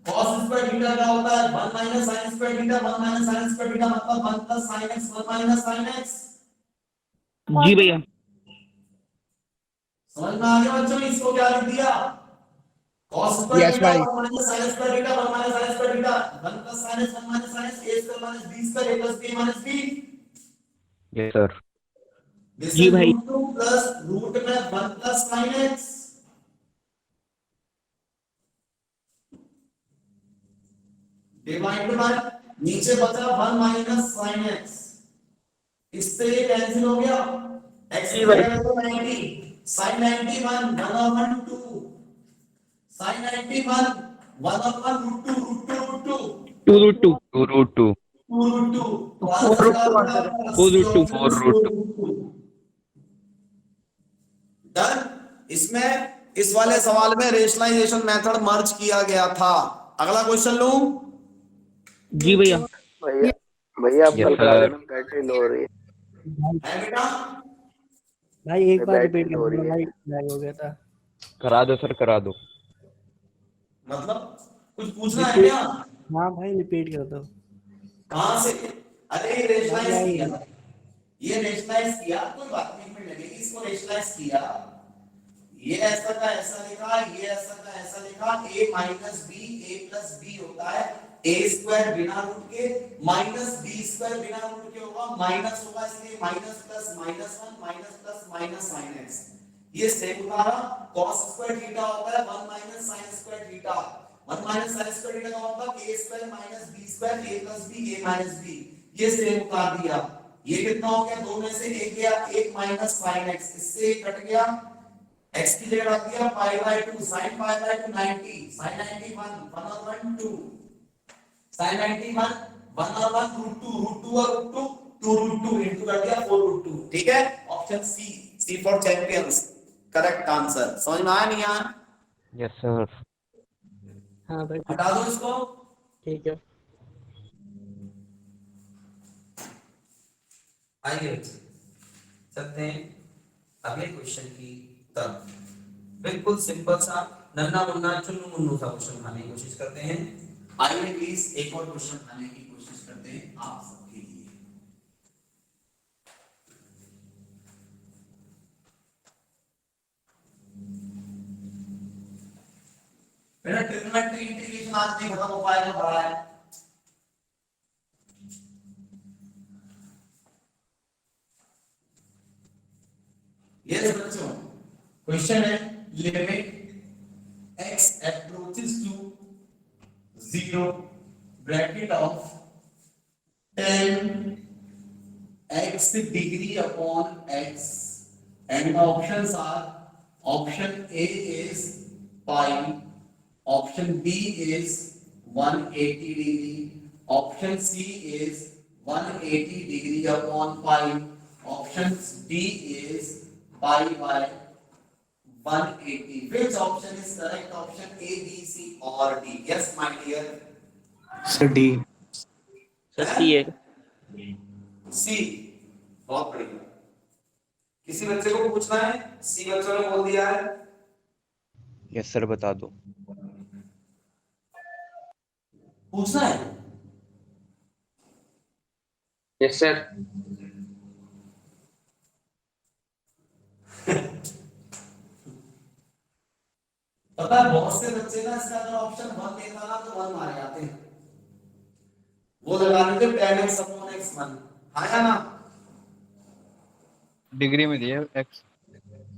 cos स्क्वायर थीटा क्या होता है? 1 minus sine square theta, 1 minus sine square theta मतलब 1 plus sine x, 1 minus sine x. जी भैया। समझ में आ गया बच्चों? इसको क्या लिख दिया? cos स्क्वायर Yes, थीटा भाई। 1 minus sine square theta, 1 minus sine square theta, 1 plus sine x, 1 minus sine x, a square minus b square, a plus b minus b। Yes sir. This जी is भाई। √2 plus root में 1 plus sine x divide by नीचे बचा 1 minus sine x, इससे ये cancel हो गया। x की वैल्यू तो 90, sin 91 1 over 2, sin 91 1 over √2 2√2, 2√2 2√2 4√2, 4√2 done. इसमें इस वाले सवाल में रेशनलाइजेशन मेथड मर्ज किया गया था। अगला क्वेश्चन लूं? जी भैया। भैया भैया आप Yes, कल करा sir. देना, बैटरी लो हो रही है। है बेटा? भाई एक बार बैटरी रिपीट लो हो रही कर है। भाई, लैग हो गया था। करा दो सर, करा दो। मतलब कुछ पूछना है क्या? हाँ भाई रिपीट कर दो। कहां से? अरे ये रेशनलाइज भाई, किया, ये रेशनलाइज किया, कोई बात नहीं, मिनट लगेगी। इसको रेशनलाइज किया, ये ऐसा का ऐसा लिखा, ये ऐसा का ऐसा लिखा, a minus B, a plus B होता है a स्क्वायर बिना रूट के माइनस b स्क्वायर बिना रूट के होगा, माइनस होगा इसलिए minus plus minus 1 minus plus minus sine x। ये सेम उदाहरण cos स्क्वायर थीटा होता है 1 minus sine square theta, 1 minus sine square theta का मतलब a square minus b square, a plus b, a minus b। ये same उतार दिया। ये कितना हो गया? दो में से एक गया, 1 माइनस साइन x, इससे एक कट गया, x की जगह रख दिया पाई by 2, sin pi by 2 90, sin 91 1 और 1 2, sin 91 1 और 1 √2 और √2 2√2 इनटू कर दिया 4√2। ठीक है, option C for champions correct answer. समझ में आया नहीं आया? Yes sir. हाँ भाई हटा दो इसको। ठीक है। आइए चलते हैं अगले क्वेश्चन की तरफ। बिल्कुल सिंपल सा नन्ना मुन्ना चुन्नू मुन्नू सा क्वेश्चन उठाने की कोशिश करते हैं। आइए प्लीज एक और क्वेश्चन खाने की कोशिश करते हैं आप सबके लिए। मेरा ट्रिग्नोमेट्री इंटीग्रेशन आज नहीं खत्म हो पाएगा, बड़ा है। यस बच्चों, क्वेश्चन है limit x approaches to 0 bracket of 10 x degree upon x, and the options are option A is pi, option B is 180 degree, option C is 180 degree upon pi, option D is pi by 180. Which option is correct? Option A, B, C or D? Yes, my dear. Sir D. Sir C है। C. बहुत बढ़िया। किसी बच्चे को पूछना है? C बच्चों ने बोल दिया है। यस सर बता दो। पूछना है? Yes sir. पता है बहुत से बच्चे ना इसका अगर ऑप्शन 1 देता ना तो 1 मारे जाते हैं। वो लगा लेते 10x अपॉन x 1, आया ना? डिग्री में दिया x।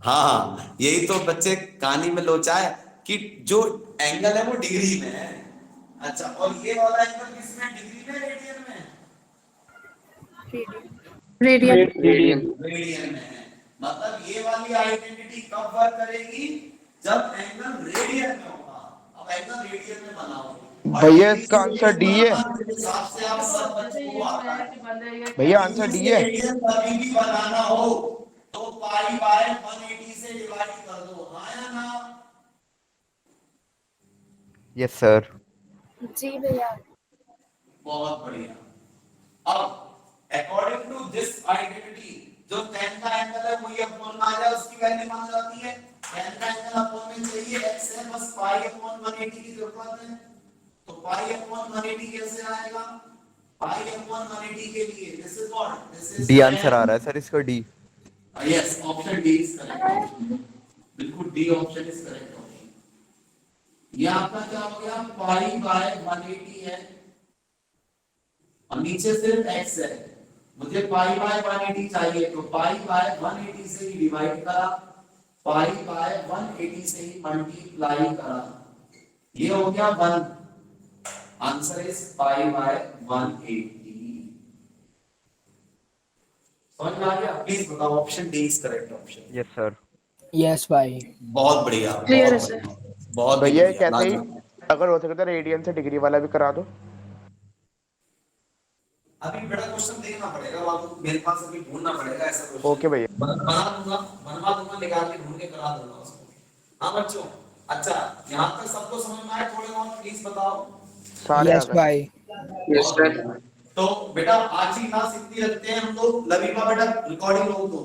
हाँ, यही तो बच्चे कहानी में लोचा है कि जो एंगल है वो डिग्री में है। अच्छा, और ये वाला एंगल किसमें, डिग्री में, रेडियन में? रेडियन में है। मतलब ये वाली आइडेंटिटी कब वर्क करेगी? जब एंगल रेडियन में होगा। अब एंगल रेडियन में बनाओ भैया इसका आंसर डी है। हिसाब से आप सब बच्चों को आता है। भैया आंसर डी है। रेडियन कभी भी बनाना हो तो पाई बाय 180 से डिवाइड कर दो, आया ना? Yes sir. जी भैया। बहुत बढ़िया। अब अकॉर्डिंग टू दिस आइडेंटिटी जो 10 का एंगल है वही अपॉन में आ जाए, उसकी वैल्यू मान जाती है। 10 का एंगल अपॉन में चाहिए x है, बस पाई अपॉन 180 की जरूरत है। तो पाई अपॉन 180 कैसे आएगा? पाई अपॉन 180 के लिए this is what, this is D answer आ रहा है सर इसका डी। Yes, option D is correct. बिल्कुल D option is correct option. ये आपका क्या हो गया? पाई बाय 180 है और नीचे सिर्फ x है। मुझे पाई बाय 180 चाहिए तो पाई बाय 180 से ही डिवाइड करा, पाई बाय 180 से ही मल्टीप्लाई करा, ये हो गया 1। Answer is pi by 180। समझ में आ गया? प्लीज बताओ option D is correct option. Yes sir. Yes भाई। बहुत बढ़िया, क्लियर है बहुत सर। बढ़िया, बहुत भैया बढ़िया। कैसे ही अगर हो सके तो रेडियन से डिग्री वाला भी करा दो। अभी बड़ा क्वेश्चन देखना पड़ेगा बाबू, मेरे पास अभी ढूंढना पड़ेगा ऐसा क्वेश्चन। ओके भैया। बनवा दूंगा, निकाल के ढूंढ के करा दूंगा उसको। हाँ बच्चों, अच्छा यहाँ तक सबको समझ में आया? थोड़े बहुत प्लीज बताओ। सारे यस भाई। Yes sir. तो बेटा आज ही क्लास इतनी रखते हैं हम लोग। लबीबा बेटा रिकॉर्डिंग रोक दो।